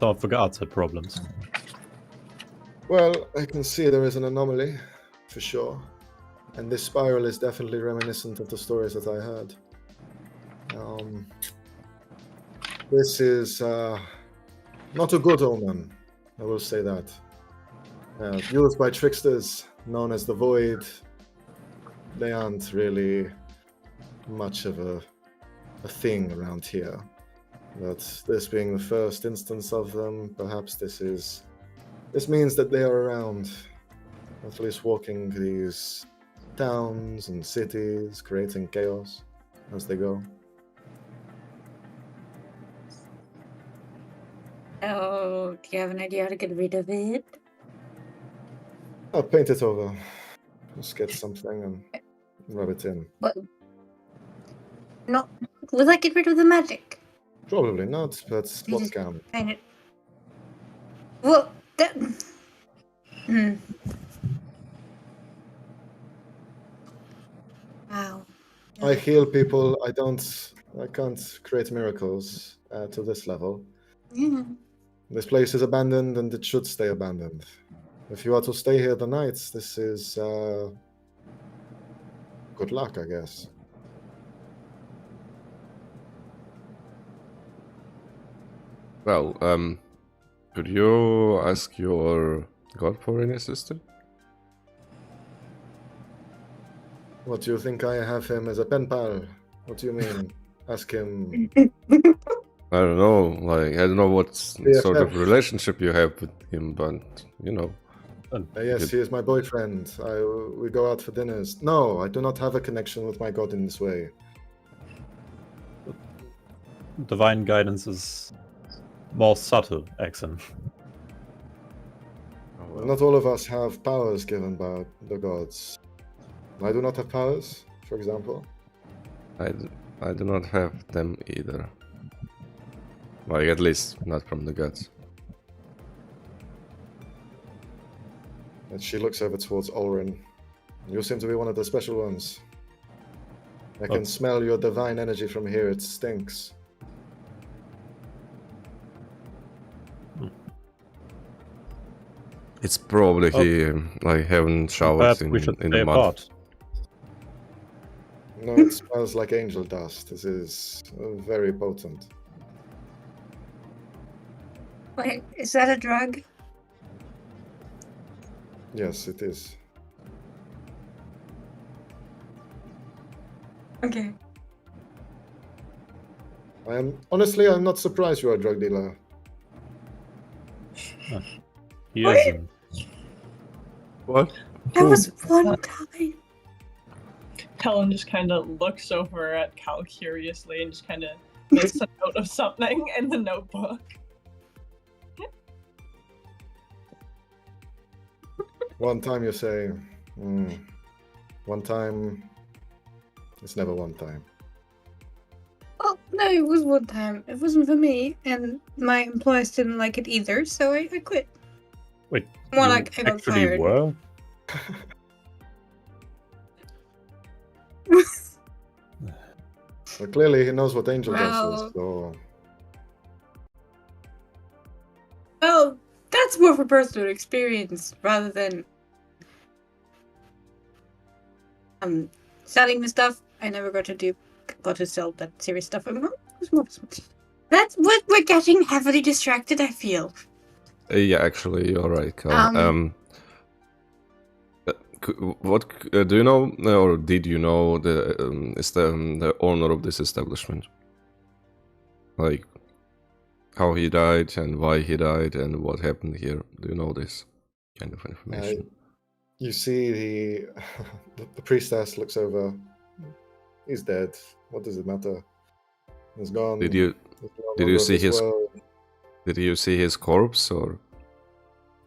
of the guards had problems. Well, I can see there is an anomaly, for sure. And this spiral is definitely reminiscent of the stories that I heard. This is not a good omen, I will say that. Used by tricksters known as the Void, they aren't really much of a thing around here. But this being the first instance of them, perhaps this means that they are around, at least walking these towns and cities, creating chaos as they go. Oh, do you have an idea how to get rid of it? I'll paint it over. Just get something and rub it in. What? No. Will that get rid of the magic? Probably not, but You what just can? paint it. Well, that... Wow. I heal people. I can't create miracles to this level. Yeah. This place is abandoned and it should stay abandoned. If you are to stay here the night, this is good luck, I guess. Well, could you ask your god for any assistance? What do you think? I have him as a pen pal? What do you mean? Ask him. I don't know, like, I don't know what sort of relationship you have with him, but, you know. Yes, he is my boyfriend. We go out for dinners. No, I do not have a connection with my god in this way. Divine guidance is more subtle, Axon. Oh, well. Not all of us have powers given by the gods. I do not have powers, for example. I do not have them either. Like, at least not from the gods. And she looks over towards Ulrin. You seem to be one of the special ones. I can smell your divine energy from here. It stinks. It's probably he, like, haven't showered in the month. No, it smells like angel dust. This is very potent. Wait, is that a drug? Yes, it is. Okay. Honestly, I'm not surprised you're a drug dealer. He What? isn't. What? That was one time. Helen just kind of looks over at Cal curiously and just kind of makes a note of something in the notebook. One time you say, one time. It's never one time. Oh, no, it was one time. It wasn't for me, and my employers didn't like it either, so I quit. Wait, More you like I got actually fired. were? Well, clearly he knows what angel dust Wow. is, so... Well, that's more for personal experience rather than selling the stuff. I never got to sell that serious stuff. That's what we're getting heavily distracted, I feel. Yeah, actually, you're right, Cal. What do you know, or did you know is the owner of this establishment? Like how he died and why he died and what happened here. Do you know this kind of information? You see the priestess looks over. He's dead. What does it matter? He's gone. Did you see his? Did you see his corpse or?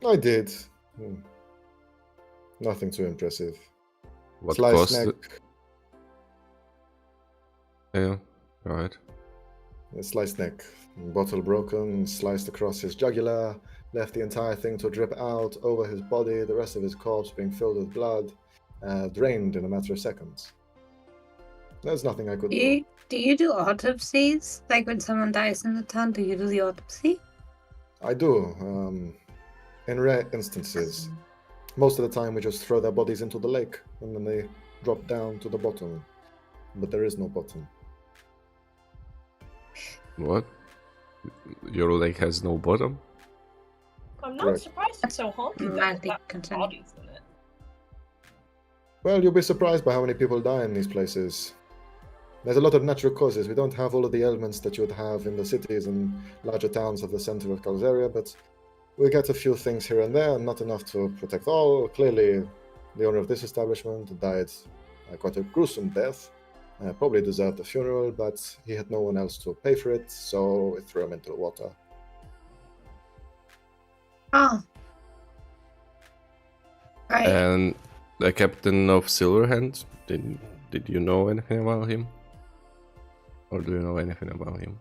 I did. Nothing too impressive. What Sliced cost? neck. Yeah, right. A sliced neck. Bottle broken, sliced across his jugular, left the entire thing to drip out over his body, the rest of his corpse being filled with blood, drained in a matter of seconds. There's nothing I could do. Do you do autopsies? Like when someone dies in the town, do you do the autopsy? I do. In rare instances. Most of the time we just throw their bodies into the lake and then they drop down to the bottom. But there is no bottom. What? Your lake has no bottom? I'm not Correct. surprised it's so haunted that with bodies in it. Well, you'll be surprised by how many people die in these places. There's a lot of natural causes. We don't have all of the elements that you would have in the cities and larger towns of the center of Calzeria, but we get a few things here and there, not enough to protect all. Clearly, the owner of this establishment died quite a gruesome death. Probably deserved a funeral, but he had no one else to pay for it, so we threw him into the water. Oh. Right. And the captain of Silverhand, did you know anything about him? Or do you know anything about him?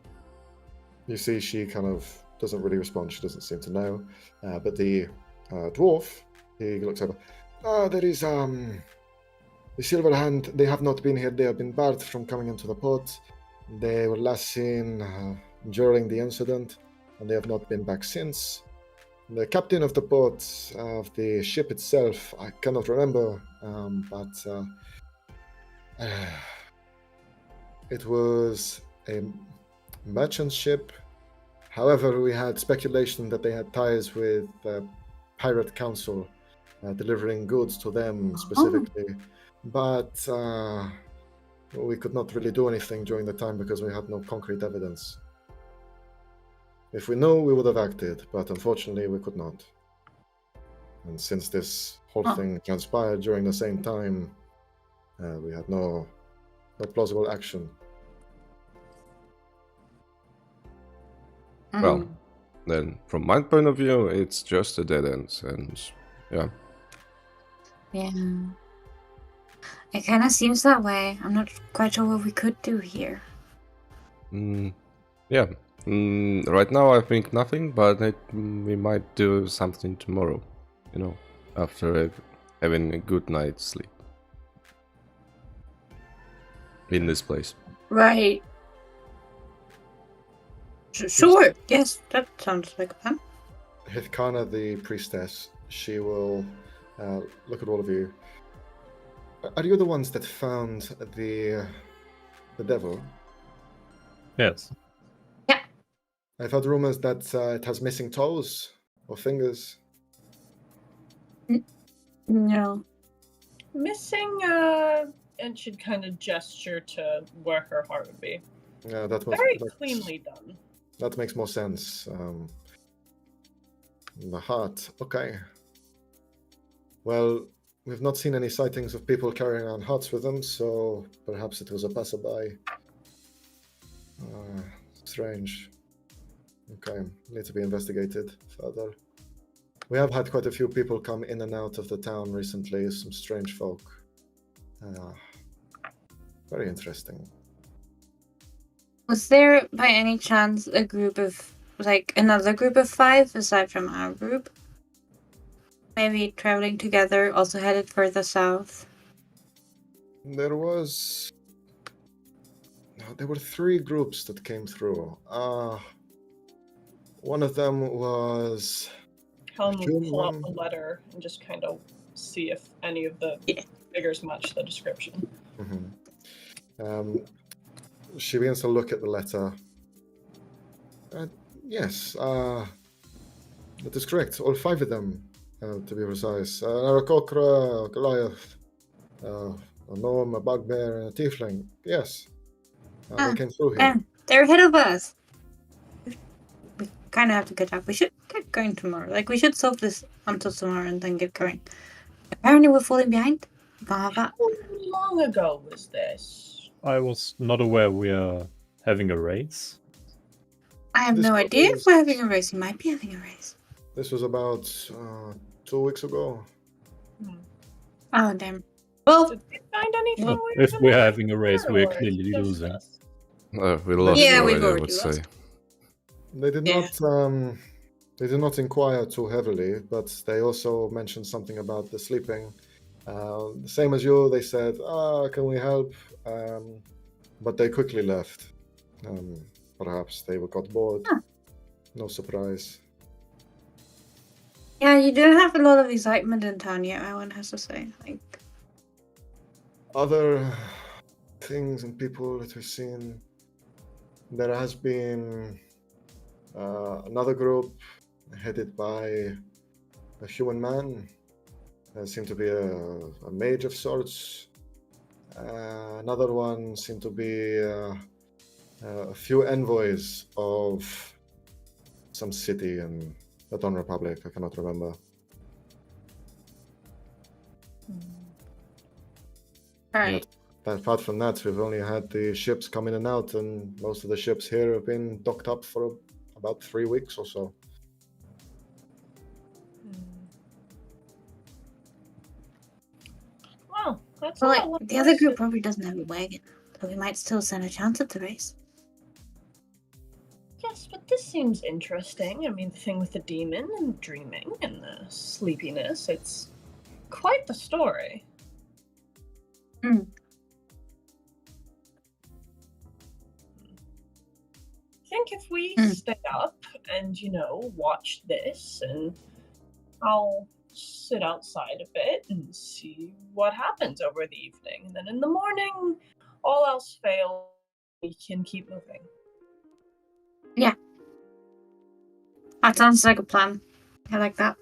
You see, she kind of doesn't really respond. She doesn't seem to know. But the dwarf, he looks over. There is the Silverhand. They have not been here. They have been barred from coming into the port. They were last seen during the incident, and they have not been back since. The captain of the port, of the ship itself, I cannot remember, but it was a merchant ship. However, we had speculation that they had ties with the Pirate Council, delivering goods to them specifically. But we could not really do anything during the time because we had no concrete evidence. If we knew, we would have acted, but unfortunately we could not. And since this whole thing transpired during the same time, we had no plausible action. Well, then from my point of view, it's just a dead end, and yeah. Yeah. It kind of seems that way. I'm not quite sure what we could do here. Yeah. Right now I think nothing, but we might do something tomorrow, after having a good night's sleep. In this place. Right. Sure. Yes, that sounds like a plan. Hithkana, the priestess, she will look at all of you. Are you the ones that found the devil? Yes. Yeah. I've heard rumors that it has missing toes or fingers. No. Missing, and she'd kind of gesture to where her heart would be. Yeah, Very cleanly done. That makes more sense. The hut. Okay. Well, we've not seen any sightings of people carrying around huts with them, so perhaps it was a passerby. Strange. Okay, need to be investigated further. We have had quite a few people come in and out of the town recently, some strange folk. Very interesting. Was there, by any chance, a group of, like, another group of 5 aside from our group? Maybe traveling together, also headed further south? There were 3 groups that came through. One of them was... Helen would pull out the letter and just kind of see if any of the figures match the description. Mm-hmm. She begins to look at the letter. Yes, that is correct. All 5 of them, to be precise. A cockerel, a Goliath, a gnome, a bugbear, and a tiefling. Yes, they came through here. They're ahead of us. We kind of have to get up. We should get going tomorrow. Like, we should solve this until tomorrow and then get going. Apparently we're falling behind. How long ago was this? I was not aware we are having a race. I have no idea if we're having a race. We might be having a race. This was about 2 weeks ago. Oh, damn. Well, did we find anything? If we're having a race, we're clearly losing. We lost already, I would say. They did not. They did not inquire too heavily, but they also mentioned something about the sleeping. Same as you, they said, "Can we help?" But they quickly left. Perhaps they got bored. No surprise. Yeah, you do have a lot of excitement in town, yeah, one has to say. Like, other things and people that we've seen, there has been another group headed by a human man. There seemed to be a mage of sorts. Another one seemed to be a few envoys of some city in the Dawn Republic. I cannot remember. Alright. Apart from that, we've only had the ships come in and out, and most of the ships here have been docked up for about 3 weeks or so. Well, that's well, like, the other group probably doesn't have a wagon, so we might still stand a chance at the race. Yes, but this seems interesting. I mean, the thing with the demon and dreaming and the sleepiness, it's quite the story. I think if we stay up and, watch this, and I'll sit outside a bit and see what happens over the evening. And then in the morning, all else fails, we can keep moving. Yeah. That sounds like a plan. I like that.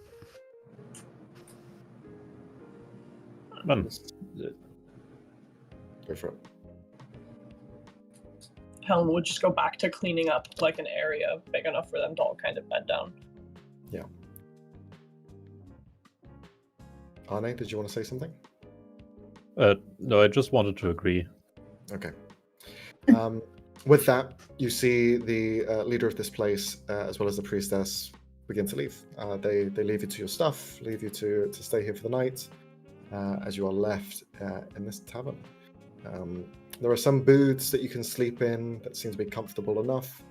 Go for it. Helen would just go back to cleaning up like an area big enough for them to all kind of bed down. Yeah. Arne, did you want to say something? No, I just wanted to agree. Okay. With that, you see the leader of this place, as well as the priestess, begin to leave. They leave you to your stuff, leave you to stay here for the night, as you are left in this tavern. There are some booths that you can sleep in that seem to be comfortable enough.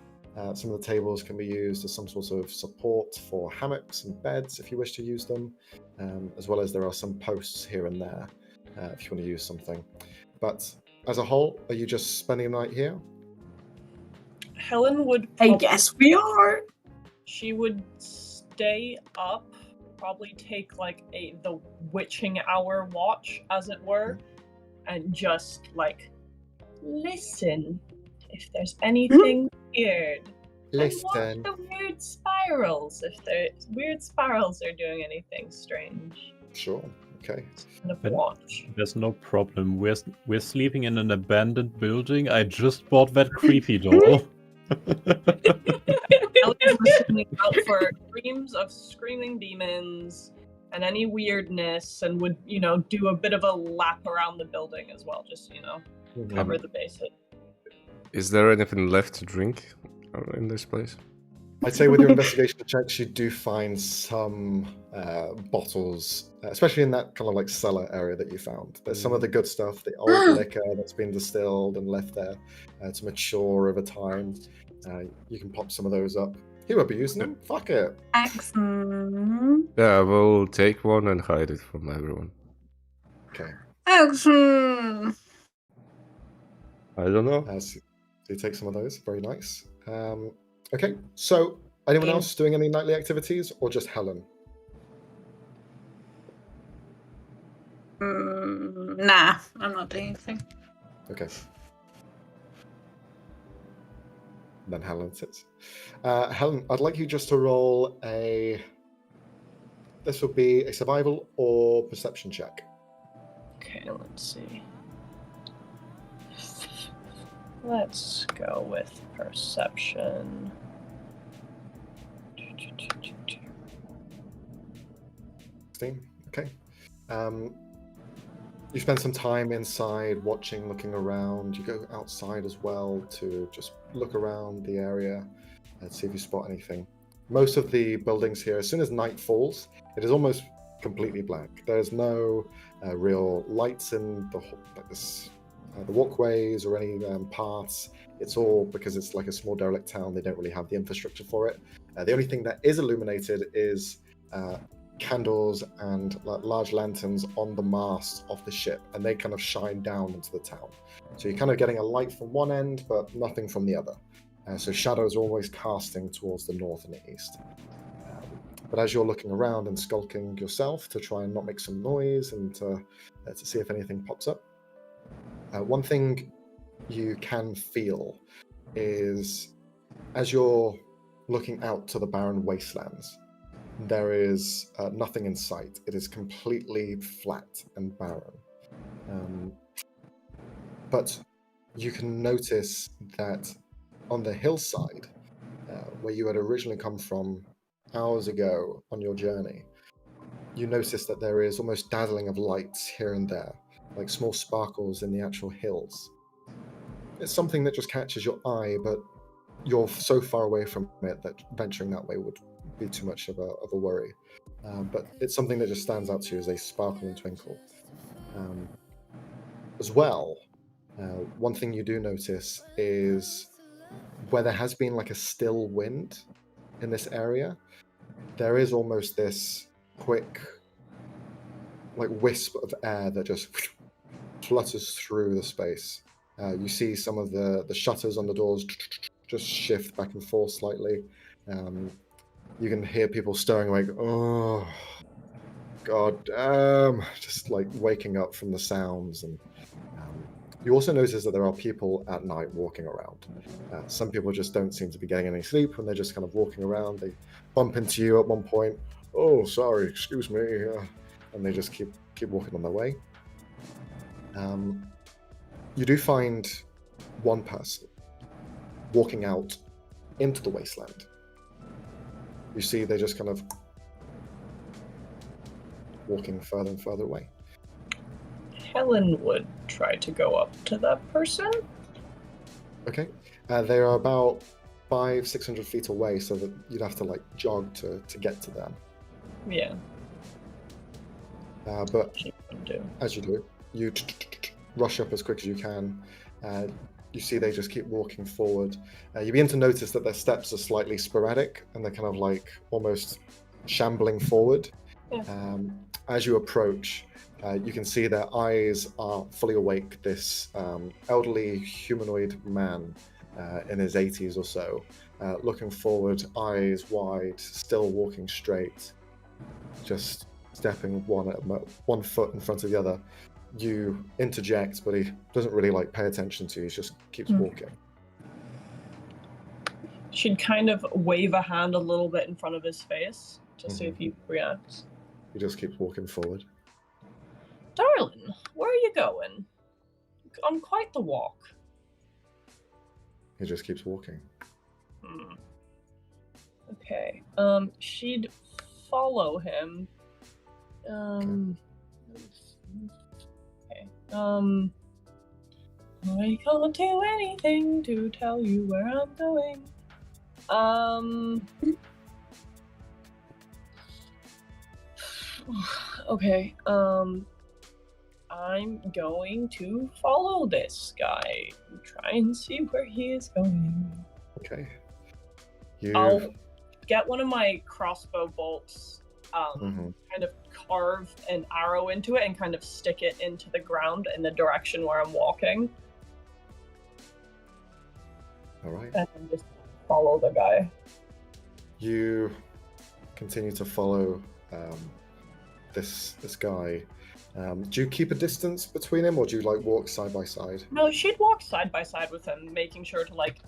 Some of the tables can be used as some sort of support for hammocks and beds if you wish to use them, as well as there are some posts here and there if you want to use something. But as a whole, are you just spending the night here? Helen would I guess we are. She would stay up, probably take like the witching hour watch, as it were, and just listen if there's anything weird. Listen. And watch the weird spirals if the weird spirals are doing anything strange. Sure. Okay. Kind of And- watch. There's no problem. We're sleeping in an abandoned building. I just bought that creepy doll. Ellie's listening out for dreams of screaming demons and any weirdness, and would, do a bit of a lap around the building as well, just, cover the bases. Is there anything left to drink in this place? I'd say with your investigation checks, you do find some bottles, especially in that kind of like cellar area that you found. There's some of the good stuff, the old liquor that's been distilled and left there to mature over time. You can pop some of those up. He won't be using them. Fuck it. Excellent. Yeah, we'll take one and hide it from everyone. Okay. Excellent. I don't know. So you take some of those. Very nice. Okay. So anyone else doing any nightly activities, or just Helen? Nah, I'm not doing anything. Okay. Then Helen sits. Helen, I'd like you just to roll a. This would be a survival or perception check. Okay, let's see. Let's go with perception. 16. Okay. You spend some time inside watching, looking around. You go outside as well to just look around the area and see if you spot anything. Most of the buildings here, as soon as night falls, it is almost completely black. There's no real lights in the walkways or any paths. It's all because it's like a small derelict town. They don't really have the infrastructure for it. The only thing that is illuminated is candles and large lanterns on the mast of the ship, and they kind of shine down into the town. So you're kind of getting a light from one end, but nothing from the other. So shadows are always casting towards the north and the east. But as you're looking around and skulking yourself to try and not make some noise and to see if anything pops up, one thing you can feel is as you're looking out to the barren wastelands, there is nothing in sight. It is completely flat and barren. But you can notice that on the hillside, where you had originally come from hours ago on your journey, you notice that there is almost dazzling of lights here and there, like small sparkles in the actual hills. It's something that just catches your eye, but you're so far away from it that venturing that way would be too much of a worry. But it's something that just stands out to you as they sparkle and twinkle. As well, one thing you do notice is where there has been like a still wind in this area, there is almost this quick like wisp of air that just flutters through the space. You see some of the shutters on the doors just shift back and forth slightly. You can hear people stirring awake. Oh, god damn! Just like waking up from the sounds. And you also notice that there are people at night walking around. Some people just don't seem to be getting any sleep, and they're just kind of walking around. They bump into you at one point. Oh, sorry, excuse me, and they just keep walking on their way. You do find one person walking out into the wasteland. You see they're just kind of walking further and further away. Helen would try to go up to that person. Okay. They are about 500-600 feet away, so that you'd have to like jog to get to them. Yeah. But She would do. as you do, you rush up as quick as you can. You see they just keep walking forward. You begin to notice that their steps are slightly sporadic and they're kind of like almost shambling forward. Yeah. As you approach, you can see their eyes are fully awake. This elderly humanoid man in his 80s or so, looking forward, eyes wide, still walking straight, just stepping one foot in front of the other. You interject, but he doesn't really like pay attention to you. He just keeps walking. She'd kind of wave a hand a little bit in front of his face to see if he reacts. He just keeps walking forward. Darling, where are you going? On quite the walk. He just keeps walking. Okay. She'd follow him. Okay. I can't do anything to tell you where I'm going. Okay. I'm going to follow this guy. Try and see where he is going. Okay. I'll get one of my crossbow bolts, kind of carve an arrow into it and kind of stick it into the ground in the direction where I'm walking. All right. And then just follow the guy. You continue to follow this guy. Do you keep a distance between him, or do you like walk side by side? No, she'd walk side by side with him, making sure to like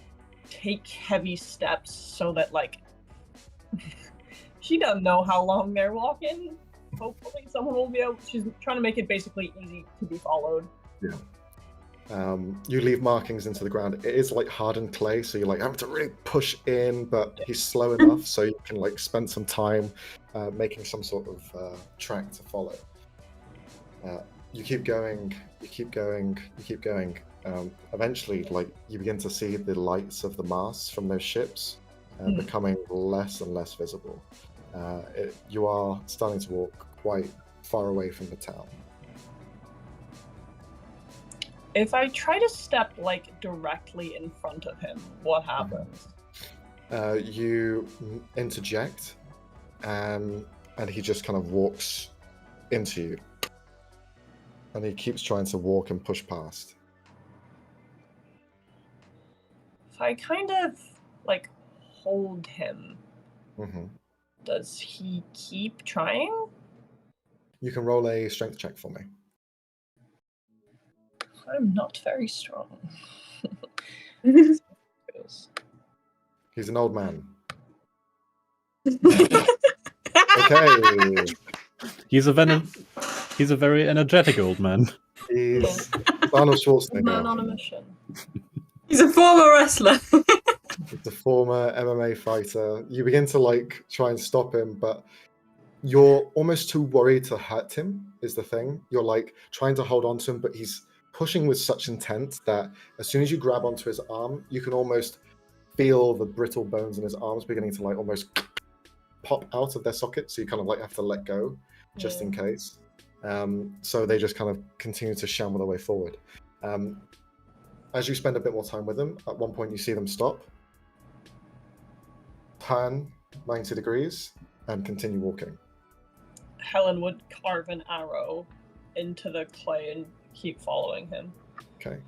take heavy steps so that like she doesn't know how long they're walking. Hopefully someone will be able. She's trying to make it basically easy to be followed. Yeah. You leave markings into the ground. It is like hardened clay, so you like have to really push in, but he's slow enough so you can like spend some time making some sort of track to follow. You keep going, you keep going, you keep going. Eventually, like you begin to see the lights of the masts from those ships becoming less and less visible. You are starting to walk quite far away from the town. If I try to step like directly in front of him, what happens? You interject, and he just kind of walks into you. And he keeps trying to walk and push past. If I kind of like hold him, does he keep trying? You can roll a strength check for me. I'm not very strong. He's an old man. Okay. He's a very energetic old man. He's Arnold Schwarzenegger. Man on a mission. He's a former wrestler. He's a former MMA fighter. You begin to like try and stop him, but you're almost too worried to hurt him, is the thing. You're like trying to hold on to him, but he's pushing with such intent that as soon as you grab onto his arm, you can almost feel the brittle bones in his arms beginning to like almost pop out of their socket. So you kind of like have to let go just in case. So they just kind of continue to shamble their way forward. As you spend a bit more time with them, at one point you see them stop, turn 90 degrees, and continue walking. Helen would carve an arrow into the clay and keep following him. Okay.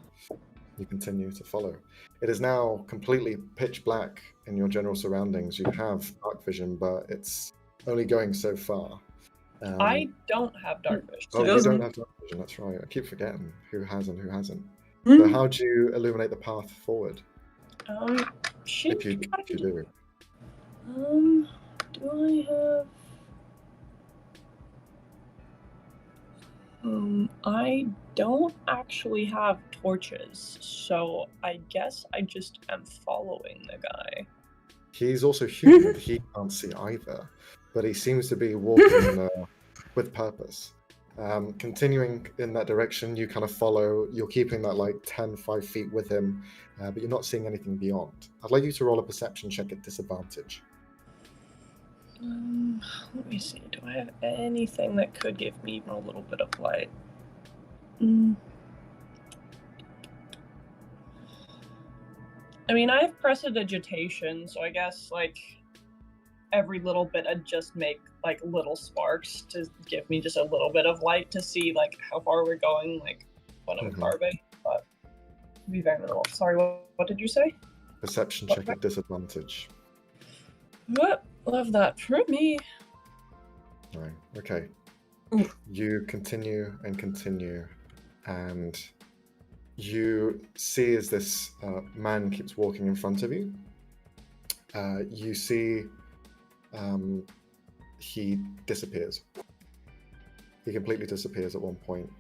You continue to follow. It is now completely pitch black in your general surroundings. You have dark vision, but it's only going so far. I don't have dark vision. Oh, you don't have dark vision, that's right. I keep forgetting who has and who hasn't. So how do you illuminate the path forward? If you do. Do I have... I don't actually have torches, so I guess I just am following the guy. He's also human. He can't see either, but he seems to be walking with purpose. Continuing in that direction, you kind of follow. You're keeping that like 5 feet with him, but you're not seeing anything beyond. I'd like you to roll a perception check at disadvantage. Let me see. Do I have anything that could give me even a little bit of light? I mean, I have prestidigitation, so I guess like every little bit I'd just make like little sparks to give me just a little bit of light to see like how far we're going, like when I'm carving. But be very minimal. Sorry, what did you say? Perception check at disadvantage. What? Love that for me. Right. Okay. You continue and continue, and you see as this man keeps walking in front of you. You see he disappears. he completely disappears at one point,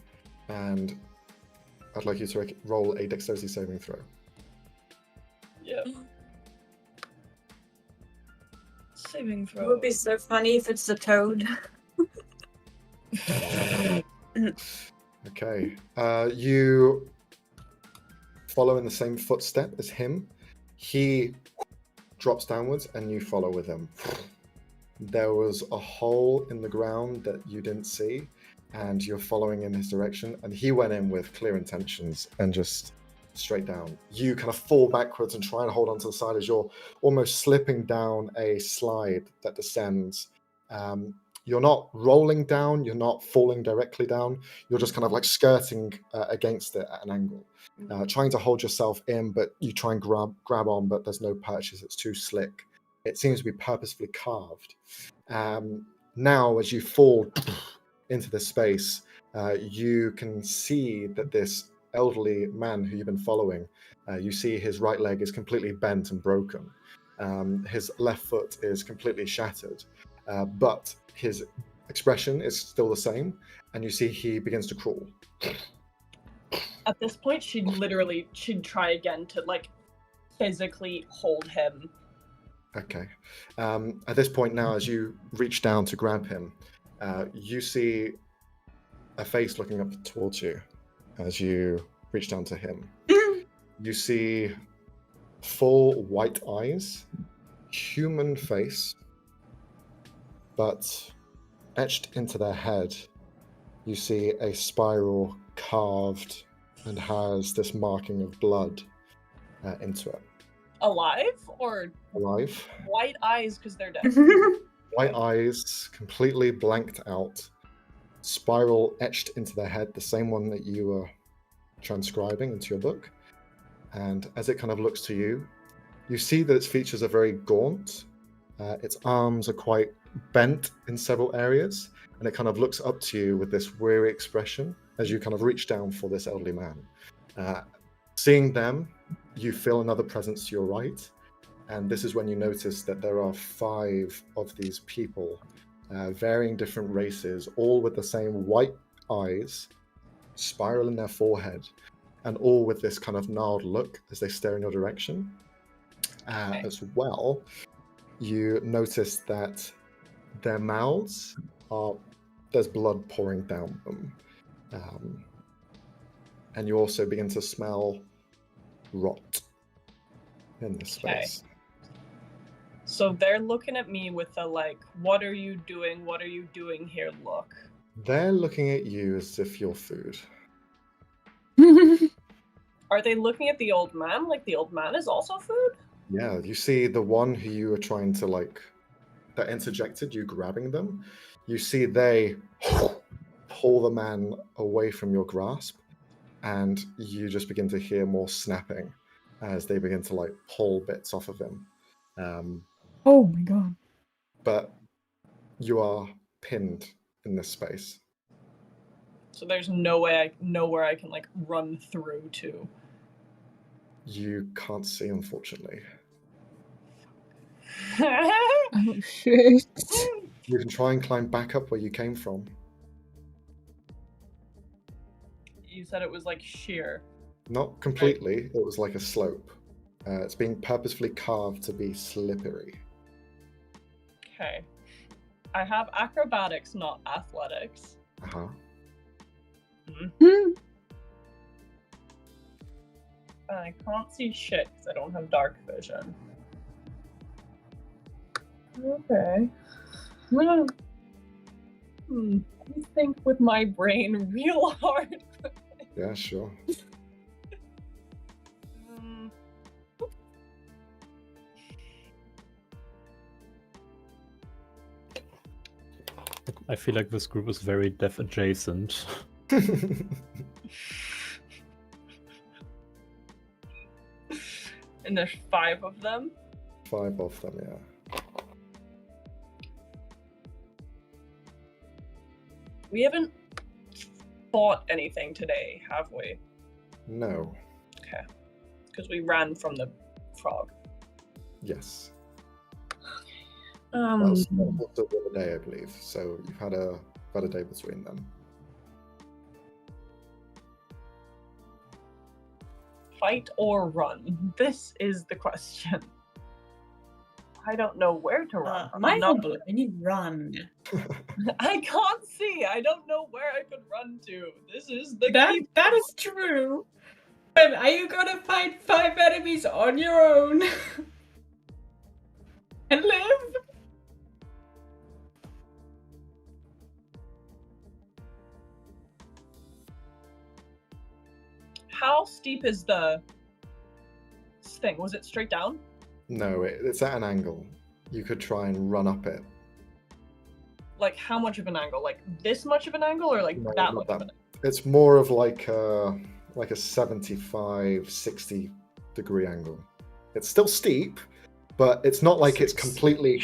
and I'd like you to roll a dexterity saving throw. Yeah. Saving It throw. would be so funny if it's the toad. Okay. You follow in the same footstep as him. He drops downwards and you follow with him. There was a hole in the ground that you didn't see, and you're following in his direction, and he went in with clear intentions and just straight down. You kind of fall backwards and try and hold onto the side as you're almost slipping down a slide that descends. You're not rolling down, you're not falling directly down, you're just kind of like skirting against it at an angle. Trying to hold yourself in, but you try and grab on, but there's no purchase, it's too slick. It seems to be purposefully carved. Now, as you fall into this space, you can see that this elderly man who you've been following, you see his right leg is completely bent and broken. His left foot is completely shattered, but his expression is still the same, and you see he begins to crawl. At this point, she'd try again to like physically hold him. Okay. At this point now, as you reach down to grab him, you see a face looking up towards you as you reach down to him. You see full white eyes, human face, but etched into their head, you see a spiral carved and has this marking of blood into it. Alive or Alive. white eyes because they're dead? White eyes, completely blanked out, spiral etched into their head, the same one that you were transcribing into your book. And as it kind of looks to you, you see that its features are very gaunt. Its arms are quite bent in several areas, and it kind of looks up to you with this weary expression as you kind of reach down for this elderly man. Seeing them, you feel another presence to your right, and this is when you notice that there are 5 of these people, varying different races, all with the same white eyes, spiral in their forehead, and all with this kind of gnarled look as they stare in your direction. As well, you notice that their mouths there's blood pouring down them. And you also begin to smell rot in this space. So they're looking at me with a like, what are you doing here look. They're looking at you as if you're food. Are they looking at the old man like the old man is also food? Yeah, you see the one who you were trying to that interjected you grabbing them. You see they pull the man away from your grasp, and you just begin to hear more snapping as they begin to pull bits off of him. Oh my god. But you are pinned in this space. So there's nowhere I can run through to. You can't see, unfortunately. Oh shit. You can try and climb back up where you came from. You said it was sheer. Not completely, it was like a slope. It's being purposefully carved to be slippery. Okay. I have acrobatics, not athletics. Uh-huh. I can't see shit because I don't have dark vision. Okay. I'm gonna think with my brain real hard. Yeah, sure. I feel like this group is very death adjacent. And there's 5 of them? 5 of them, yeah. We haven't fought anything today, have we? No. Okay. Because we ran from the frog. Yes. Um, Well, it's the day, I believe. So you've had a day between them. fight or run? This is the question. I don't know where to run. My humble opinion, run. I can't see. I don't know where I could run to. This is the key. That is true. But are you gonna fight 5 enemies on your own? And live? How steep is the thing? Was it straight down? No, it's at an angle. You could try and run up it. Like how much of an angle? Like this much of an angle, or like No, that not much that. of an angle? It's more of like a 75, 60 degree angle. It's still steep, but it's not like it's completely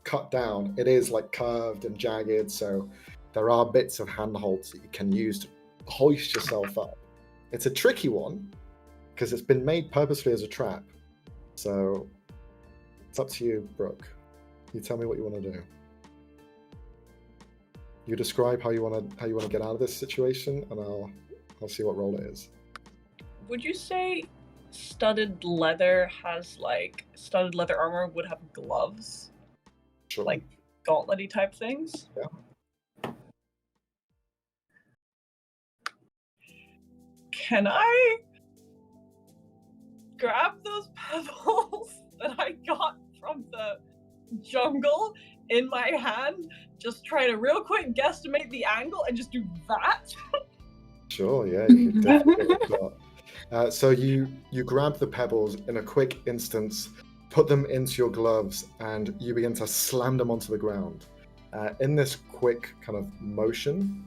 cut down. It is like curved and jagged, so there are bits of handholds that you can use to hoist yourself up. It's a tricky one because it's been made purposely as a trap. So it's up to you, Brooke. You tell me what you want to do. You describe how you want to get out of this situation, and I'll see what role it is. Would you say studded leather armor would have gloves? Sure. Like gauntlet-y type things? Yeah. Can I grab those pebbles that I got from the jungle in my hand, just try to real quick guesstimate the angle and just do that? Sure, yeah, you can definitely do that. So you grab the pebbles in a quick instance, put them into your gloves, and you begin to slam them onto the ground. In this quick kind of motion,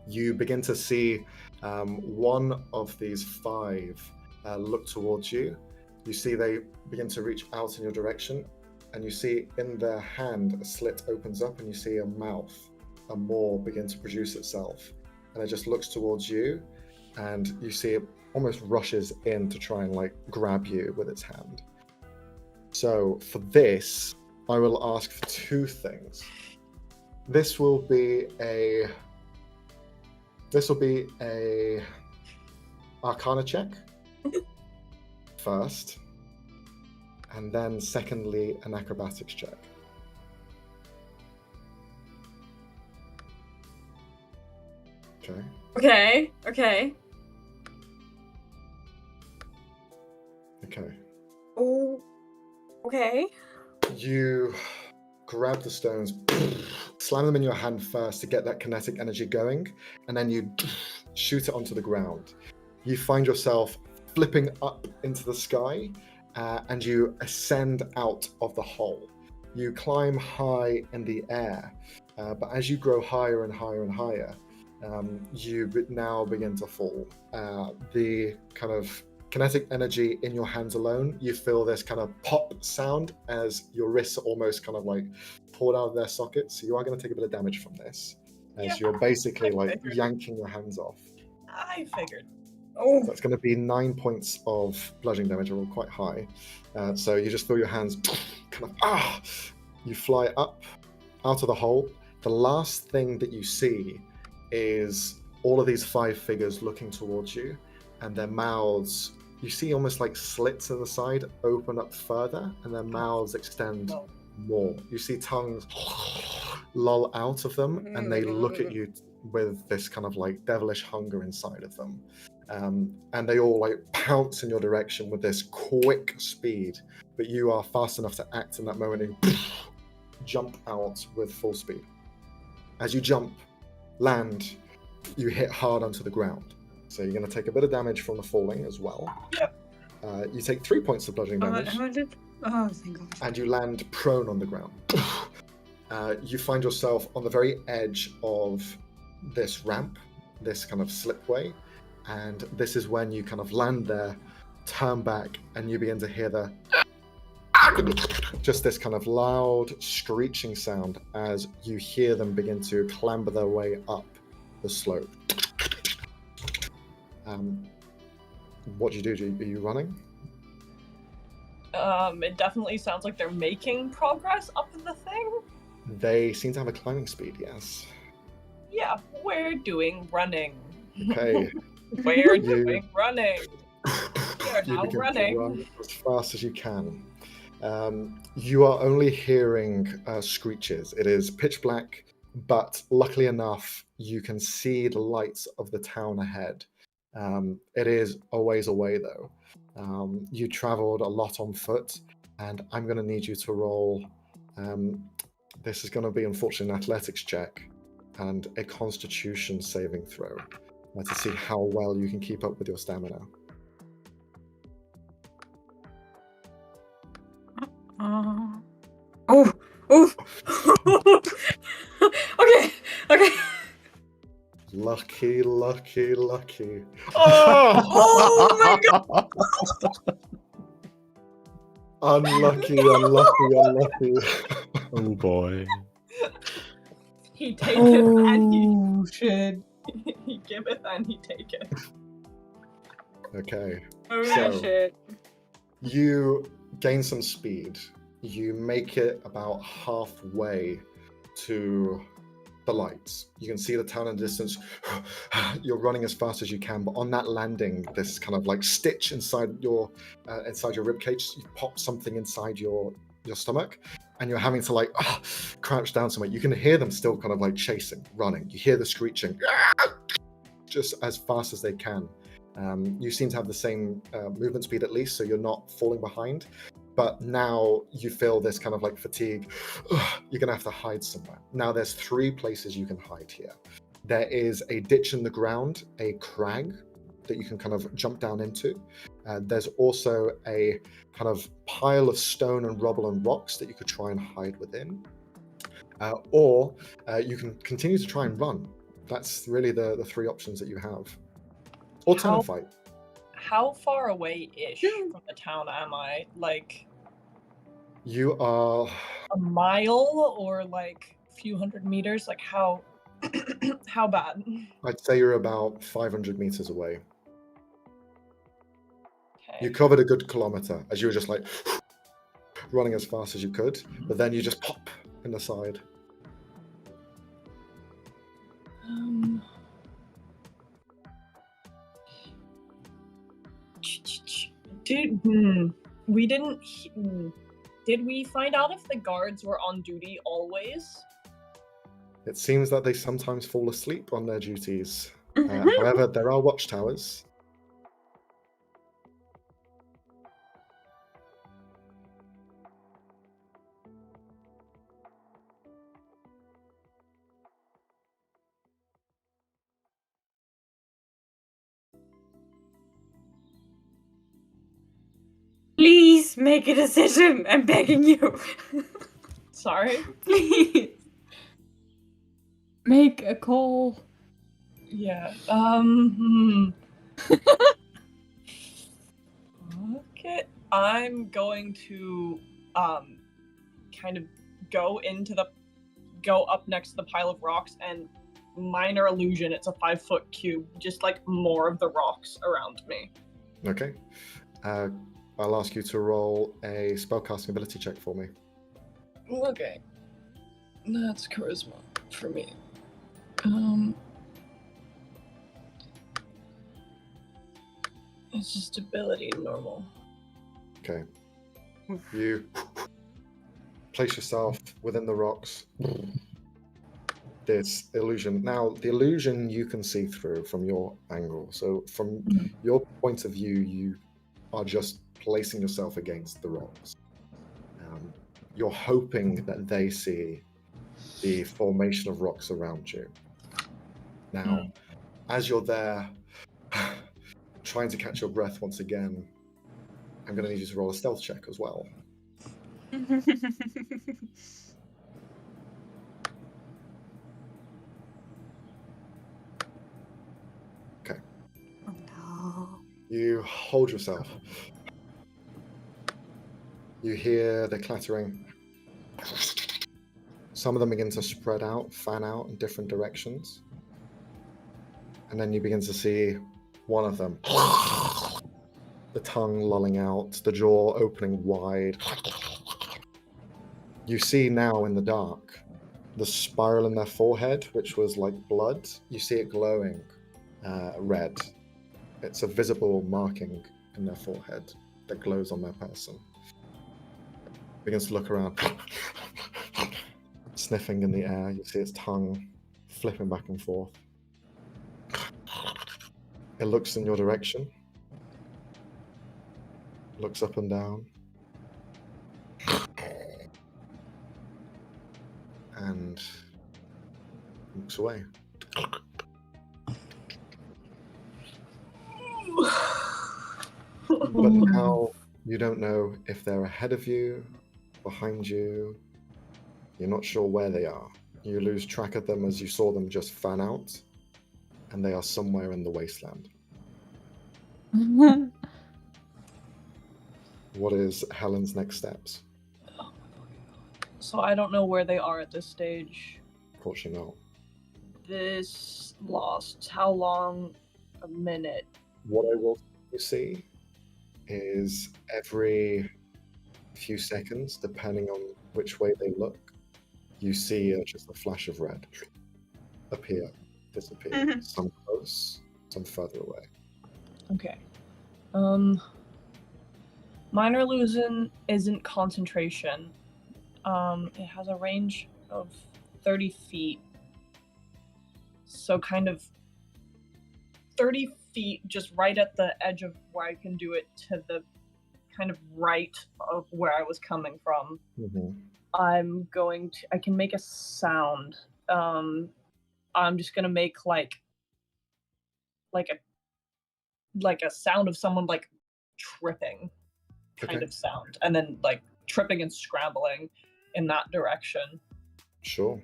you begin to see one of these 5 look towards you. You see they begin to reach out in your direction, and you see in their hand a slit opens up, and you see a mouth, a maw begin to produce itself, and it just looks towards you, and you see it almost rushes in to try and like grab you with its hand. So for this, I will ask for 2 things. This will be a Arcana check first, and then secondly an acrobatics check. Okay. Okay. Oh, okay. You grab the stones, slam them in your hand first to get that kinetic energy going, and then you shoot it onto the ground. You find yourself flipping up into the sky, and you ascend out of the hole. You climb high in the air, but as you grow higher and higher and higher, you now begin to fall. The kind of kinetic energy in your hands alone, you feel this kind of pop sound as your wrists are almost kind of like pulled out of their sockets. So you are going to take a bit of damage from this, as you're basically like yanking your hands off. I figured. Oh, that's going to be 9 points of bludgeoning damage, or quite high. So you just feel your hands kind of you fly up out of the hole. The last thing that you see is all of these 5 figures looking towards you, and their mouths, you see almost like slits in the side open up further, and their mouths extend more. You see tongues loll out of them, and they look at you with this kind of like devilish hunger inside of them. And they all like pounce in your direction with this quick speed, but you are fast enough to act in that moment and jump out with full speed. As you jump, land, you hit hard onto the ground. So you're going to take a bit of damage from the falling as well. Yep. You take 3 points of bludgeoning damage. Oh, thank God. And you land prone on the ground. You find yourself on the very edge of this ramp, this kind of slipway, and this is when you kind of land there, turn back, and you begin to hear just this kind of loud screeching sound as you hear them begin to clamber their way up the slope. What do you do? Are you running? It definitely sounds like they're making progress up the thing. They seem to have a climbing speed, yes. Yeah, we're doing running. Okay. We're doing running. You now begin running. to run as fast as you can. You are only hearing screeches. It is pitch black, but luckily enough, you can see the lights of the town ahead. It is a ways away, though. You traveled a lot on foot, and I'm going to need you to roll. This is going to be, unfortunately, an athletics check and a constitution saving throw to see how well you can keep up with your stamina. Oh. Okay. Lucky. Oh my god! Unlucky. Oh boy. He taketh and Oh shit. he giveth and he taketh. Okay. Oh So- shit. You gain some speed. You make it about halfway to the lights. You can see the town in the distance. You're running as fast as you can, but on that landing, this kind of like stitch inside your rib cage, you pop something inside your stomach, and you're having to like crouch down somewhere. You can hear them still kind of like chasing, running. You hear the screeching, just as fast as they can. You seem to have the same movement speed at least, so you're not falling behind. But now you feel this kind of like fatigue. You're going to have to hide somewhere. Now there's 3 places you can hide here. There is a ditch in the ground, a crag that you can kind of jump down into. There's also a kind of pile of stone and rubble and rocks that you could try and hide within. Or you can continue to try and run. That's really the 3 options that you have. Or turn and fight. How far away-ish from the town am I? Like You are a mile or like a few hundred meters? Like how how bad? I'd say you're about 500 meters away. Okay. You covered a good kilometer as you were just like running as fast as you could, but then you just pop in the side. We didn't. Did we find out if the guards were on duty always? It seems that they sometimes fall asleep on their duties. However, there are watchtowers. Please make a decision. I'm begging you. Sorry. Please. Make a call. Yeah. Okay. I'm going to kind of go up next to the pile of rocks and minor illusion. It's a 5-foot cube, just like more of the rocks around me. Okay. I'll ask you to roll a spellcasting ability check for me. Okay. That's charisma for me. It's just ability normal. Okay. You place yourself within the rocks. This illusion. Now, the illusion you can see through from your angle. So from your point of view, you are just placing yourself against the rocks. You're hoping that they see the formation of rocks around you. Now, as you're there, trying to catch your breath once again, I'm going to need you to roll a stealth check as well. Okay. Oh no. You hold yourself. You hear the clattering. Some of them begin to spread out, fan out in different directions. And then you begin to see one of them. The tongue lolling out, the jaw opening wide. You see now in the dark the spiral in their forehead, which was like blood. You see it glowing red. It's a visible marking in their forehead that glows on their person. Begins to look around, sniffing in the air. You see its tongue flipping back and forth. It looks in your direction, looks up and down, and looks away. But now you don't know if they're ahead of you, behind you. You're not sure where they are. You lose track of them as you saw them just fan out, and they are somewhere in the wasteland. What is Helen's next steps? So I don't know where they are at this stage. Unfortunately not. This lasts how long? A minute. What I will see is every few seconds, depending on which way they look, you see just a flash of red appear, disappear. Some close, some further away. Okay. Minor illusion isn't concentration. It has a range of 30 feet. So kind of 30 feet just right at the edge of where I can do it to the kind of right of where I was coming from. I can make a sound. I'm just gonna make like a sound of someone like tripping kind of sound, and then like tripping and scrambling in that direction. Sure.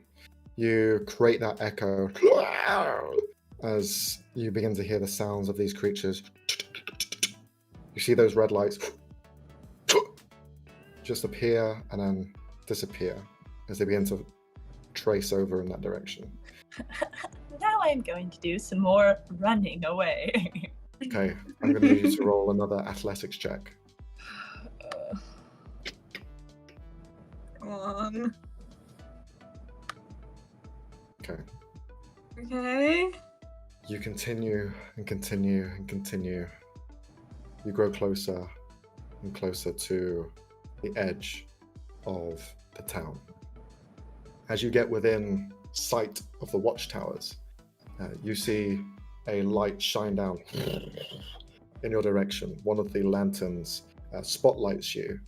You create that echo as you begin to hear the sounds of these creatures. You see those red lights just appear and then disappear as they begin to trace over in that direction. Now I'm going to do some more running away. Okay, I'm going to need you to roll another athletics check. Come on. Okay. Okay. You continue and continue and continue. You grow closer and closer to the edge of the town. As you get within sight of the watchtowers, you see a light shine down in your direction. One of the lanterns spotlights you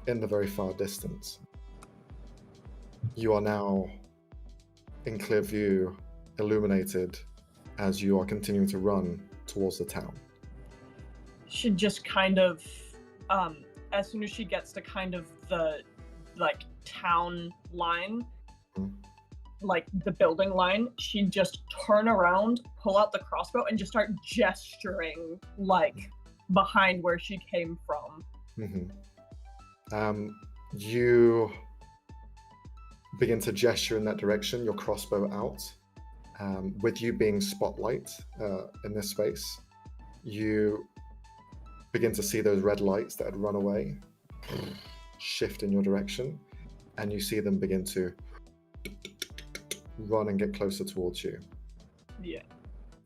in the very far distance. You are now in clear view, illuminated, as you are continuing to run towards the town. Should just kind of, as soon as she gets to kind of the, like, town line, like the building line, she'd just turn around, pull out the crossbow, and just start gesturing, like, behind where she came from. You begin to gesture in that direction, your crossbow out. With you being spotlight in this space, you begin to see those red lights that had run away shift in your direction, and you see them begin to run and get closer towards you. Yeah.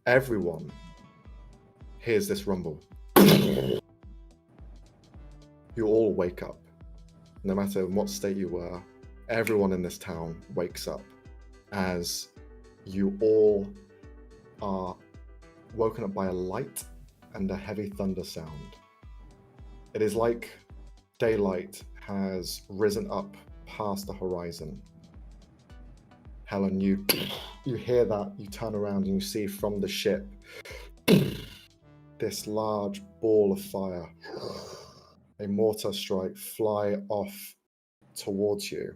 Everyone hears this rumble. You all wake up. No matter in what state you were, everyone in this town wakes up as you all are woken up by a light and a heavy thunder sound. It is like daylight has risen up past the horizon. Helen, you hear that, you turn around and you see from the ship this large ball of fire, a mortar strike, fly off towards you,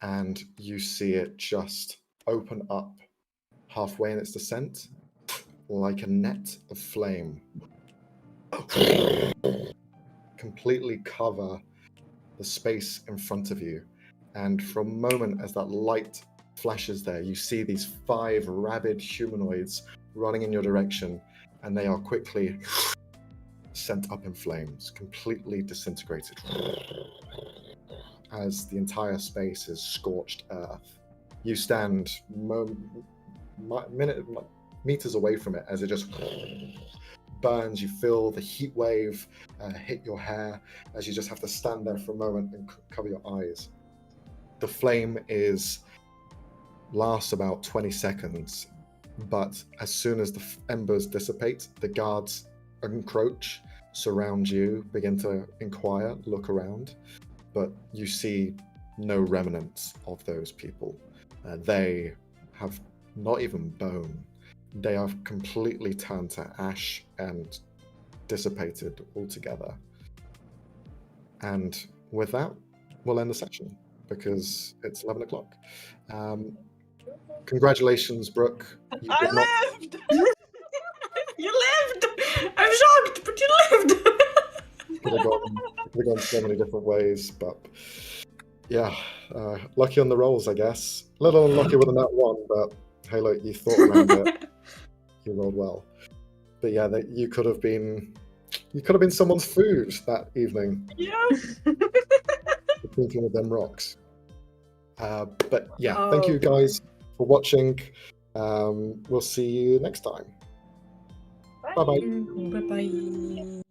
and you see it just open up halfway in its descent like a net of flame, completely cover the space in front of you. And for a moment, as that light flashes there, you see these 5 rabid humanoids running in your direction, and they are quickly sent up in flames, completely disintegrated, as the entire space is scorched earth. You stand meters away from it as it just burns. You feel the heat wave hit your hair as you just have to stand there for a moment and cover your eyes. The flame lasts about 20 seconds, but as soon as the embers dissipate, the guards encroach, surround you, begin to inquire, look around, but you see no remnants of those people. They have not even bone. They are completely turned to ash and dissipated altogether. And with that, we'll end the session because it's 11 o'clock. Congratulations, Brooke. You did not- lived! You lived! I'm shocked, but you lived! Could have gone so many different ways, but yeah, lucky on the rolls, I guess. A little unlucky with a nat 1, but hey, look, you thought around it. You rolled well. But yeah, you could have been someone's food that evening. Yeah. Thinking of them rocks. But yeah, thank you guys for watching. We'll see you next time. Bye bye. Bye bye.